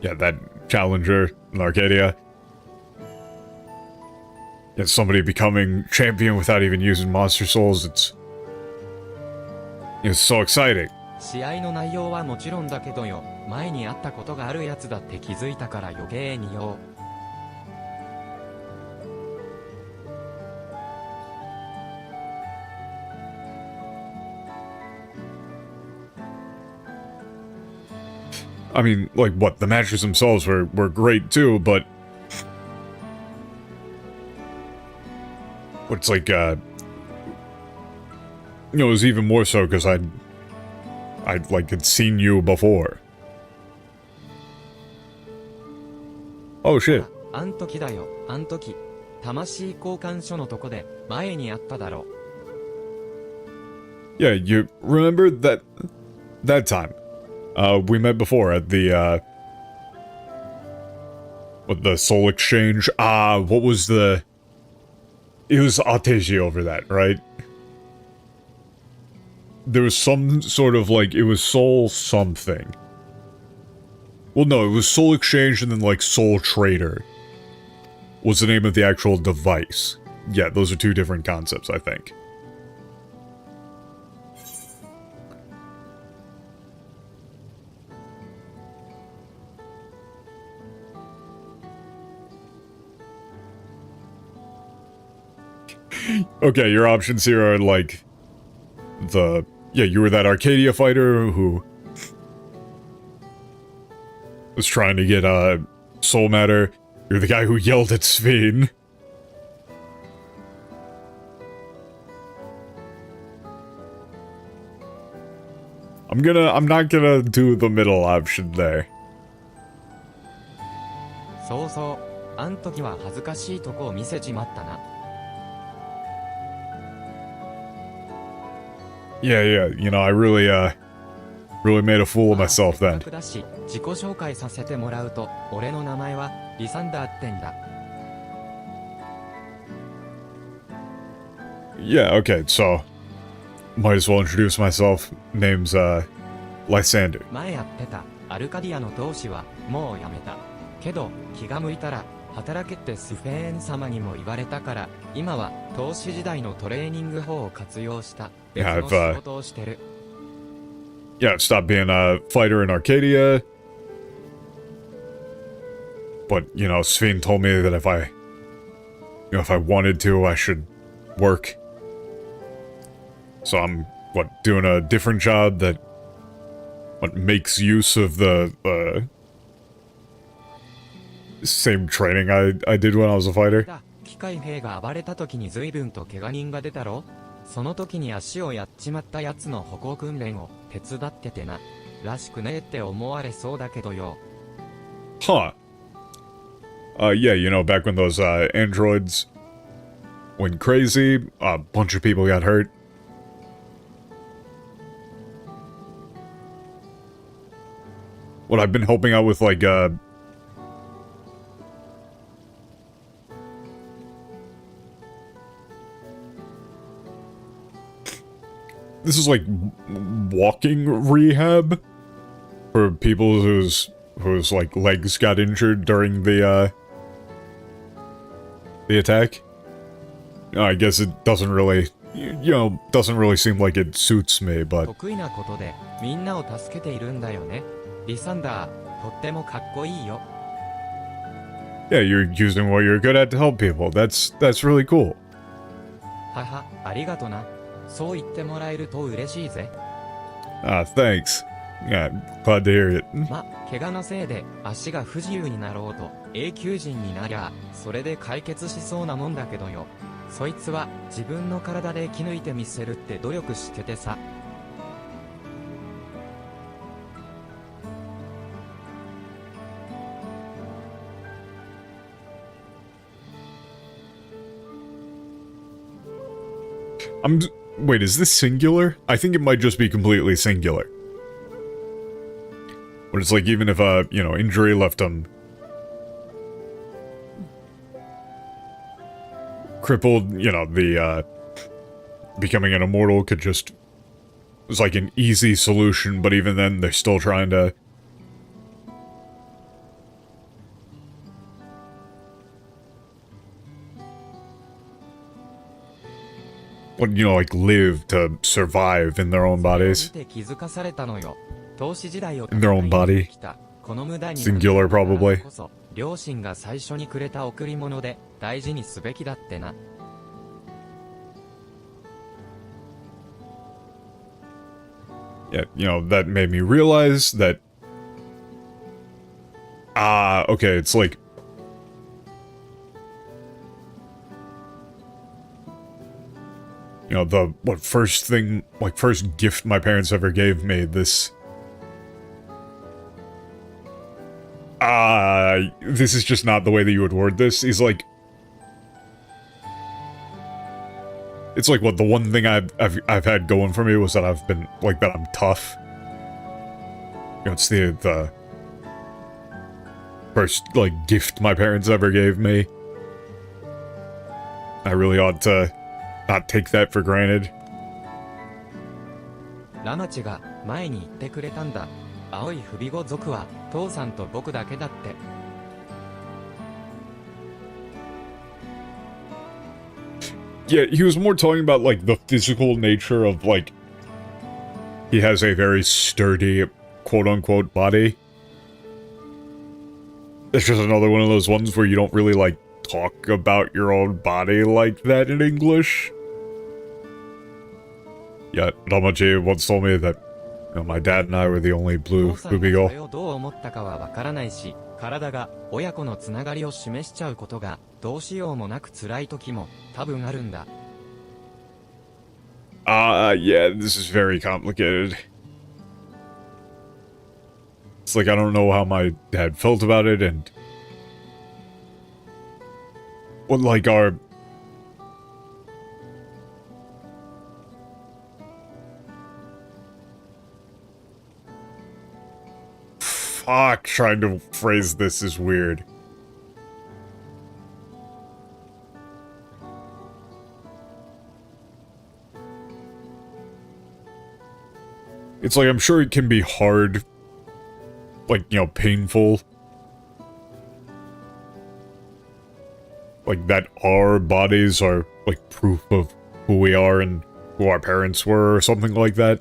that challenger in Arcadia. Yeah, somebody becoming champion without even using monster souls. It's so exciting. 試合の内容はもちろんだけどよ、前に会ったことがあるやつだって気づいたから余計によ。I mean, like, what, the matches themselves were great too, but it's like, you know, it was even more so because I'd like had seen you before. Oh shit. あん時だよ、あん時。魂交換所のとこで前に会っただろ。Yeah, you remember that time? We met before at the soul exchange. What was it was Ateji over that, right? There was some sort of, like, it was soul something. Well, no, it was soul exchange and then, like, soul trader was the name of the actual device. Yeah, those are two different concepts, I think. Okay, your options here are like you were that Arcadia fighter who was trying to get soul matter. You're the guy who yelled at Sphene. I'm not gonna do the middle option there. そうそう、あん時は恥ずかしいとこを見せちまったな。Yeah, you know, I really made a fool of myself then. だし、自己紹介させてもらうと、俺の名前はリサンダーってんだ。Yeah, okay, so might as well introduce myself. Name's Lysander. 前やってたアルカディアの同志はもうやめた。けど気が向いたら働けってスフェーン様にも言われたから、今は投資時代のトレーニング法を活用した別の仕事をしてる。Yeah, I've stopped being a fighter in Arcadia. But, you know, Sphene told me that if I wanted to, I should work. So I'm, doing a different job that, makes use of the, same training I did when I was a fighter. 機械兵が暴れた時に随分と怪我人が出たろ。その時に足をやっちまったやつの歩行訓練を手伝っててな。らしくねえって思われそうだけどよ。Huh. Yeah, you know, back when those androids went crazy, a bunch of people got hurt. What I've been helping out with, like, this is like walking rehab for people whose like legs got injured during the attack. I guess it doesn't really, doesn't really seem like it suits me, but 得意なことでみんなを助けているんだよね。リサンダー、とってもかっこいいよ。yeah, you're using what you're good at to help people. That's really cool. はは、ありがとな。そう言ってもらえると嬉しいぜ。Thanks. Yeah, glad to hear it. ま、怪我のせいで足が不自由になろうと永久人になりゃそれで解決しそうなもんだけどよ。そいつは自分の体で生き抜いてみせるって努力しててさ。Wait, is this singular? I think it might just be completely singular. But it's like, even if you know, injury left him crippled, you know, the, becoming an immortal could just... It's like an easy solution, but even then, they're still trying to... you know, like, live to survive in their own bodies. In their own body. Singular, probably. 両親が最初にくれた贈り物で大事にすべきだってな。Yeah, you know, that made me realize that... okay, it's like... You know, the, first gift my parents ever gave me, this... this is just not the way that you would word this. He's like... It's like, what, the one thing I've had going for me was that I've been, like, that I'm tough. You know, it's the first, like, gift my parents ever gave me. I really ought to not take that for granted. ラマチが前に言ってくれたんだ。青い不備後族は父さんと僕だけだって。Yeah, he was more talking about, like, the physical nature of, like, he has a very sturdy, quote-unquote, body. It's just another one of those ones where you don't really, like, talk about your own body like that in English. Yeah, Ramaji once told me that, you know, my dad and I were the only blue Bubigo. どう思ったかはわからないし、体が親子のつながりを示しちゃうことがどうしようもなく辛い時も多分あるんだ。Yeah, this is very complicated. It's like, I don't know how my dad felt about it, and... What, like, our... Fuck, trying to phrase this is weird. It's like, I'm sure it can be hard, like, you know, painful. Like, that our bodies are, like, proof of who we are and who our parents were, or something like that.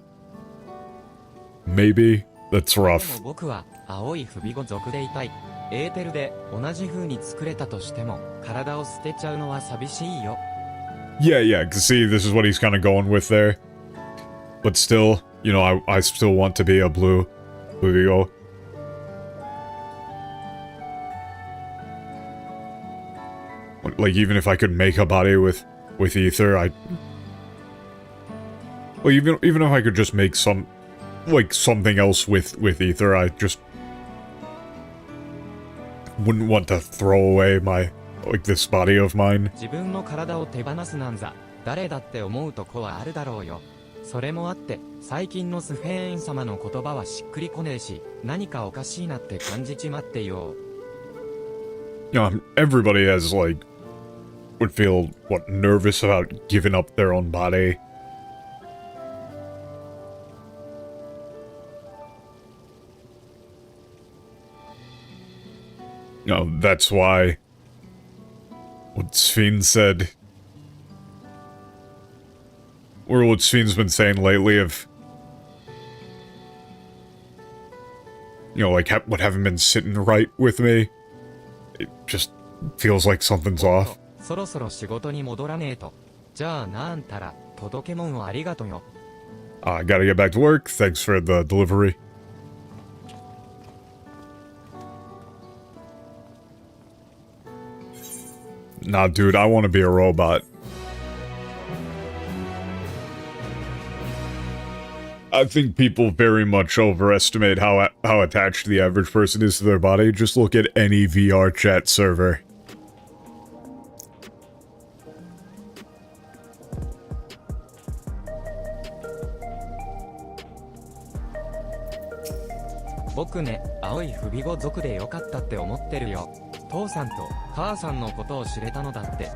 Maybe. That's rough. 僕は青い不備後族でいたい。エーテルで同じ風に作れたとしても、体を捨てちゃうのは寂しいよ。Yeah, yeah, cause see, this is what he's kind of going with there. But still, you know, I still want to be a blue Bubigo. Like, even if I could make a body with ether, well, even if I could just make some, like, something else with ether, I just wouldn't want to throw away my, like, this body of mine. 自分の体を手放すなんざ、誰だって思うとこはあるだろうよ。それもあって、最近のスフェーン様の言葉はしっくりこねえし、何かおかしいなって感じちまってよ。You know, everybody has, like, would feel, what, nervous about giving up their own body. You know, that's why what Sphenes said, or what Sphenes been saying lately of, you know, like, what haven't been sitting right with me, it just feels like something's off. そろそろ仕事に戻らねえと。じゃあなんたら、届け物をありがとよ。I gotta get back to work. Thanks for the delivery. Nah, dude, I want to be a robot. I think people very much overestimate how attached the average person is to their body. Just look at any VR chat server.僕ね、青い不備後族でよかったって思ってるよ。父さんと母さんのことを知れたのだって。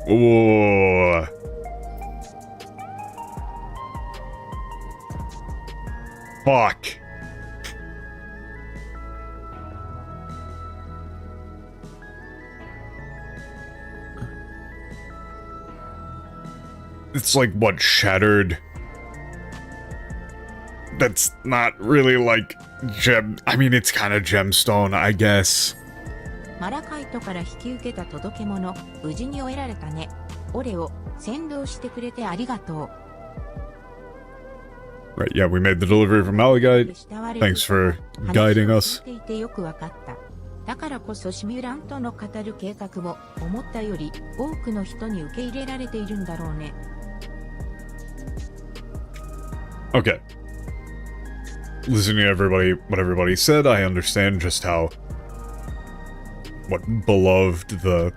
Ooh. Fuck. It's like what, shattered? That's not really like gem. I mean, it's kind of gemstone, I guess. マラカイトから引き受けた届け物、無事に終えられたね。俺を先導してくれてありがとう。Right, yeah, we made the delivery from Malachite. Thanks for guiding us. 話を聞いていてよくわかった。だからこそシミュラントの語る計画も思ったより多くの人に受け入れられているんだろうね。Okay. Listening to what everybody said, I understand just how what beloved the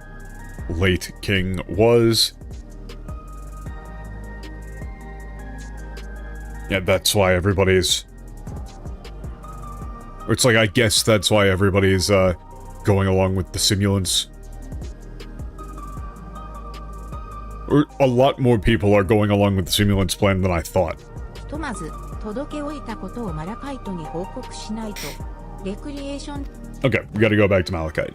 late king was. Yeah, that's why everybody's... It's like, I guess that's why everybody's, going along with the simulants. Or a lot more people are going along with the simulants plan than I thought. ひとまず届け終えたことをマラカイトに報告しないと。レクリエーション Okay, we gotta go back to Malachite.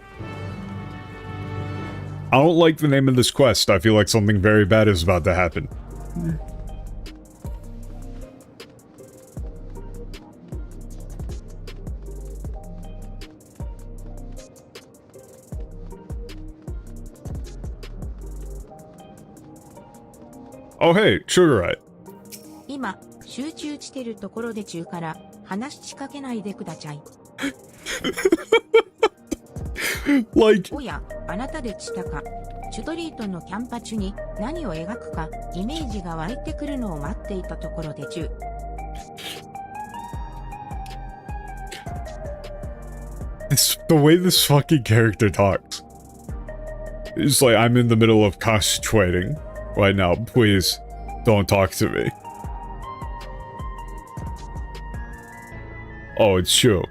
I don't like the name of this quest. I feel like something very bad is about to happen. Oh hey, Sugarite. 今集中してるところで中から話しかけないでください。Like... おや、あなたでしたか。チュドリートのキャンパチュに何を描くかイメージが湧いてくるのを待っていたところで中。The way this fucking character talks. It's like, I'm in the middle of concentrating right now. Please, don't talk to me. Oh, it's true.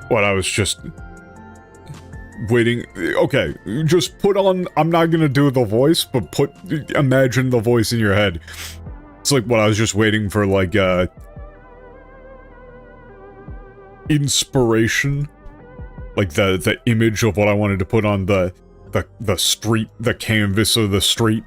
What, I was just waiting. Okay, just put on, I'm not gonna do the voice, but imagine the voice in your head. It's like what, I was just waiting for, like, inspiration, like the image of what I wanted to put on the street, the canvas of the street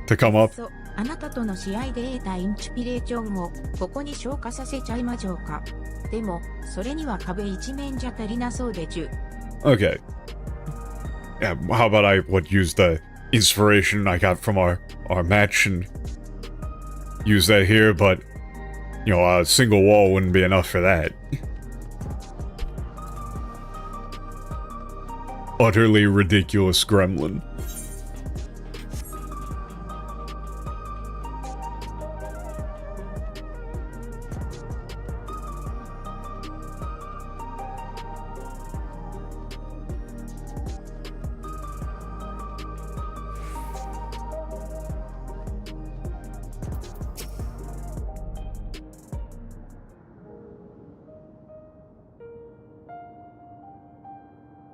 to come up. あなたとの試合で得たインスピレーションをここに消化させちゃいましょうか。でもそれには壁一面じゃ足りなそうでちゅ。Okay. Yeah, how about I use the inspiration I got from our match and use that here, but you know, a single wall wouldn't be enough for that. Utterly ridiculous gremlin.「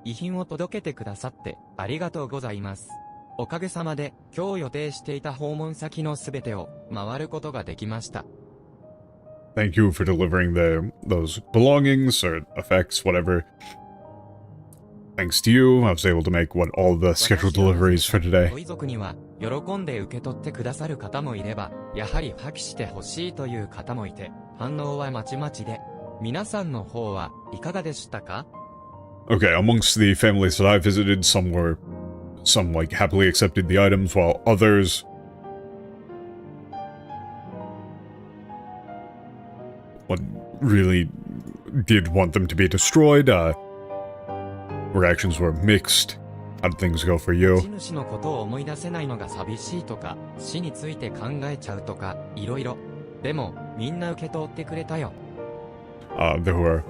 遺品を届けてくださってありがとうございます。おかげさまで今日予定していた訪問先のすべてを回ることができました。Thank you for delivering those belongings or effects, whatever. Thanks to you, I was able to make all the scheduled deliveries for today. ご遺族には喜んで受け取ってくださる方もいれば、やはり破棄してほしいという方もいて、反応はまちまちで、皆さんの方はいかがでしたか？ Okay, amongst the families that I visited, some like happily accepted the items, while others really did want them to be destroyed. Reactions were mixed. How'd things go for you? 持主のことを思い出せないのが寂しいとか、死について考えちゃうとか、いろいろ。でも、みんな受け取ってくれたよ。There were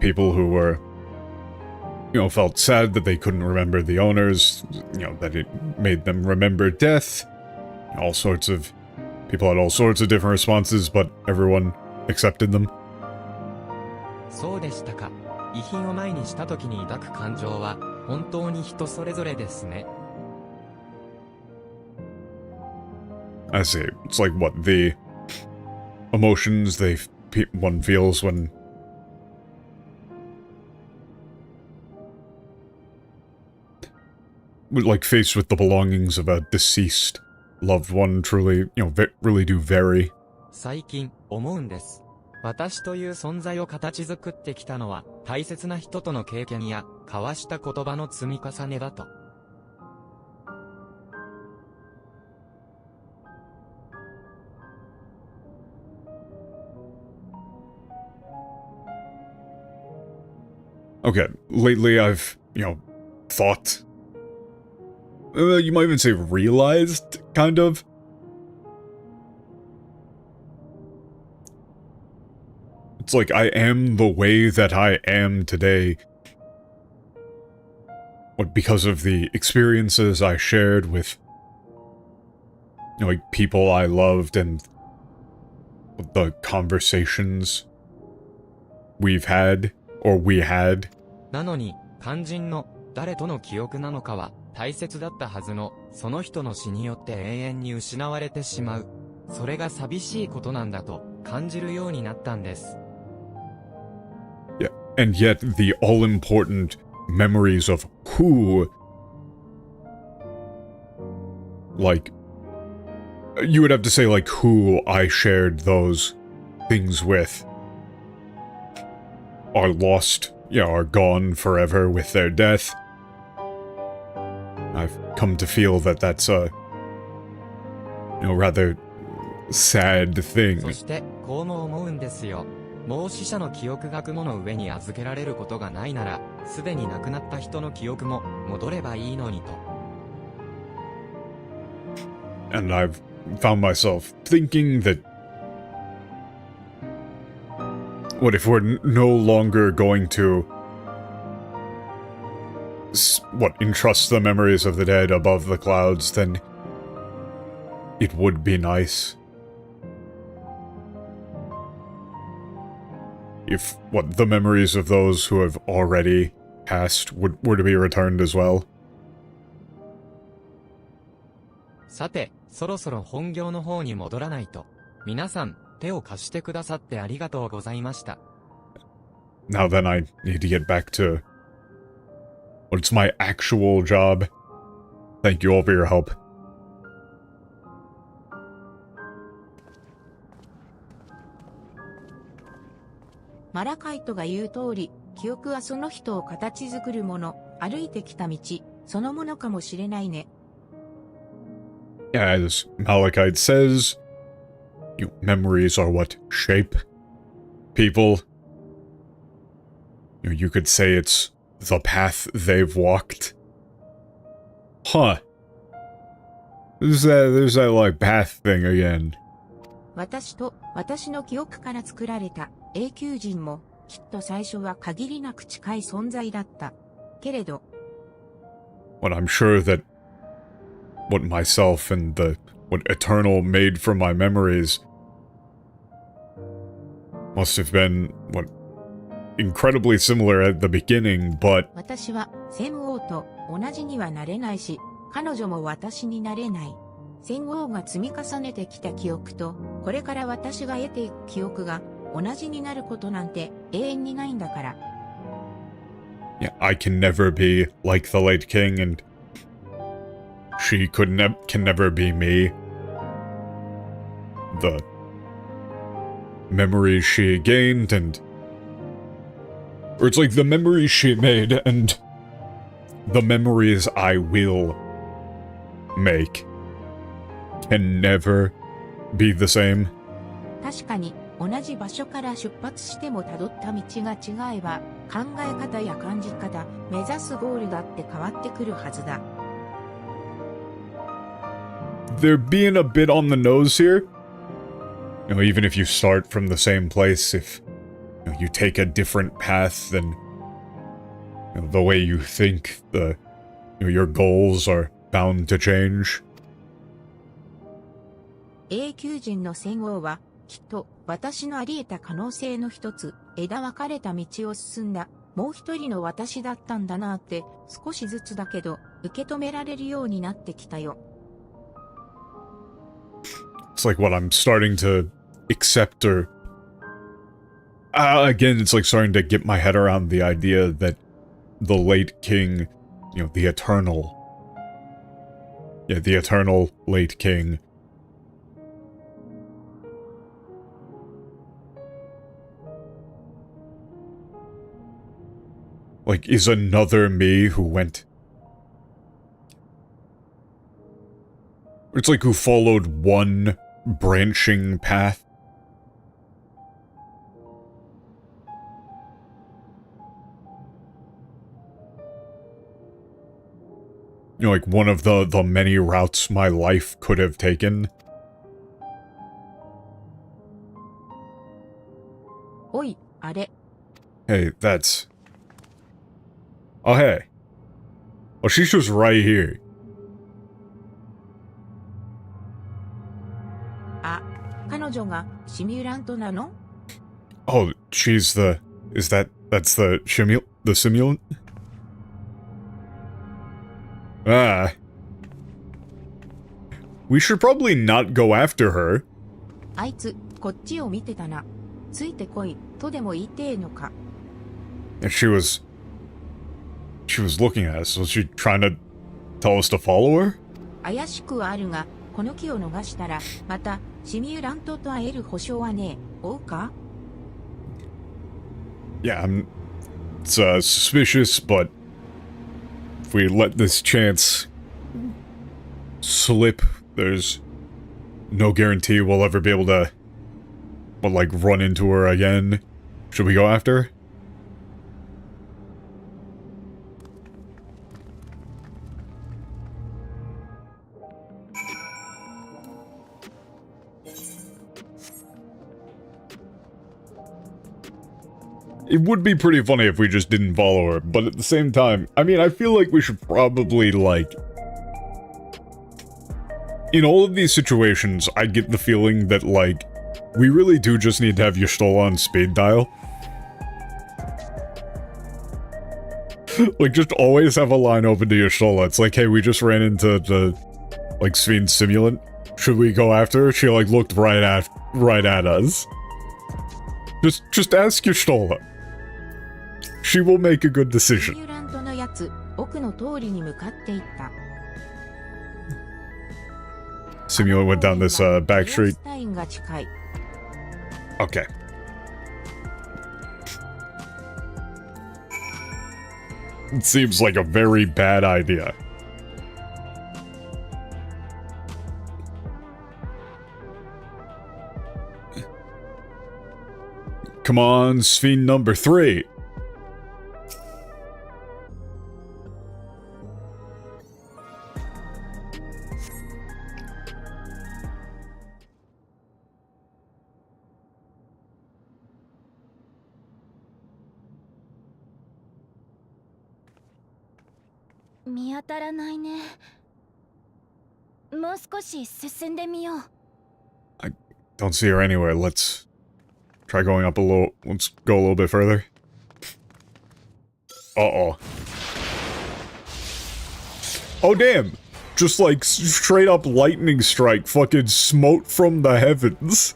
people who were, felt sad that they couldn't remember the owners, that it made them remember death. All sorts of people had all sorts of different responses, but everyone accepted them. そうでしたか。遺品を前にした時に抱く感情は、本当に人それぞれですね。I see. It's like what the emotions one feels when like faced with the belongings of a deceased loved one truly, really do vary. 最近、思うんです。私という存在を形作ってきたのは、大切な人との経験や、交わした言葉の積み重ねだと。Okay, lately I've, thought... you might even say realized, kind of. It's like I am the way that I am today. Because of the experiences I shared with, like, people I loved and the conversations we've had, or we had. なのに、肝心の、誰との記憶なのかは、大切だったはずの、その人の死によって永遠に失われてしまう。それが寂しいことなんだと、感じるようになったんです。Yeah, and yet the all-important memories of who, like, you would have to say, like, who I shared those things with are lost, are gone forever with their death. I've come to feel that that's a, rather sad thing. そして、こうも思うんですよ。もう死者の記憶が雲の上に預けられることがないなら、すでに亡くなった人の記憶も戻ればいいのにと。And I've found myself thinking that, what if we're no longer going to, entrust the memories of the dead above the clouds, then it would be nice if, the memories of those who have already passed were to be returned as well. さて、そろそろ本業の方に戻らないと。皆さん、手を貸してくださってありがとうございました。Now then, I need to get back to what's my actual job. Thank you all for your help. マラカイトが言う通り、記憶はその人を形作るもの、歩いてきた道、そのものかもしれないね。As Malachite says, memories are what shape people. You could say it's the path they've walked. Huh. There's that like path thing again. 私と私の記憶から作られた永久人もきっと最初は限りなく近い存在だった。けれど、But I'm sure that what myself and what Eternal made from my memories must have been, incredibly similar at the beginning, but 私は戦王と同じにはなれないし、彼女も私になれない。戦王が積み重ねてきた記憶と、これから私が得ていく記憶が同じになることなんて永遠にないんだから。yeah, I can never be like the late king, and she can never be me. memories she gained and... Or it's like the memories she made and the memories I will make can never be the same. 確かに同じ場所から出発しても辿った道が違えば考え方や感じ方、目指すゴールだって変わってくるはずだ。They're being a bit on the nose here. You know, even if you start from the same place, if you take a different path, then the way you think, your goals are bound to change. 永久人の戦王はきっと私のあり得た可能性の一つ、枝分かれた道を進んだもう一人の私だったんだなって少しずつだけど受け止められるようになってきたよ。It's like what I'm starting to accept or... again, it's like starting to get my head around the idea that the late king, the eternal... Yeah, the eternal late king... like, is another me who went... It's like who followed one branching path. Like one of the many routes my life could have taken. おい、あれ。 Hey, that's... Oh, hey. Oh, she's just right here. あ、彼女がシミュラントなの? Oh, she's the... That's the simulant? Ah. We should probably not go after her. あいつ、こっちを見てたな。ついてこい、とでも言いてえのか。And she was looking at us. Was she trying to tell us to follow her? 怪しくはあるが、この木を逃したら、また、シミュラントと会える保証はねえ。追うか? Yeah, it's suspicious, but if we let this chance slip, there's no guarantee we'll ever be able to, run into her again. Should we go after her? It would be pretty funny if we just didn't follow her, but at the same time, I mean, I feel like we should probably, in all of these situations, I get the feeling that, we really do just need to have Y'shtola on speed dial. Just always have a line open to Y'shtola. It's like, hey, we just ran into the, Sphenes simulant. Should we go after her? She, looked right at us. Just ask Y'shtola. She will make a good decision. シミュラントのやつ、奥の通りに向かっていった。 Simulant went down this, back street. スタインが近い。 Okay. It seems like a very bad idea. Come on, Sphene number 3. I don't see her anywhere. Let's try going up a little. Let's go a little bit further. Uh-oh. Oh, damn. Just straight up lightning strike. Fucking smote from the heavens.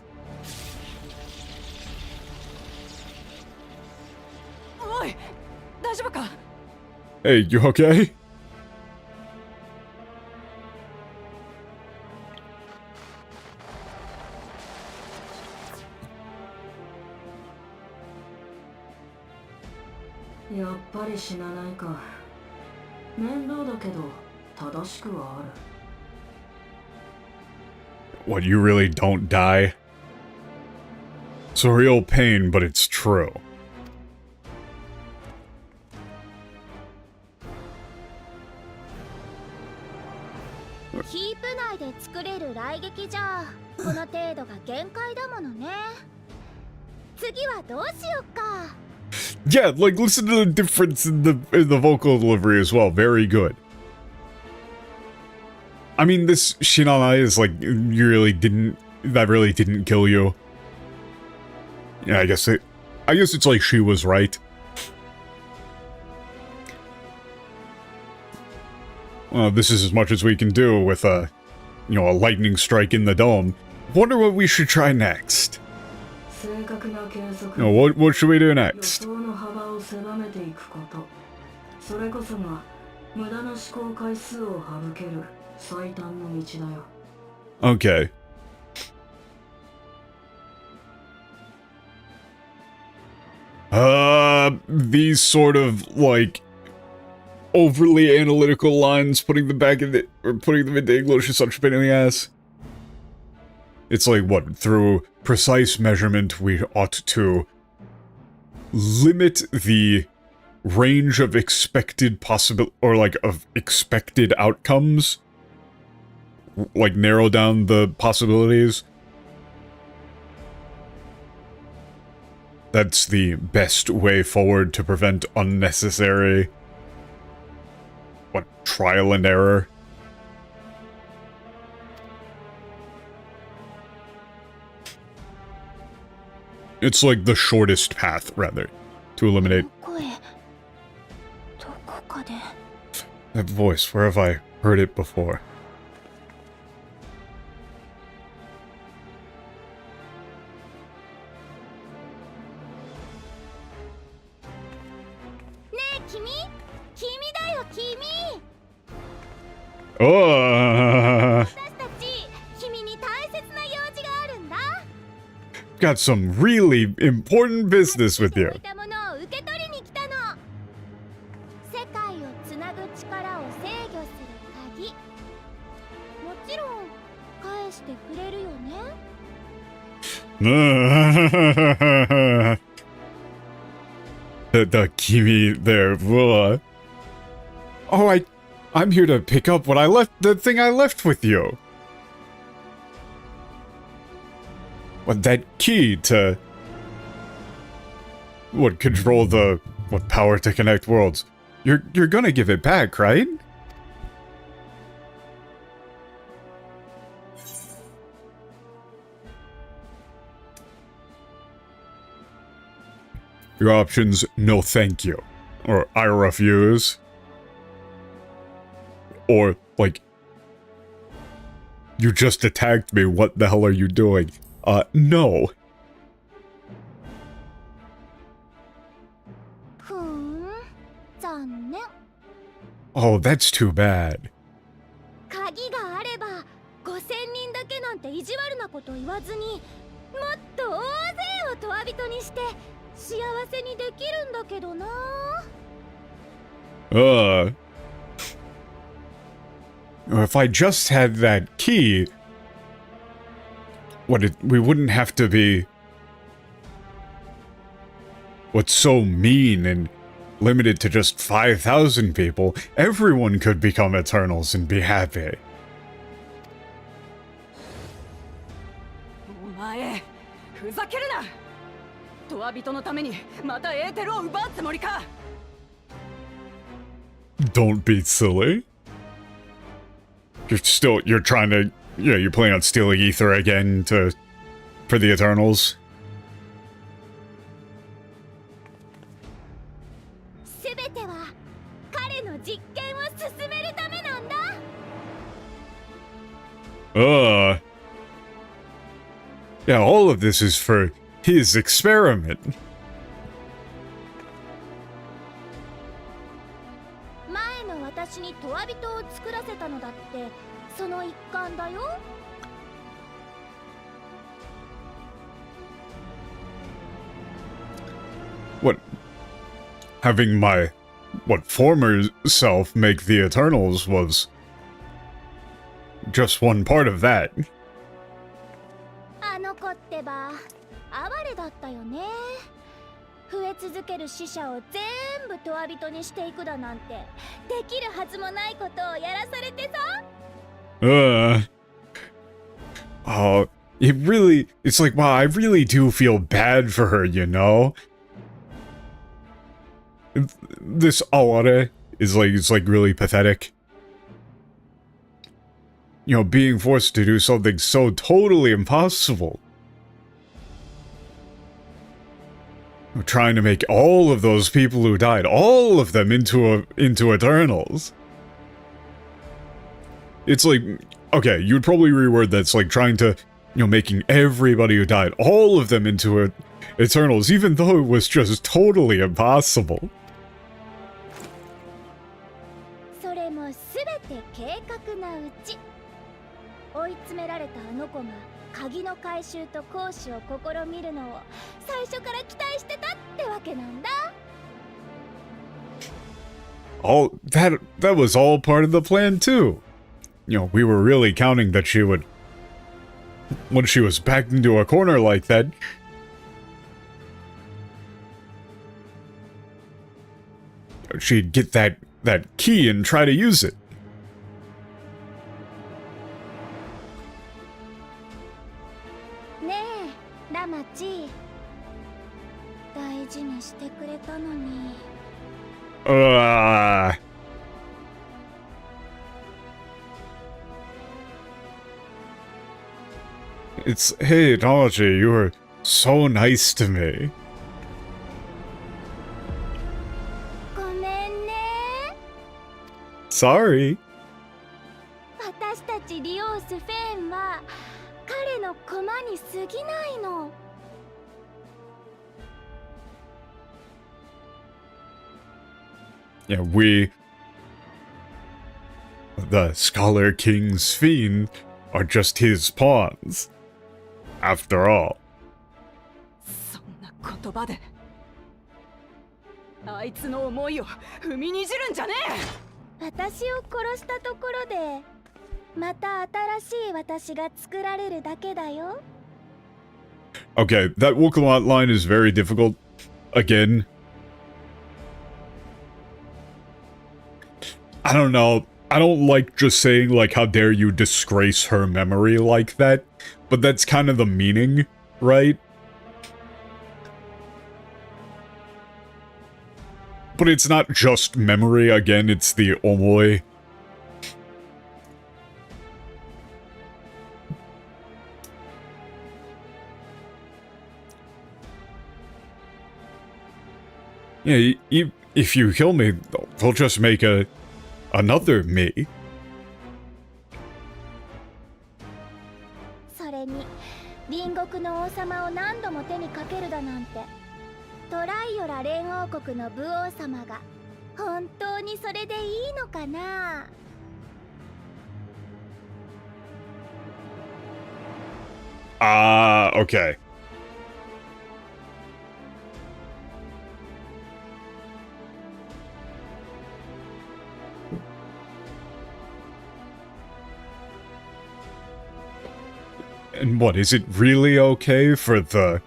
Hey, you okay? やっぱり死なないか。面倒だけど正しくはある。 What, you really don't die? It's a real pain, but it's true. キープ内で作れる雷撃じゃこの程度が限界だものね。次はどうしよっか。 Yeah, like, listen to the difference in the vocal delivery as well. Very good. I mean, this Shinanai is like, that really didn't kill you. Yeah, I guess it's like she was right. Well, this is as much as we can do with a lightning strike in the dome. Wonder what we should try next. What should we do next? Okay. These sort of, like, overly analytical lines, putting them into English is such a pain in the ass. It's like, what, through precise measurement, we ought to limit the range of expected of expected outcomes. Like, narrow down the possibilities. That's the best way forward to prevent unnecessary... trial and error. It's like the shortest path, rather, to eliminate... That voice, where have I heard it before? Oh! Got some really important business with you. The Kimi there. Oh, I'm here to pick up the thing I left with you. What, that key to... What, control what power to connect worlds? You're gonna give it back, right? Your options, no thank you. Or I refuse. Or, like, you just attacked me, what the hell are you doing? No. Oh, that's too bad. 鍵があれば5000人だけなんて意地悪なこと言わずにもっと大勢をトワビトにして幸せにできるんだけどな。If I just had that key, we wouldn't have to be so mean and limited to just 5,000 people. Everyone could become Eternals and be happy. お前、ふざけるな。トワビトのためにまたエーテルを奪うつもりか。Don't be silly. You're trying to, you're planning on stealing ether again for the Eternals. すべては彼の実験を進めるためなんだ。Yeah, all of this is for his experiment. 前の私にトワビトを作らせたのだってその一環だよ。What? having my, former self make the Eternals was just one part of that. あの子ってば哀れだったよね。増え続ける死者を全部トワ人にしていくだなんてできるはずもないことをやらされてさ。Oh, it's like, wow, I really do feel bad for her, you know? This Aware is like, it's like really pathetic. You know, being forced to do something so totally impossible. Trying to make all of those people who died, all of them into Eternals. It's like, okay, you'd probably reword that's like trying to, making everybody who died, all of them into Eternals, even though it was just totally impossible. それもすべて計画なうち。追い詰められたあの子が鍵の回収と行使を試みるのを最初から期待してたってわけなんだ。All that was all part of the plan too. We were really counting that she would, when she was backed into a corner like that, she'd get that key and try to use it. ねえ、ラマチ。大事にしてくれたのに。It's, hey, Naoji, you were so nice to me. ごめんね。Sorry. 私たちリオース・フェーンは彼の駒に過ぎないの。Yeah, we, the Scholar King Sphenes, are just his pawns. After all. そんな言葉であいつの思いを踏みにじるんじゃねえ。私を殺したところでまた新しい私が作られるだけだよ。 Okay, that Wokalot line is very difficult. Again. I don't know. I don't like just saying, like, how dare you disgrace her memory like that. But that's kind of the meaning, right? But it's not just memory, again, it's the omoi. Yeah, if you kill me, they'll just make another me. それに隣国の王様を何度も手にかけるだなんてトライオラ連王国の武王様が本当にそれでいいのかな。Okay. And what, is it really okay for the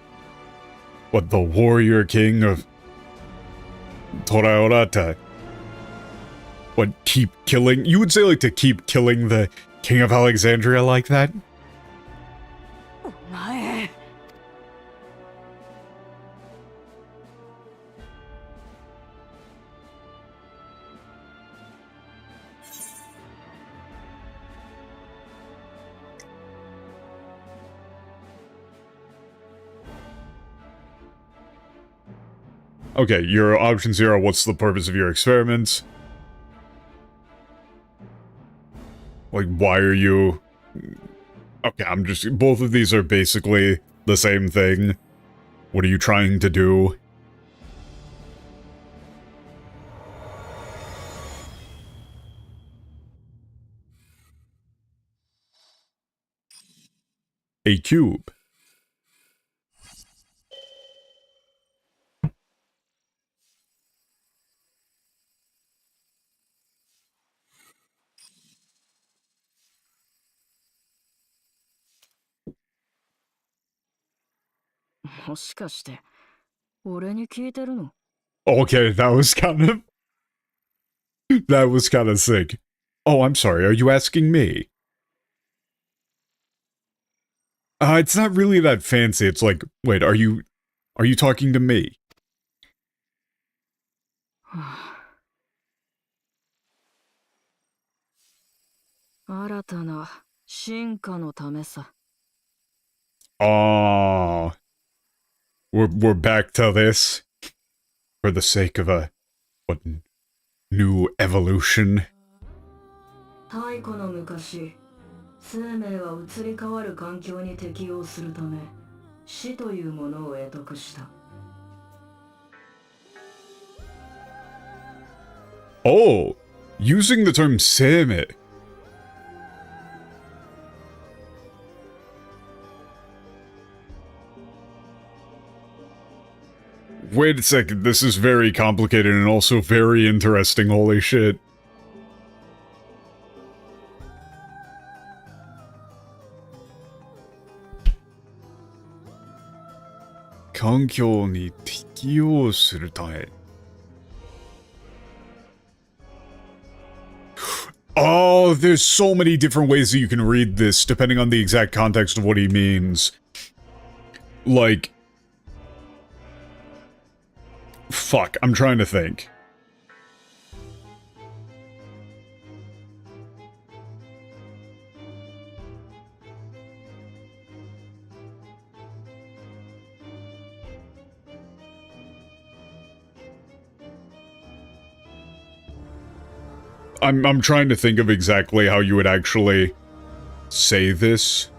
warrior king of Toraora to, keep killing? You would say, like, to keep killing the king of Alexandria like that? お前。Okay, your options here are what's the purpose of your experiments? Like, why are you... Okay, both of these are basically the same thing. What are you trying to do? A cube. もしかして、俺に聞いてるの? Okay, that was kind of... That was kind of sick. Oh, I'm sorry, are you asking me? It's not really that fancy, it's like, wait, are you talking to me? 新たな進化のためさ。Oh, we're back to this for the sake of a what new evolution. 太古の昔、生命は移り変わる環境に適応するため、死というものを得得した。Oh, using the term 生命. Wait a second, this is very complicated and also very interesting, holy shit. Kankyo ni tekiyou suru tame. Oh, there's so many different ways that you can read this, depending on the exact context of what he means. Like... Fuck, I'm trying to think. I'm trying to think of exactly how you would actually say this.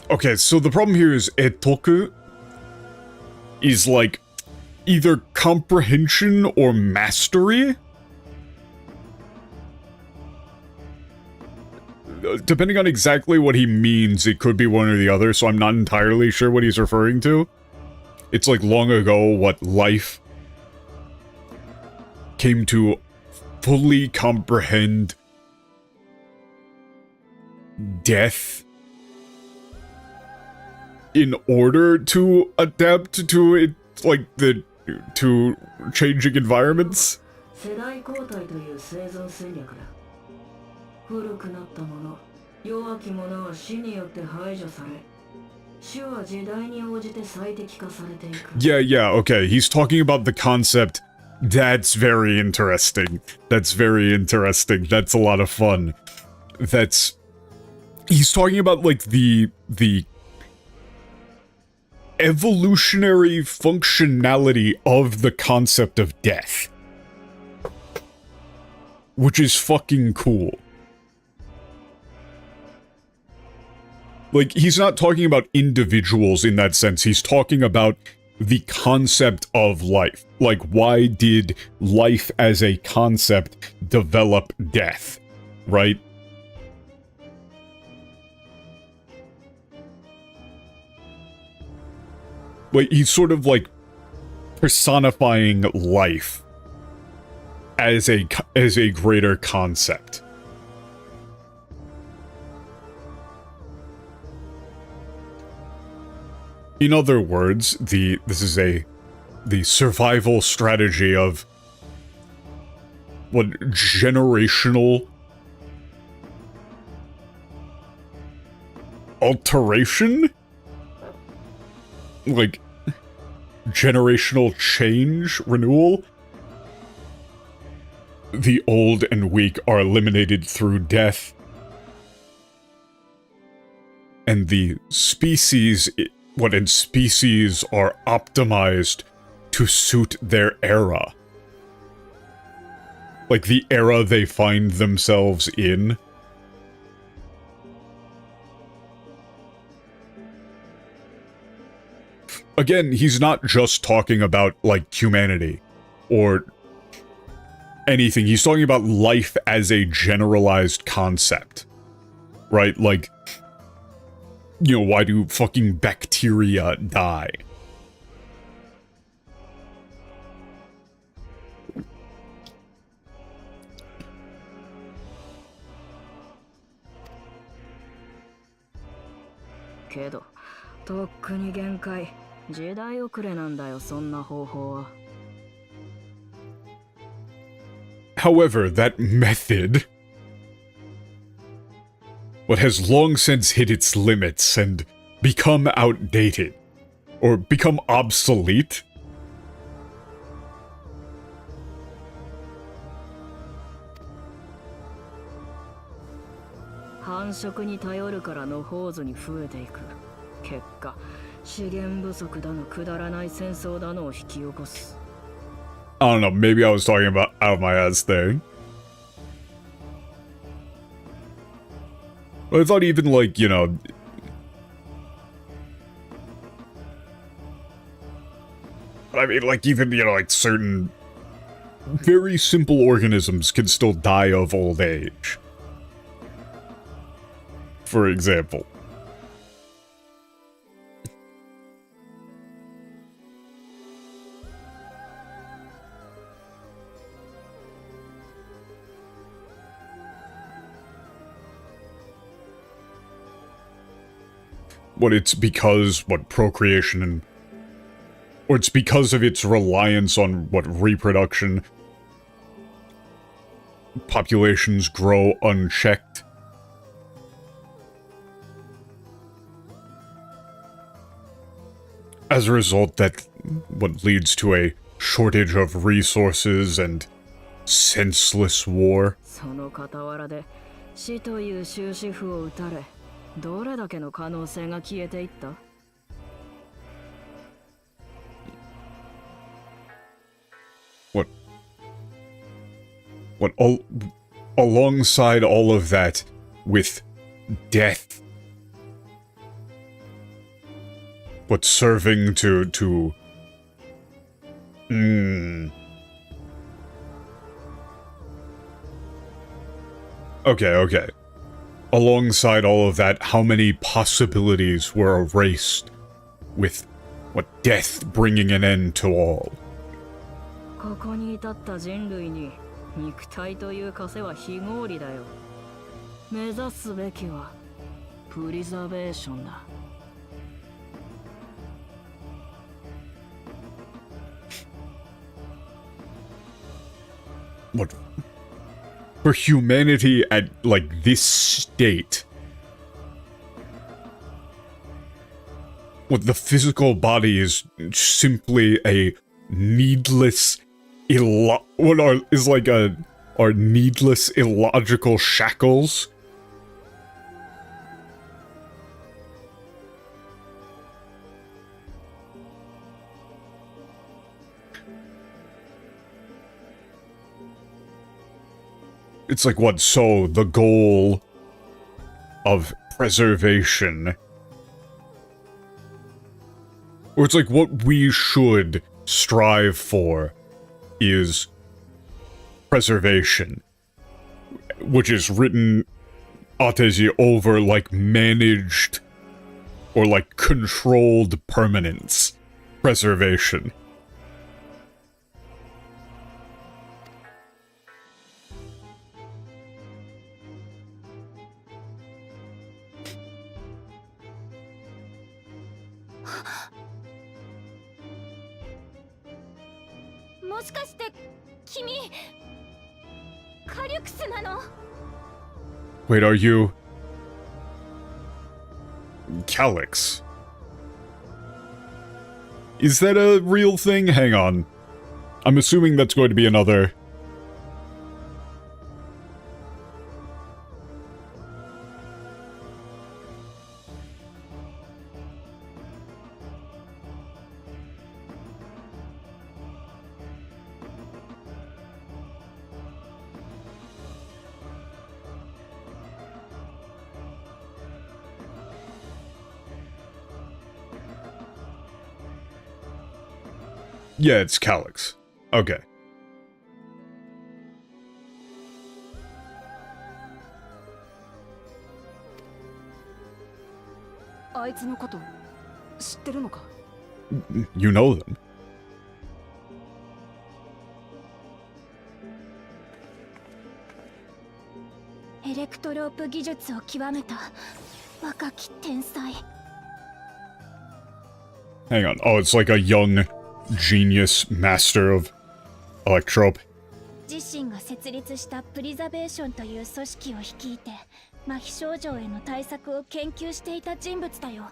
Okay, so the problem here is etoku is like either comprehension or mastery. Depending on exactly what he means, it could be one or the other, so I'm not entirely sure what he's referring to. It's like long ago, what life came to fully comprehend death in order to adapt to it, like to changing environments. 世代交代という生存戦略だ。古くなったもの、弱き者は死によって排除され、種は時代に応じて最適化されていく。Yeah, okay, he's talking about the concept. That's very interesting. That's very interesting. That's a lot of fun. He's talking about, like, the evolutionary functionality of the concept of death. Which is fucking cool. Like, he's not talking about individuals in that sense. He's talking about the concept of life. Like, why did life as a concept develop death, right? Like, he's sort of, like, personifying life as a greater concept. In other words, this is the survival strategy of what generational alteration? Like generational change, renewal? The old and weak are eliminated through death. And the species are optimized to suit their era. Like the era they find themselves in. Again, he's not just talking about, like, humanity or anything. He's talking about life as a generalized concept. Right? Like, you know, why do fucking bacteria die? けど、とっくに限界。時代遅れなんだよ、そんな方法は。However, that method, has long since hit its limits and become outdated, or become obsolete. 繁殖に頼るから野放図に増えていく。結果、資源不足だのくだらない戦争だのを引き起こす。I don't know, maybe I was talking about out of my ass there. But I thought even like, you know... I mean, like even, you know, like certain very simple organisms can still die of old age. For example. It's because, procreation and... Or it's because of its reliance on, reproduction. Populations grow unchecked. As a result, that leads to a shortage of resources and senseless war. その傍らで死という終止符を打たれ、どれだけの可能性が消えていった？ Alongside all of that, with death. Serving to... Okay. Alongside all of that, how many possibilities were erased with, death bringing an end to all? ここに至った人類に肉体という枷は非合理だよ。目指すべきはプリザベーションだ。For humanity at, this state. The physical body is simply a needless, are needless, illogical shackles? It's so the goal of preservation, or it's what we should strive for is preservation, which is written Atezi over managed or controlled permanence preservation. Wait, are you... Calyx? Is that a real thing? Hang on. I'm assuming that's going to be another... Yeah, it's Calyx. Okay. You know them. エレクトロープ技術を極めた若き天才。Hang on. Oh, it's like a young genius master of electrope. 自身が設立したプリザベーションという組織を率いて麻痺症状への対策を研究していた人物だよ。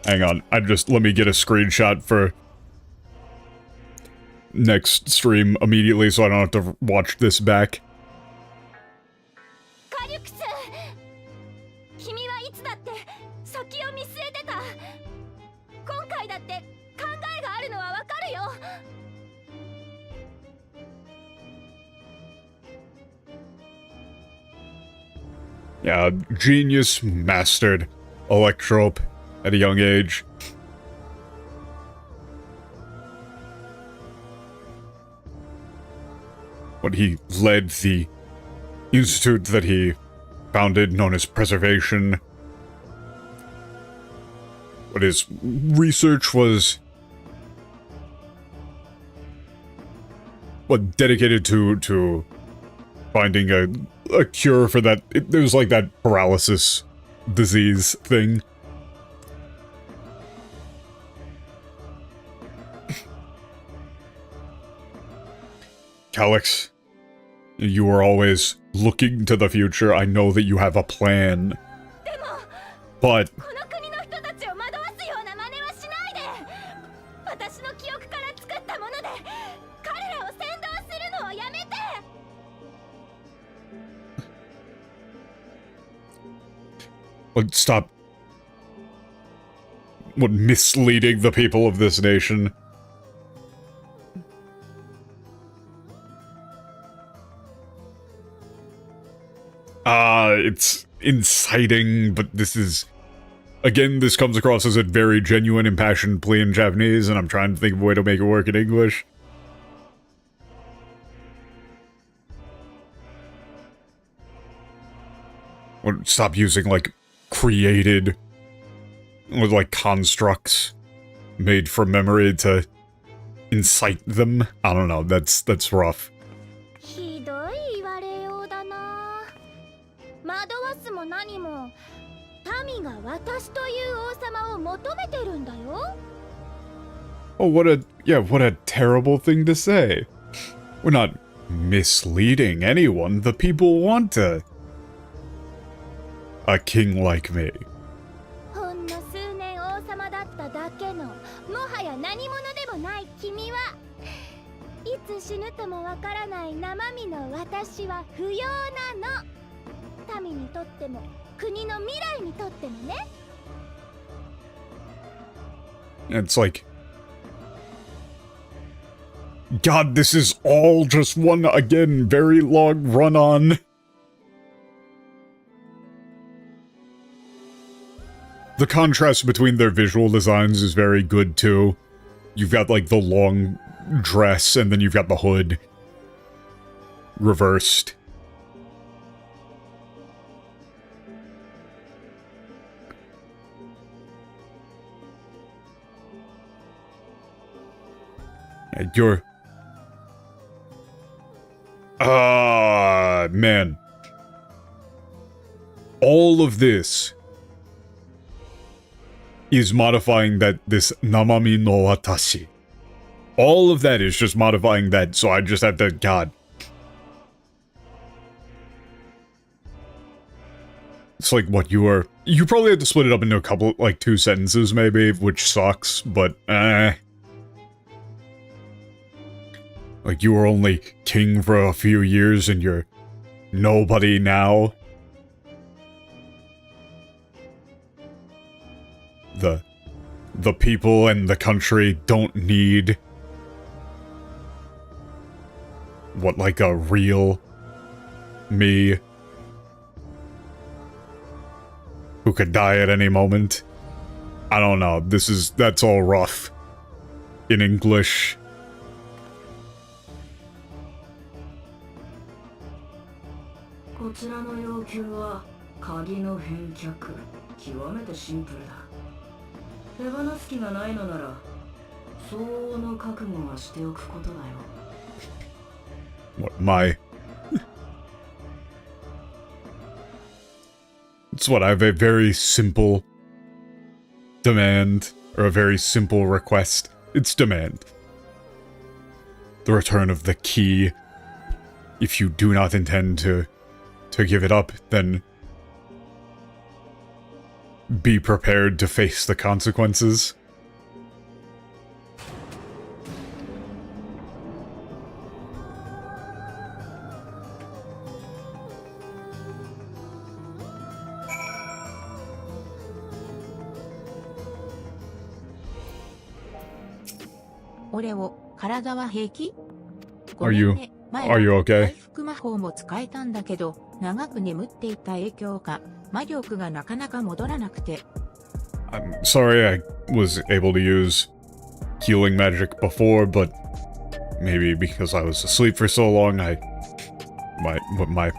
Hang on. Let me get a screenshot for next stream immediately so I don't have to watch this back. カリュクス、君はいつだって先を見据えてた。今回だって考えがあるのはわかるよ。 Yeah, genius mastered electrope at a young age. When he led the institute that he founded, known as Preservation. But his research was dedicated to finding a cure for that. There was like that paralysis disease thing. Calyx, you are always looking to the future. I know that you have a plan. But この国の人たちを惑わすような真似はしないで。私の記憶から作ったもので彼らを先導するのをやめて。 stop misleading the people of this nation. It's inciting, but this is... Again, this comes across as a very genuine, impassioned plea in Japanese, and I'm trying to think of a way to make it work in English. Or stop using, like, created... with, like, constructs made from memory to incite them. I don't know, that's rough. ひどい言われようだな。惑わすも何も民が私という王様を求めてるんだよ。 Oh, what a terrible thing to say. We're not misleading anyone. The people want a king like me. ほんの数年王様だっただけのもはや何者でもない君はいつ死ぬともわからない生身の私は不要なの。民にとっても国の未来にとってもね。 It's like... God, this is all just one, again, very long run-on. The contrast between their visual designs is very good, too. You've got, like, the long dress, and then you've got the hood reversed. And you're... man. All of this is modifying this Namami no Watashi. All of that is just modifying that, so I just have to... God. It's like, what, you probably have to split it up into a couple, like, 2 sentences, maybe, which sucks, but, Like, you were only king for a few years and you're nobody now. The people and the country don't need... what, like a real me who could die at any moment? I don't know, that's all rough in English. こちらの要求は鍵の返却。極めてシンプルだ。手放す気がないのなら、相応の覚悟はしておくことだよ。What, It's what, I have a very simple demand. or a very simple request. It's demand. The return of the key. If you do not intend to give it up, then be prepared to face the consequences. Are you okay? 回復魔法も使えたんだけど、長く眠っていた影響か、魔力がなかなか戻らなくて。I'm sorry I was able to use healing magic before, but maybe because I was asleep for so long, my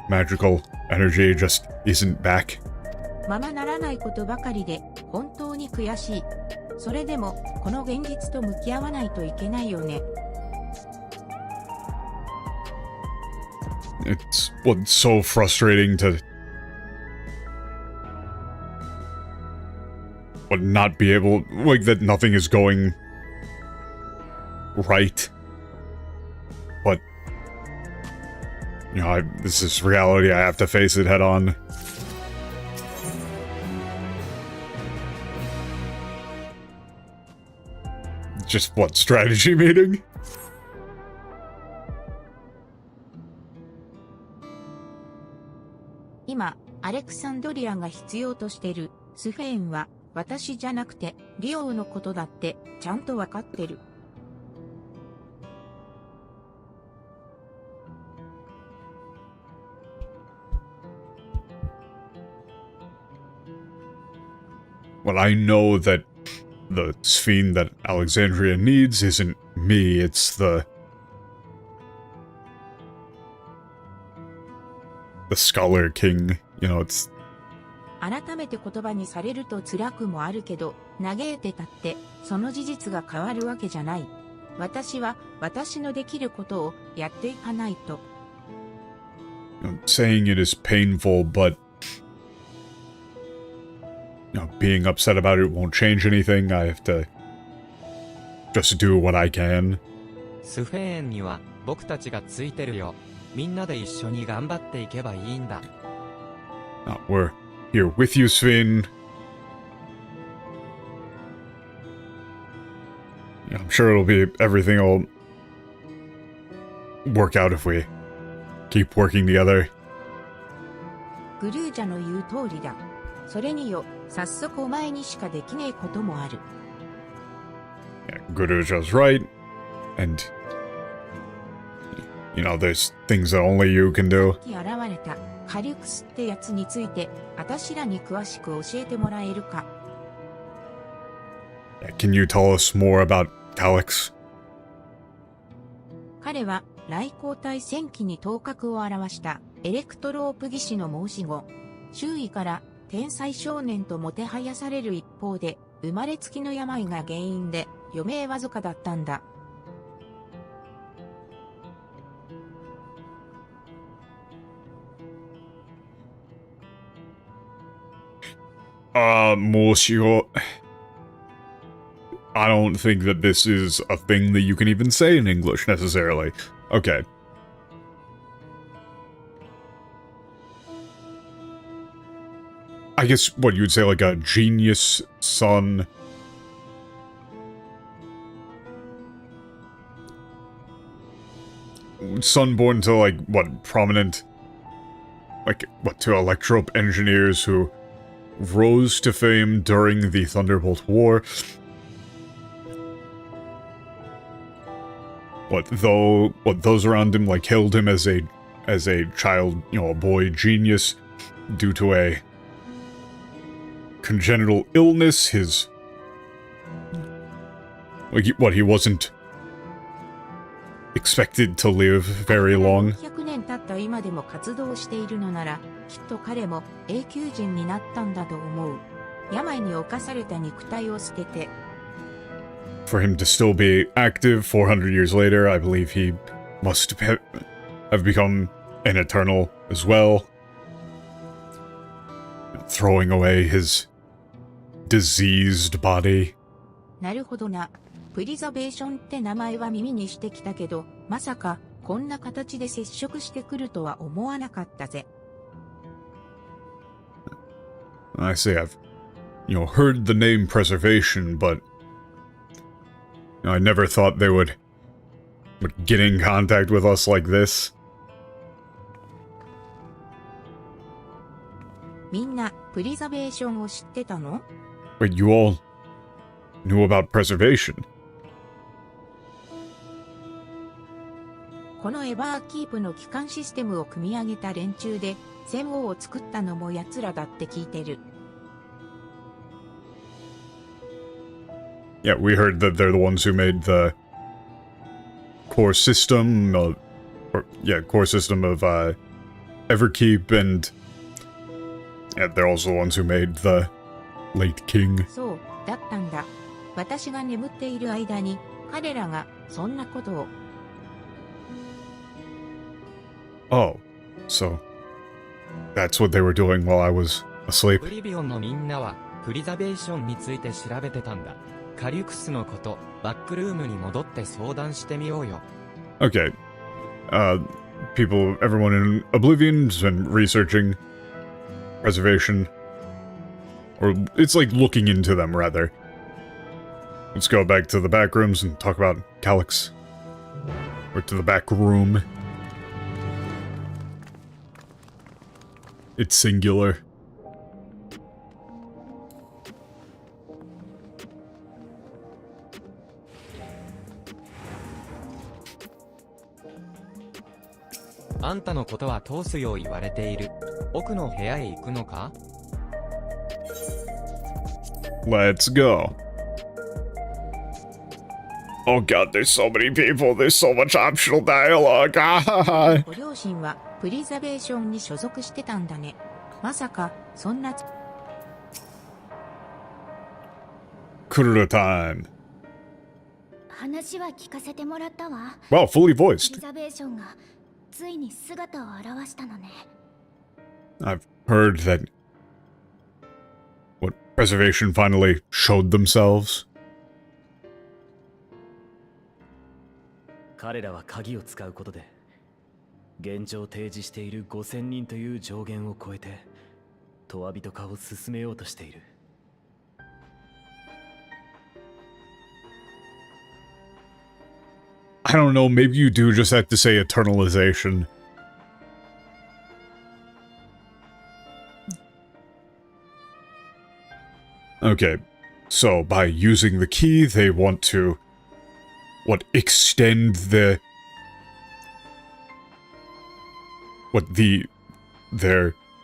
magical energy just isn't back. ままならないことばかりで、本当に悔しい。それでも、この現実と向き合わないといけないよね。It's so frustrating to not be able, like, that nothing is going right. But, you know, this is reality, I have to face it head on. Just, strategy meeting? 今、アレクサンドリアが必要としてるスフェーンは私じゃなくてリオのことだってちゃんとわかってる。Well, I know that the Sphene that Alexandria needs isn't me, it's the Scholar King, you know, it's... 改めて言葉にされると辛くもあるけど、嘆いてたってその事実が変わるわけじゃない。私は私のできることをやっていかないと。Saying it is painful, but being upset about it won't change anything. I have to just do what I can. スフェーンには僕たちがついてるよ。みんなで一緒に頑張っていけばいいんだ。We're here with you, Sphene. I'm sure everything will work out if we keep working together. グルージャの言う通りだ。それによ、早速お前にしかできねえこともある。Guruja's right, and you know, there's things that only you can do. 現れたカリュクスってやつについて、あたしらに詳しく教えてもらえるか。Can you tell us more about Calyx? 彼は来光体戦記に頭角を現したエレクトロープ技師の申し子。周囲から天才少年ともてはやされる一方で、生まれつきの病が原因で余命わずかだったんだ。Moshio. I don't think that this is a thing that you can even say in English, necessarily. Okay. I guess, what, you would say, like, a genius son? Son born to, like, what, prominent... Like, what, to electrope engineers who rose to fame during the Thunderbolt War. Those around him, like, hailed him as a child, you know, a boy genius due to a congenital illness. His... Like, he wasn't expected to live very long. 100年経った今でも活動しているのなら、きっと彼も永久人になったんだと思う。病に侵された肉体を捨てて。For him to still be active 400 years later, I believe he must have become an eternal as well. Throwing away his diseased body. なるほどな。プリザベーションって名前は耳にしてきたけど、まさか、こんな形で接触してくるとは思わなかったぜ。I say I've, heard the name preservation, but I never thought they would get in contact with us like this. みんな、プリザベーションを知ってたの？ Wait, you all knew about preservation? このエバーキープの基幹システムを組み上げた連中で、戦王を作ったのも奴らだって聞いてる。Yeah, we heard that they're the ones who made the core system, core system of Everkeep, and they're also the ones who made the late king. そう、だったんだ。私が眠っている間に、彼らがそんなことを。Oh, so that's what they were doing while I was asleep. ブリビオンのみんなは、プリザベーションについて調べてたんだ。カリュクスのこと、バックルームに戻って相談してみようよ。Okay. Everyone in Oblivion's been researching preservation. Or it's like looking into them, rather. Let's go back to the back rooms and talk about Calyx. Or to the back room. It's singular. "あんたのことは通すよう言われている。奥の部屋へ行くのか?" Let's go. Oh god, there's so many people. There's so much optional dialogue. ご両親はプリザベーションに所属してたんだね。まさか、そんな。Kurura time. 話は聞かせてもらったわ。 Wow, fully プ voiced. リザベーションがついに姿を現したのね。 I've heard that preservation finally showed themselves. 彼らは鍵を使うことで現状提示している5000人という上限を超えてトワ人化を進めようとしている。I don't know, maybe you do just have to say eternalization. Okay, so by using the key, they want to, extend their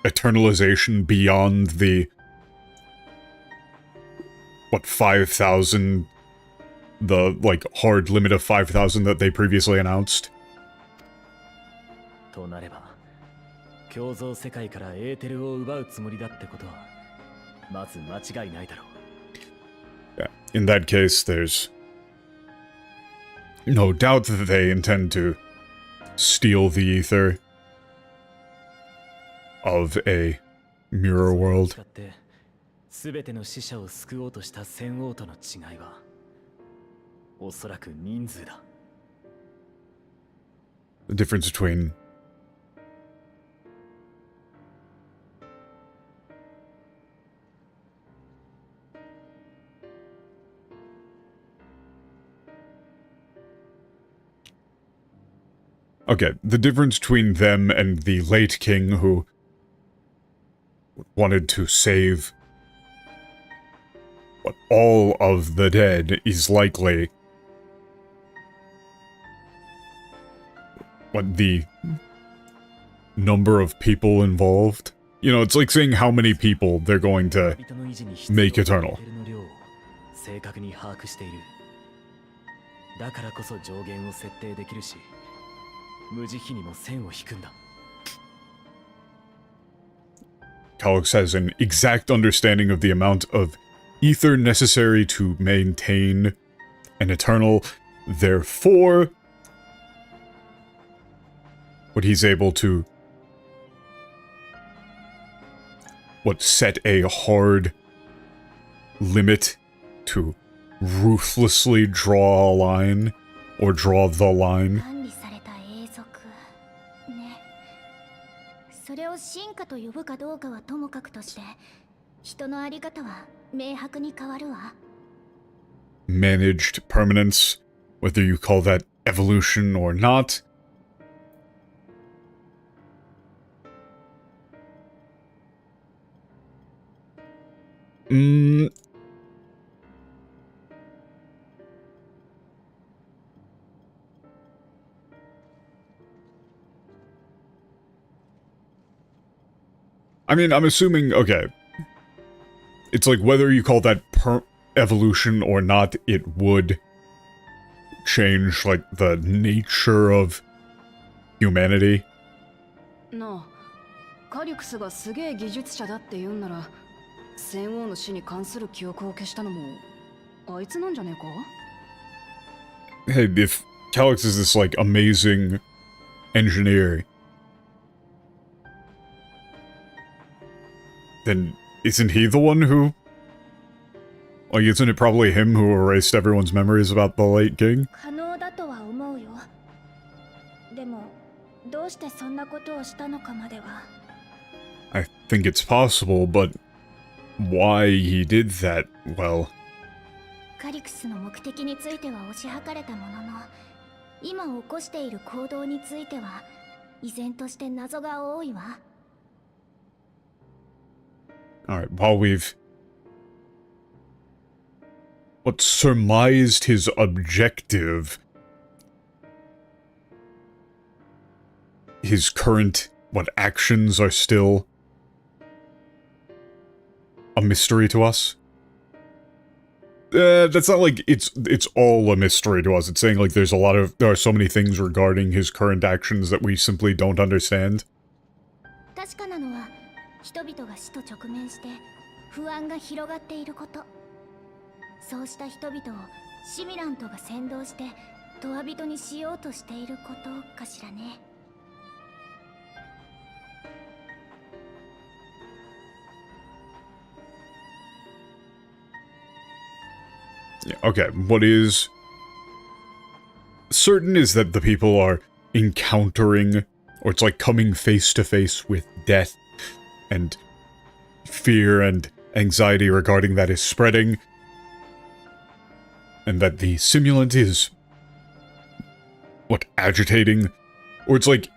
eternalization beyond the, 5,000, the, hard limit of 5,000 that they previously announced? となれば、共造世界からエーテルを奪うつもりだってことはまず間違いないだろう。Yeah, in that case, there's no doubt that they intend to steal the ether of a mirror world. 全ての死者を救おうとした戦王との違いはおそらく人数だ。The difference between Okay, the difference between them and the late king who wanted to save all of the dead is likely the number of people involved. You know, it's like saying how many people they're going to make eternal. 正確に把握している。だからこそ上限を設定できるし、無慈悲にも線を引くんだ。Calyx has an exact understanding of the amount of ether necessary to maintain an eternal. Therefore, he's able to set a hard limit to ruthlessly draw a line, or draw the line. 管理された永続ね。それを進化と呼ぶかどうかはともかくとして、人のあり方は明白に変わるわ。Managed permanence, whether you call that evolution or not. I mean, I'm assuming, okay. It's like whether you call that evolution or not, it would change, like, the nature of humanity. なあ、カリクスがすげえ技術者だって言うんなら、戦王の死に関する記憶を消したのもあいつなんじゃねえか? Hey, if Calyx is this, like, amazing engineer, then isn't he the one who... Like, isn't it probably him who erased everyone's memories about the late king? 可能だとは思うよ。でも、どうしてそんなことをしたのかまでは。I think it's possible, but why he did that, well... カリクスの目的については推し量れたものの、今起こしている行動については、依然として謎が多いわ。Alright, while we've... surmised his objective... His current, actions are still... a mystery to us? That's not like it's all a mystery to us. It's saying like there are so many things regarding his current actions that we simply don't understand. 確かなのは、人々が死と直面して不安が広がっていること。そうした人々をシミラントが先導してトワ人にしようとしていることかしらね。Yeah, okay, what is certain is that the people are encountering, or it's like coming face to face with death, and fear and anxiety regarding that is spreading, and that the simulant is, agitating, or it's like,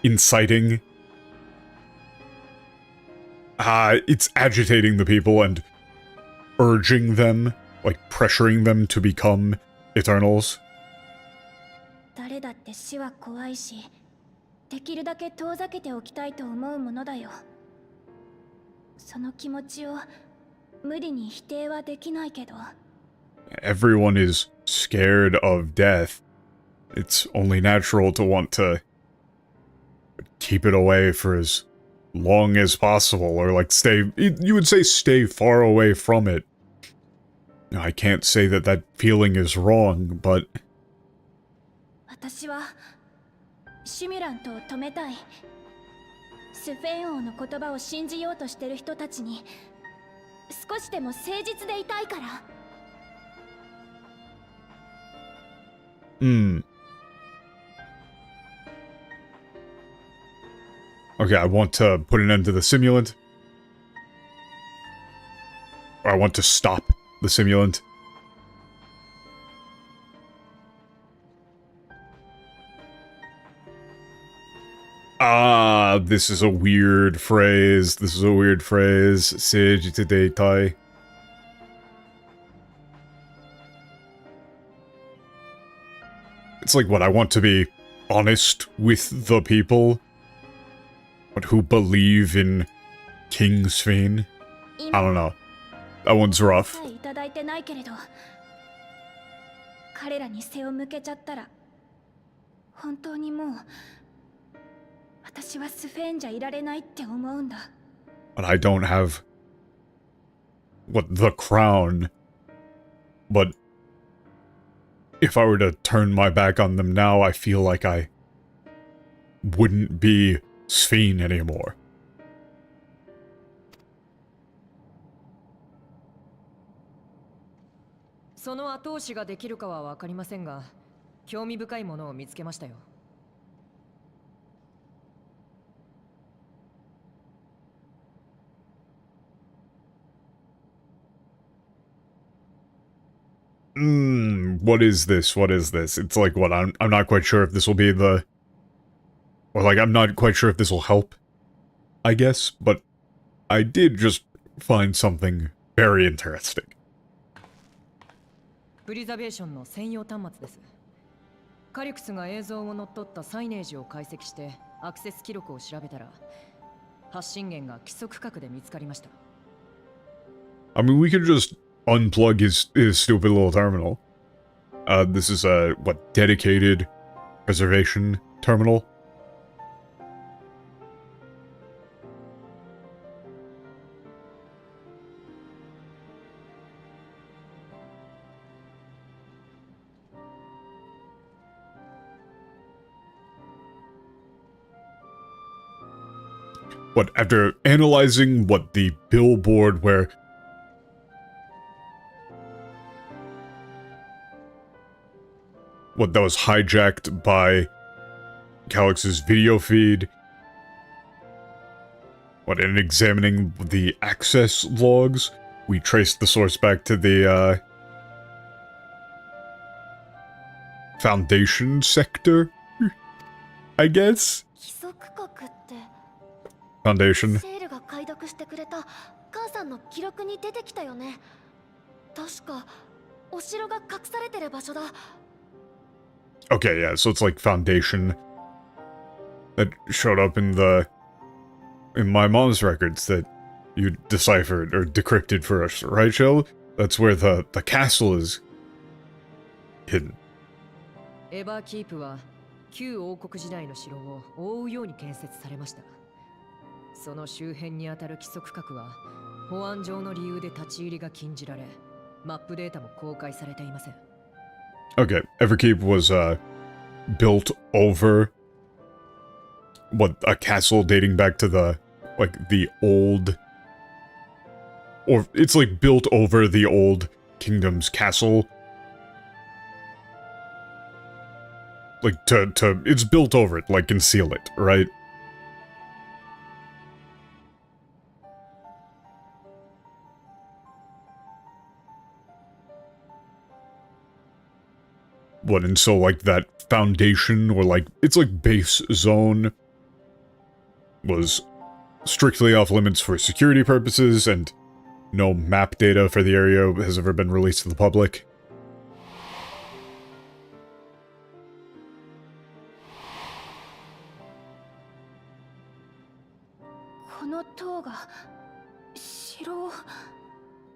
inciting. It's agitating the people and urging them, like pressuring them to become Eternals. 誰だって死は怖いし、できるだけ遠ざけておきたいと思うものだよ。その気持ちを無理に否定はできないけど。Everyone is scared of death. It's only natural to want to keep it away for as long as possible, or like you would say stay far away from it. I can't say that that feeling is wrong, but... 私はシミュラントを止めたい。スフェン王の言葉を信じようとしてる人たちに少しでも誠実でいたいから。Okay, I want to put an end to the simulant. Or I want to stop the simulant. This is a weird phrase. Seijitadeitai. It's like, what, I want to be honest with the people? What, who believe in King Sphene? I don't know. That one's rough. いただいてないけれど、彼らに背を向けちゃったら、本当にもう私はスフェーンじゃいられないって思うんだ。But I don't have the crown. But if I were to turn my back on them now, I feel like I wouldn't be Sphene anymore. その後押しができるかは分かりませんが、興味深いものを見つけましたよ。What is this? What is this? It's like, what, I'm not quite sure if this will be the... Or like, I'm not quite sure if this will help, I guess, but I did just find something very interesting. プリザベーションの専用端末です。カリクスが映像を乗っ取ったサイネージを解析してアクセス記録を調べたら、発信源が規則核で見つかりました。I mean, we could just unplug his stupid little terminal. This is a, what, dedicated preservation terminal? What, after analyzing, what, the billboard where... What, that was hijacked by Calix's video feed? What, in examining the access logs, we traced the source back to the, Foundation sector? I guess? 規則核って Foundation. セールが解読してくれた母さんの記録に出てきたよね。確かお城が隠されてる場所だ。Okay, yeah, so it's like Foundation that showed up in my mom's records that you deciphered or decrypted for us, right, Shell? That's where the castle is hidden. エヴァーキープは旧王国時代の城を覆うように建設されました。その周辺にあたる規則核は保安上の理由で立ち入りが禁じられ、マップデータも公開されていません。Okay, Everkeep was built over what, a castle dating back to the old, or it's like built over the old kingdom's castle. Like it's built over it, like conceal it, right? What, and so, like, that foundation, or, like, it's like base zone was strictly off limits for security purposes, and no map data for the area has ever been released to the public. この塔が城を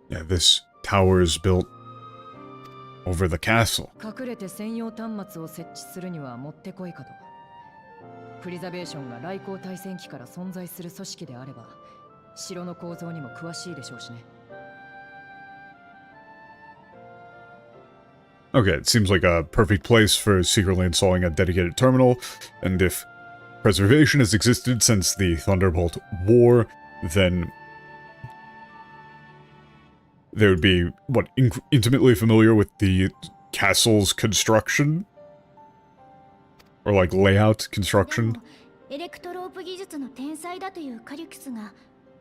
Yeah, this tower is built over the castle. 隠れて専用端末を設置するにはもってこいかと。プリザベーションが来航対戦機から存在する組織であれば、城の構造にも詳しいでしょうしね。Okay, it seems like a perfect place for secretly installing a dedicated terminal, and if preservation has existed since the Thunderbolt War, then they would be, what, intimately familiar with the castle's construction? Or, like, layout construction? でもエレクトロープ技術の天才だというカリクスが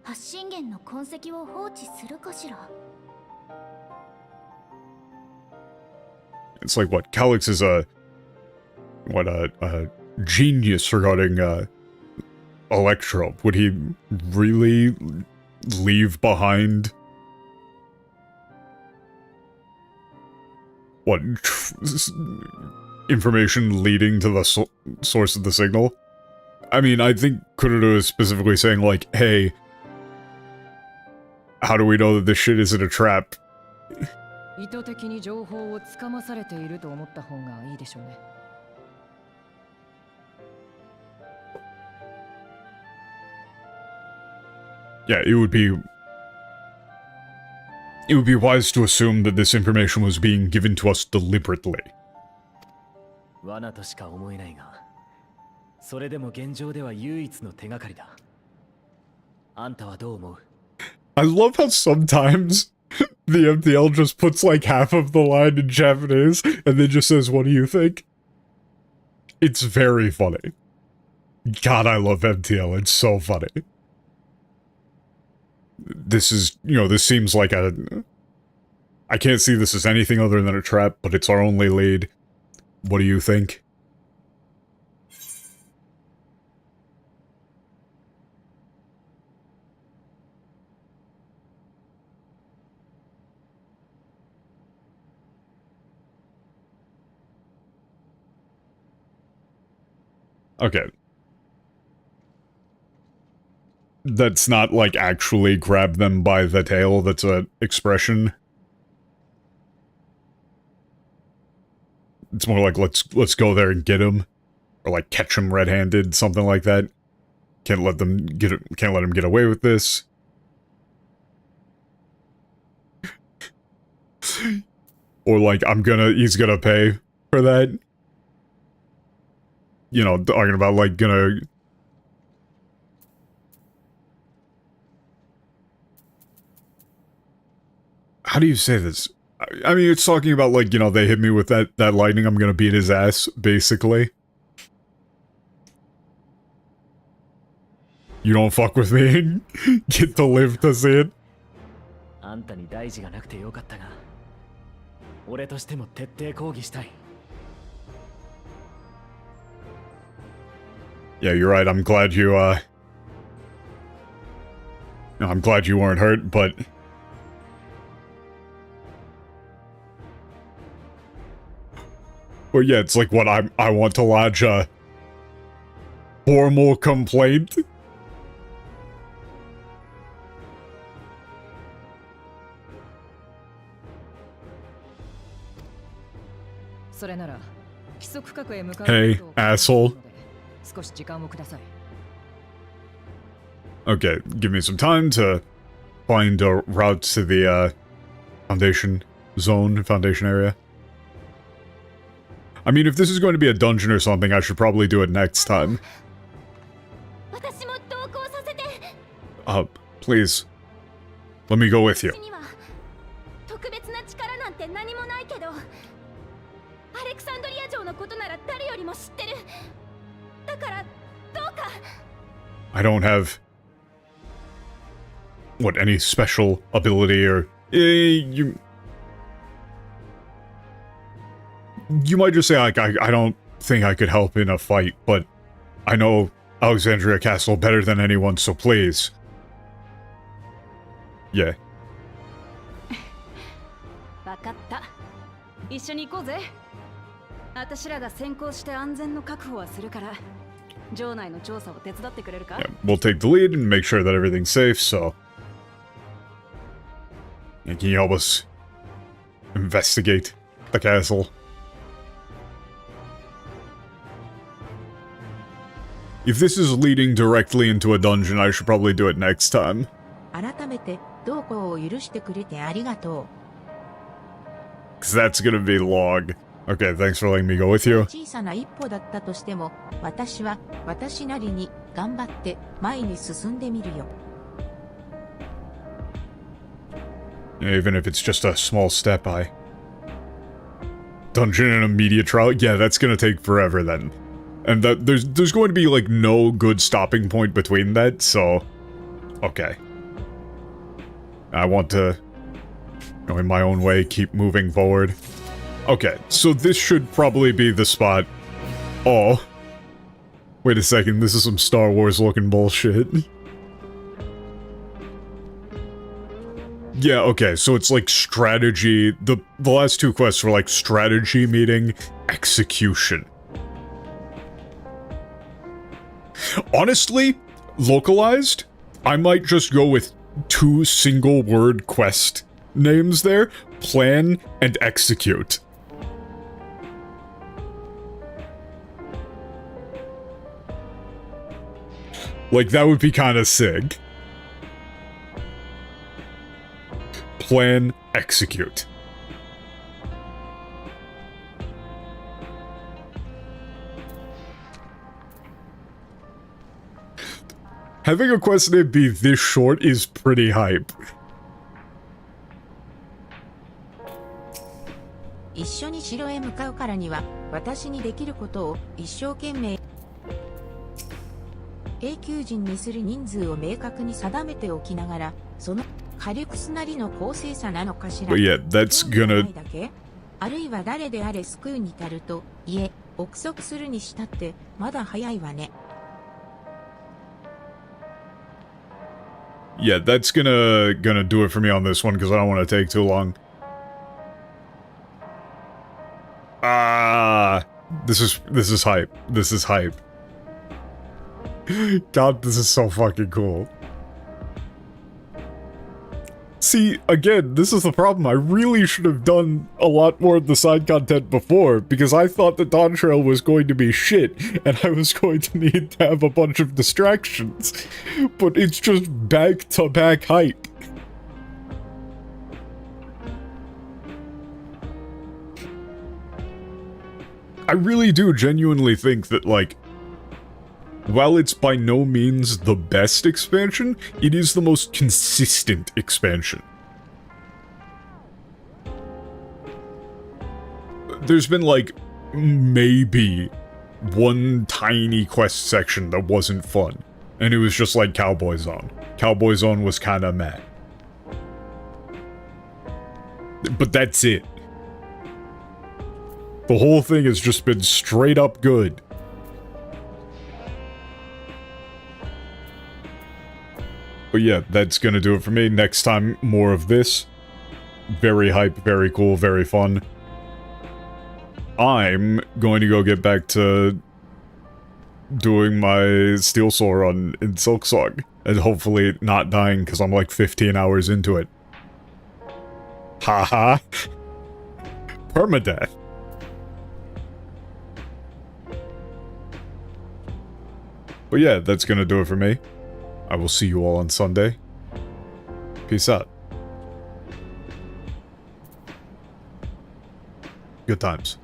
発信源の痕跡を放置するかしら。 It's like, what, Calix is a genius regarding, Electro. Would he really leave behind... What, information leading to the source of the signal? I mean, I think Kururu is specifically saying, like, hey, how do we know that this shit isn't a trap? 意図的に情報をつかまされていると思った方がいいでしょうね。Yeah, it would be wise to assume that this information was being given to us deliberately. 罠としか思えないが、それでも現状では唯一の手がかりだ。あんたはどう思う？ I love how sometimes The MTL just puts like half of the line in Japanese and then just says, "What do you think?" It's very funny. God, I love MTL. It's so funny. This is, you know, this seems like a... I can't see this as anything other than a trap, but it's our only lead. What do you think? Okay. That's not, like, actually grab them by the tail, that's an expression. It's more like, let's go there and get him. Or, like, catch him red-handed, something like that. Can't let him get away with this. Or, like, he's gonna pay for that. You know, talking about, like, gonna... How do you say this? I mean, it's talking about, like, you know, they hit me with that lightning, I'm gonna beat his ass, basically. You don't fuck with me. Get to live to see it. あんたに大事がなくてよかったが、俺としても徹底抗議したい。 Yeah, you're right. I'm glad you, no, I'm glad you weren't hurt, but... Well, yeah, it's like what I want to lodge a... formal complaint? Hey, asshole. Okay, give me some time to find a route to the, Foundation area. I mean, if this is going to be a dungeon or something, I should probably do it next time. Please. Let me go with you. I don't have... What, any special ability or... You might just say, like, I don't think I could help in a fight, but I know Alexandria Castle better than anyone, so please. Yeah. わかった。一緒に行こうぜ。私らが先行して安全の確保はするから、城内の調査を手伝ってくれるか? Yeah, we'll take the lead and make sure that everything's safe, so... Yeah, can you help us investigate the castle? If this is leading directly into a dungeon, I should probably do it next time. 改めて同行を許してくれてありがとう。 Because that's gonna be long. Okay, thanks for letting me go with you. 小さな一歩だったとしても、私は私なりに頑張って前に進んでみるよ。 Even if it's just a small step, Dungeon and immediate trial? Yeah, that's gonna take forever then. And there's going to be, like, no good stopping point between that, so... Okay. I want to, you know, in my own way, keep moving forward. Okay, so this should probably be the spot. Oh. Wait a second, this is some Star Wars looking bullshit. Yeah, okay, so it's like strategy. The last two quests were like strategy meeting, execution. Honestly, localized, I might just go with 2 single-word quest names there, plan and execute. Like, that would be kind of sick. Plan, execute. Having a quest name be this short is pretty hype. 一緒に城へ向かうからには、私にできることを一生懸命永久人にする人数を明確に定めておきながら、そのカリクスなりの公正さなのかしら。But yeah, that's gonna... だけあるいは誰であれ救うに至ると、いえ、憶測するにしたって、まだ早いわね。Yeah, that's gonna do it for me on this one, because I don't want to take too long. This is hype. This is hype. God, this is so fucking cool. See, again, this is the problem. I really should have done a lot more of the side content before, because I thought the Dawn Trail was going to be shit, and I was going to need to have a bunch of distractions. But it's just back-to-back hype. I really do genuinely think that, like, while it's by no means the best expansion, it is the most consistent expansion. There's been, like, maybe one tiny quest section that wasn't fun, and it was just like Cowboy Zone. Cowboy Zone was kinda meh. But that's it. The whole thing has just been straight up good. But yeah, that's gonna do it for me. Next time, more of this. Very hype, very cool, very fun. I'm going to go get back to doing my Steel Soul run in Silksong. And hopefully not dying because I'm like 15 hours into it. Haha. Permadeath. But yeah, that's gonna do it for me. I will see you all on Sunday. Peace out. Good times.